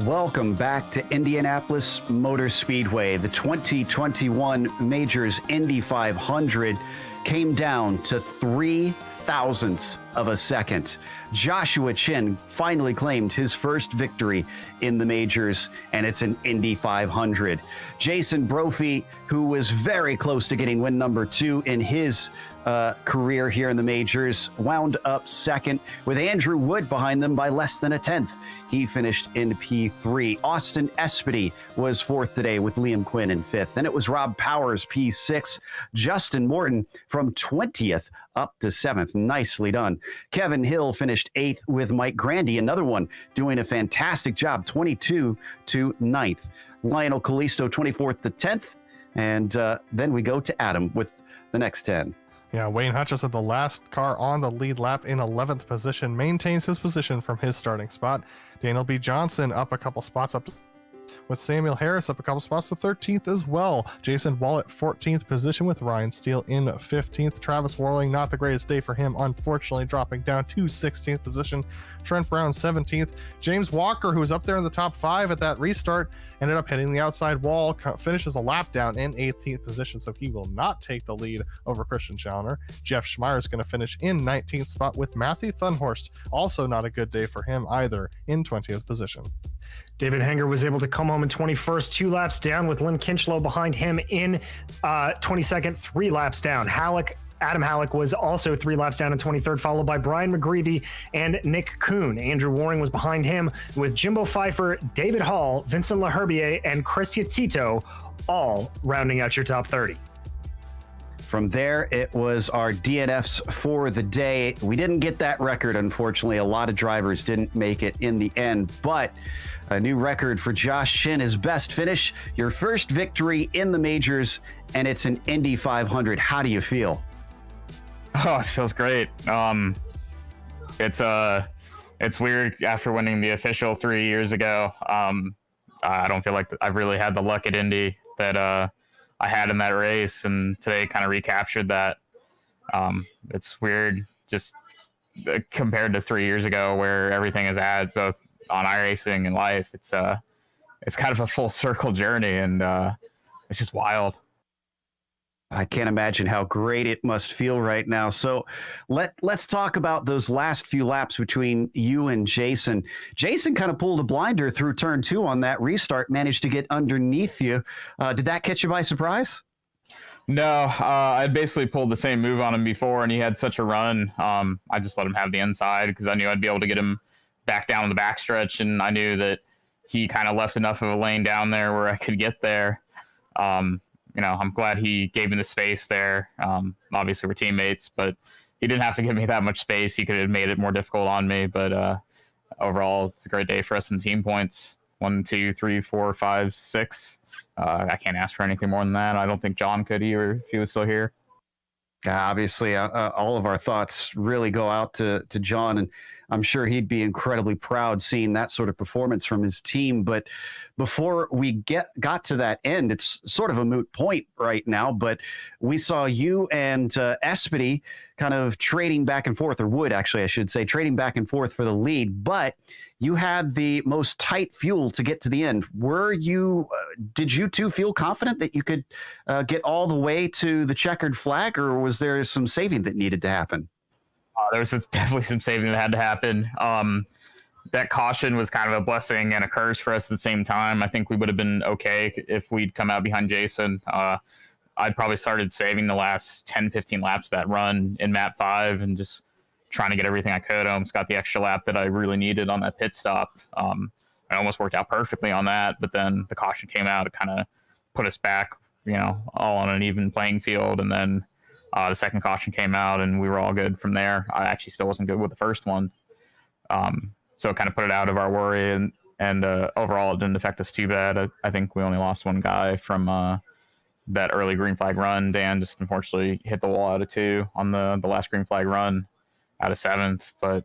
Welcome back to Indianapolis Motor Speedway. The 2021 Majors Indy 500 came down to 3 thousandths of a second. Joshua Chin finally claimed his first victory in the majors, and it's an Indy 500. Jason Brophy, who was very close to getting win number 2 in his career here in the majors, wound up second, with Andrew Wood behind them by less than a tenth. He finished in P3. Austin Espedy was fourth today with Liam Quinn in fifth. Then it was Rob Powers, P6. Justin Morton from 20th up to 7th. Nicely done. Kevin Hill finished 8th with Mike Grandy, another one doing a fantastic job, 22 to 9th. Lionel Kalisto, 24th to 10th. And then we go to Adam with the next 10. Yeah, Wayne Hutchison, the last car on the lead lap in 11th position, maintains his position from his starting spot. Daniel B. Johnson up a couple spots, up with Samuel Harris up a couple spots to 13th as well. Jason Wallet, 14th position with Ryan Steele in 15th. Travis Warling, not the greatest day for him, unfortunately dropping down to 16th position. Trent Brown, 17th. James Walker, who was up there in the top 5 at that restart, ended up hitting the outside wall, finishes a lap down in 18th position, so he will not take the lead over Christian Challoner. Jeff Schmeier is going to finish in 19th spot with Matthew Thunhorst, also not a good day for him either, in 20th position. David Henger was able to come home in 21st, 2 laps down, with Lynn Kinchlow behind him in 22nd, 3 laps down. Adam Halleck was also 3 laps down in 23rd, followed by Brian McGreevy and Nick Kuhn. Andrew Waring was behind him, with Jimbo Pfeiffer, David Hall, Vincent LaHerbier, and Christia Tito all rounding out your top 30. From there, it was our DNFs for the day. We didn't get that record, unfortunately. A lot of drivers didn't make it in the end, but a new record for Josh Chin, his best finish, your first victory in the majors, and it's an Indy 500. How do you feel? Oh, it feels great. It's weird after winning the official 3 years ago. I don't feel like I've really had the luck at Indy that I had in that race, and today kind of recaptured that. It's weird just compared to 3 years ago where everything is at, both on iRacing and life. It's kind of a full circle journey, and it's just wild. I can't imagine how great it must feel right now. So let's talk about those last few laps between you and Jason. Jason kind of pulled a blinder through turn 2 on that restart, managed to get underneath you. Did that catch you by surprise? No, I basically pulled the same move on him before, and he had such a run. I just let him have the inside because I knew I'd be able to get him back down in the backstretch, and I knew that he kind of left enough of a lane down there where I could get there. I'm glad he gave me the space there. Obviously, we're teammates, but he didn't have to give me that much space. He could have made it more difficult on me, but overall, it's a great day for us in team points. 1, 2, 3, 4, 5, 6. I can't ask for anything more than that. I don't think John could either if he was still here. Obviously, all of our thoughts really go out to John, and I'm sure he'd be incredibly proud seeing that sort of performance from his team. But before we got to that end, it's sort of a moot point right now, but we saw you and Espedy kind of trading back and forth, or Wood, actually, I should say, trading back and forth for the lead, but you had the most tight fuel to get to the end. Did you two feel confident that you could get all the way to the checkered flag, or was there some saving that needed to happen? There was definitely some saving that had to happen. That caution was kind of a blessing and a curse for us at the same time. I think we would have been okay if we'd come out behind Jason. I'd probably started saving the last 10, 15 laps of that run in Map 5 and just trying to get everything I could. I almost got the extra lap that I really needed on that pit stop. I almost worked out perfectly on that, but then the caution came out. It kind of put us back, all on an even playing field. And then the second caution came out, and we were all good from there. I actually still wasn't good with the first one. So it kind of put it out of our worry, and overall it didn't affect us too bad. I think we only lost one guy from that early green flag run. Dan just unfortunately hit the wall out of 2 on the last green flag run out of 7th. But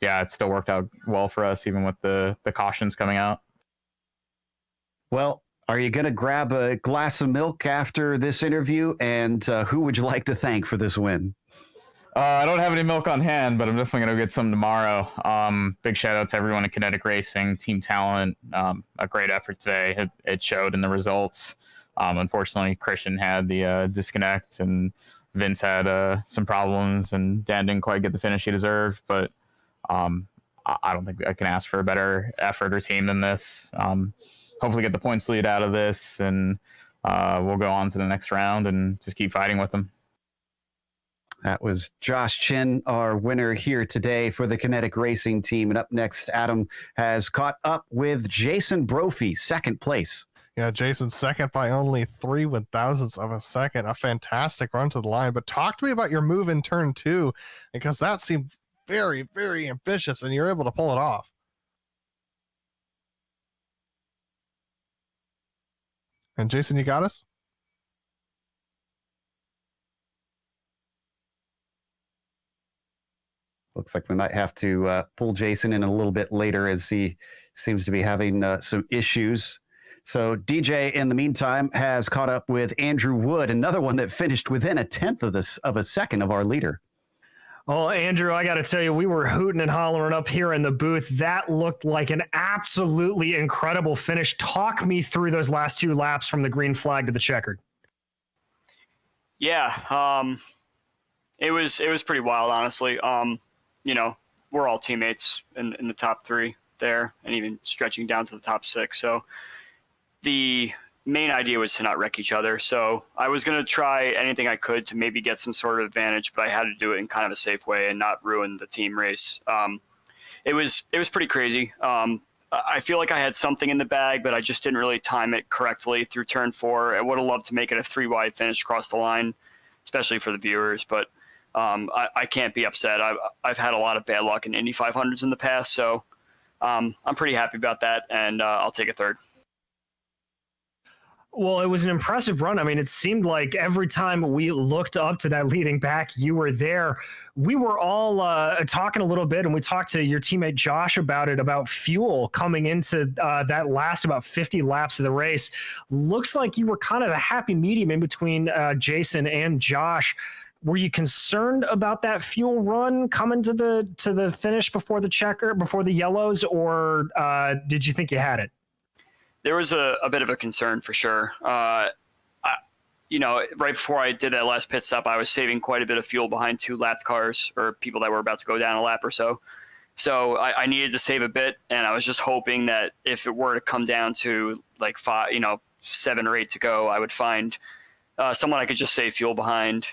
it still worked out well for us, even with the cautions coming out. Well, are you going to grab a glass of milk after this interview? And who would you like to thank for this win? I don't have any milk on hand, but I'm definitely going to get some tomorrow. Big shout out to everyone at Kinetic Racing, Team Talent. A great effort today. It showed in the results. Unfortunately, Christian had the disconnect, and Vince had some problems, and Dan didn't quite get the finish he deserved. But I don't think I can ask for a better effort or team than this. Hopefully get the points lead out of this, and we'll go on to the next round and just keep fighting with them. That was Josh Chin, our winner here today for the Kinetic Racing team. And up next, Adam has caught up with Jason Brophy, second place. Yeah, Jason second by only 0.03 of a second. A fantastic run to the line. But talk to me about your move in turn 2, because that seemed very, very ambitious, and you're able to pull it off. And Jason, you got us? Looks like we might have to pull Jason in a little bit later, as he seems to be having some issues. So DJ, in the meantime, has caught up with Andrew Wood, another one that finished within 1/10 of a second of our leader. Oh, Andrew, I got to tell you, we were hooting and hollering up here in the booth. That looked like an absolutely incredible finish. Talk me through those last 2 laps from the green flag to the checkered. Yeah, it was pretty wild, honestly. You know, we're all teammates in the top 3 there, and even stretching down to the top 6. So the main idea was to not wreck each other. So I was going to try anything I could to maybe get some sort of advantage, but I had to do it in kind of a safe way and not ruin the team race. It was pretty crazy. I feel like I had something in the bag, but I just didn't really time it correctly through turn 4. I would have loved to make it a 3-wide finish across the line, especially for the viewers, but I can't be upset. I've had a lot of bad luck in Indy 500s in the past, so I'm pretty happy about that, and I'll take a 3rd. Well, it was an impressive run. I mean, it seemed like every time we looked up to that leading back, you were there. We were all talking a little bit, and we talked to your teammate Josh about it, about fuel coming into that last about 50 laps of the race. Looks like you were kind of the happy medium in between Jason and Josh. Were you concerned about that fuel run coming to the finish before the yellows, or did you think you had it? There was a bit of a concern for sure. Right before I did that last pit stop, I was saving quite a bit of fuel behind 2 lapped cars, or people that were about to go down a lap or so. So I needed to save a bit, and I was just hoping that if it were to come down to like 7 or 8 to go, I would find someone I could just save fuel behind,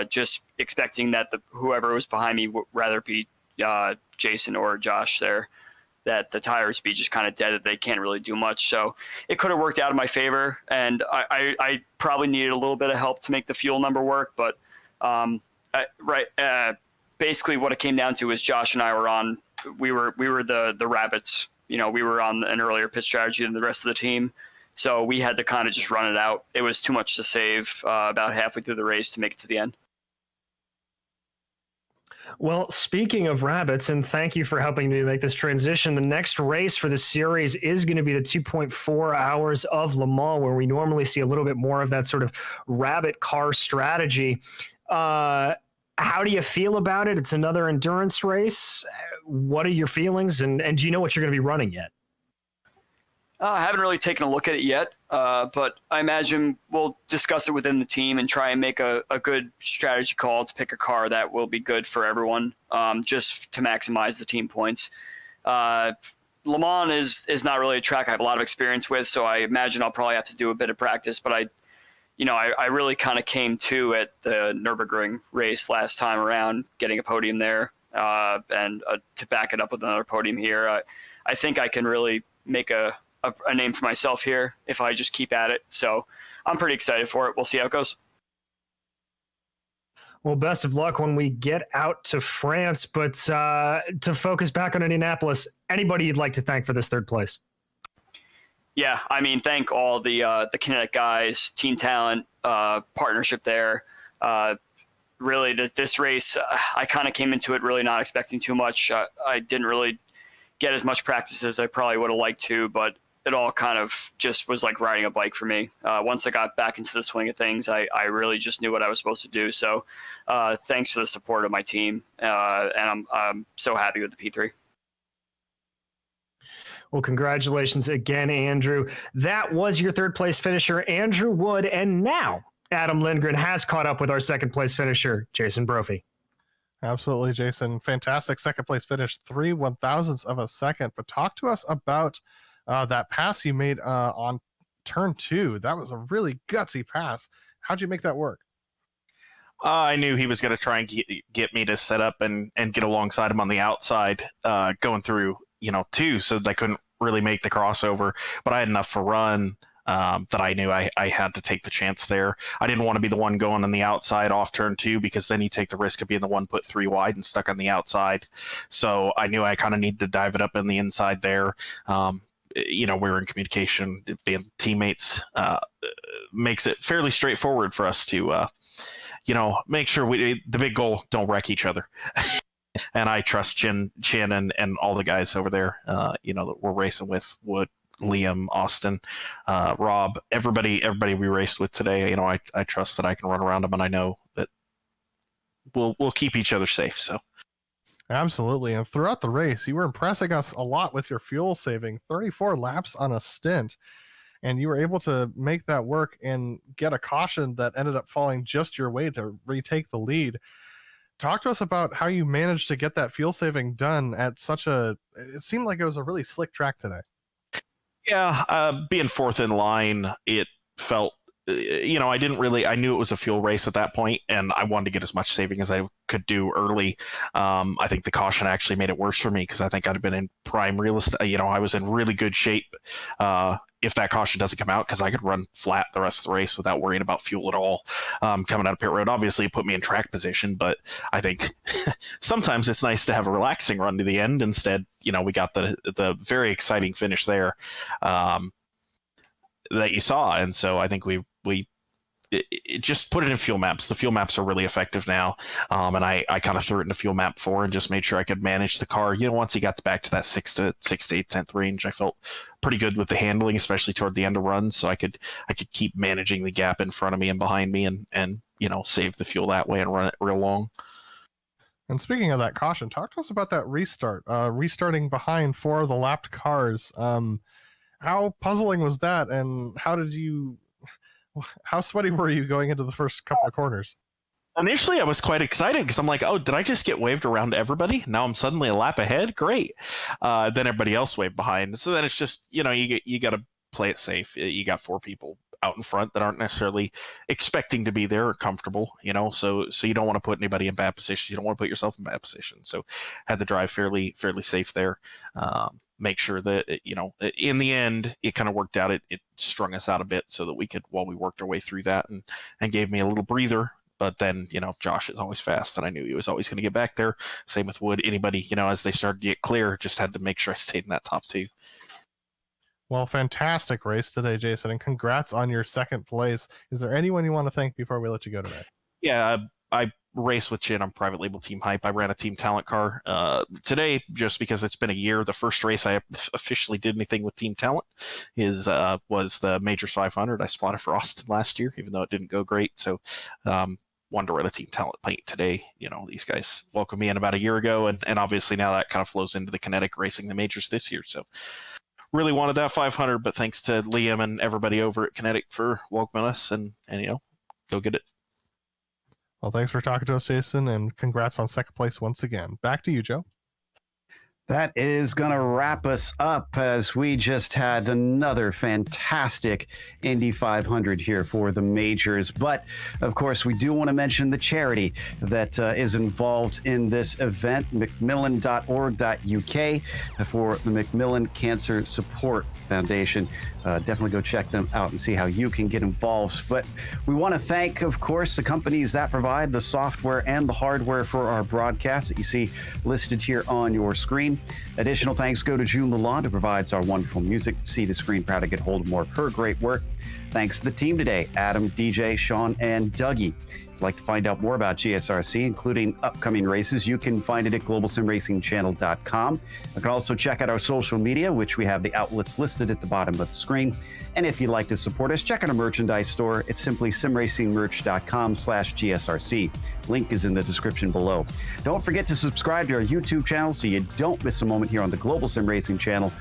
just expecting that whoever was behind me would rather be Jason or Josh there, that the tires be just kind of dead, that they can't really do much. So it could have worked out in my favor, and I probably needed a little bit of help to make the fuel number work. But basically what it came down to is Josh and I were on. We were the rabbits. We were on an earlier pit strategy than the rest of the team. So we had to kind of just run it out. It was too much to save about halfway through the race to make it to the end. Well, speaking of rabbits, and thank you for helping me make this transition, the next race for the series is going to be the 2.4 hours of Le Mans, where we normally see a little bit more of that sort of rabbit car strategy. How do you feel about it? It's another endurance race. What are your feelings? And do you know what you're going to be running yet? I haven't really taken a look at it yet, but I imagine we'll discuss it within the team and try and make a good strategy call to pick a car that will be good for everyone, just to maximize the team points. Le Mans is not really a track I have a lot of experience with, so I imagine I'll probably have to do a bit of practice, but I really kind of came to at the Nürburgring race last time around, getting a podium there, and to back it up with another podium here. I think I can really make a name for myself here if I just keep at it. So I'm pretty excited for it. We'll see how it goes. Well, best of luck when we get out to France. But to focus back on Indianapolis, anybody you'd like to thank for this 3rd place? Yeah, I mean, thank all the Kinetic guys, Team Talent, partnership there. Really, this race, I kind of came into it really not expecting too much. I didn't really get as much practice as I probably would have liked to, but it all kind of just was like riding a bike for me. Once I got back into the swing of things, I really just knew what I was supposed to do. So thanks for the support of my team. And I'm so happy with the P3. Well, congratulations again, Andrew. That was your third place finisher, Andrew Wood. And now Adam Lindgren has caught up with our second place finisher, Jason Brophy. Absolutely, Jason. Fantastic second place finish, 3/1000ths of a second. But talk to us about that pass you made on turn 2. That was a really gutsy pass. How'd you make that work? I knew he was going to try and get me to set up and get alongside him on the outside, going through 2, so that I couldn't really make the crossover. But I had enough for run that I knew I had to take the chance there. I didn't want to be the one going on the outside off turn 2, because then you take the risk of being the one put 3 wide and stuck on the outside. So I knew I kind of needed to dive it up in the inside there. We were in communication, being teammates makes it fairly straightforward for us to make sure the big goal, don't wreck each other. And I trust Chin and all the guys over there, that we're racing with, Wood, Liam, Austin, Rob, everybody we raced with today. I trust that I can run around them, and I know that we'll keep each other safe. So. Absolutely. And throughout the race, you were impressing us a lot with your fuel saving, 34 laps on a stint. And you were able to make that work and get a caution that ended up falling just your way to retake the lead. Talk to us about how you managed to get that fuel saving done at it seemed like it was a really slick track today. Yeah, being fourth in line, it felt, I knew it was a fuel race at that point, and I wanted to get as much saving as I could do early. I think the caution actually made it worse for me, because I think I'd have been in prime real estate. I was in really good shape if that caution doesn't come out, because I could run flat the rest of the race without worrying about fuel at all. Coming out of pit road, obviously it put me in track position, but I think sometimes it's nice to have a relaxing run to the end. Instead, we got the very exciting finish there that you saw. And so I think we just put it in fuel maps. The fuel maps are really effective now. And I kind of threw it into fuel map 4 and just made sure I could manage the car. Once he got back to that 6 to 8/10 range, I felt pretty good with the handling, especially toward the end of runs. So I could keep managing the gap in front of me and behind me and save the fuel that way and run it real long. And speaking of that caution, talk to us about that restart, restarting behind 4 of the lapped cars. How puzzling was that? And how sweaty were you going into the first couple of corners? Initially, I was quite excited, because I'm like, oh, did I just get waved around everybody? Now I'm suddenly a lap ahead? Great. Then everybody else waved behind. So then it's just, you got to play it safe. You got 4 people out in front that aren't necessarily expecting to be there or comfortable, so you don't want to put anybody in bad positions. You don't want to put yourself in bad positions. So had to drive fairly safe there. Make sure that, in the end, it kind of worked out. It strung us out a bit so that we could, while we worked our way through that, and gave me a little breather. But then, Josh is always fast, and I knew he was always going to get back there. Same with Wood. Anybody, as they started to get clear, just had to make sure I stayed in that top 2. Well, fantastic race today, Jason, and congrats on your second place. Is there anyone you want to thank before we let you go today? Yeah, I race with Chin on private label Team Hype. I ran a Team Talent car today, just because it's been a year. The first race I officially did anything with Team Talent was the Majors 500. I spotted for Austin last year, even though it didn't go great. So wanted to run a Team Talent paint today. These guys welcomed me in about a year ago, and obviously now that kind of flows into the Kinetic racing the Majors this year. So really wanted that 500, but thanks to Liam and everybody over at Kinetic for welcoming us, and go get it. Well, thanks for talking to us, Jason, and congrats on second place once again. Back to you, Joe. That is going to wrap us up, as we just had another fantastic Indy 500 here for the majors. But, of course, we do want to mention the charity that is involved in this event, macmillan.org.uk, for the Macmillan Cancer Support Foundation. Definitely go check them out and see how you can get involved. But we want to thank, of course, the companies that provide the software and the hardware for our broadcast that you see listed here on your screen. Additional thanks go to June Lalonde, who provides our wonderful music. See the screen, proud to get hold of more of her great work. Thanks to the team today, Adam, DJ, Sean, and Dougie. like to find out more about GSRC, including upcoming races, you can find it at globalsimracingchannel.com. You can also check out our social media, which we have the outlets listed at the bottom of the screen. And if you'd like to support us, check out our merchandise store. It's simply simracingmerch.com/GSRC. Link is in the description below. Don't forget to subscribe to our YouTube channel so you don't miss a moment here on the Global Sim Racing channel.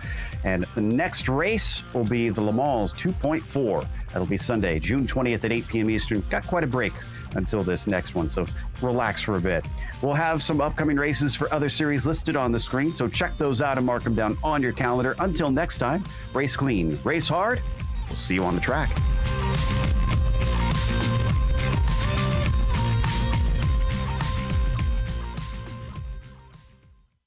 And the next race will be the Le Mans 2.4. That'll be Sunday, June 20th at 8 p.m. Eastern. Got quite a break until this next one, so relax for a bit. We'll have some upcoming races for other series listed on the screen, so check those out and mark them down on your calendar. Until next time, race clean, race hard. We'll see you on the track.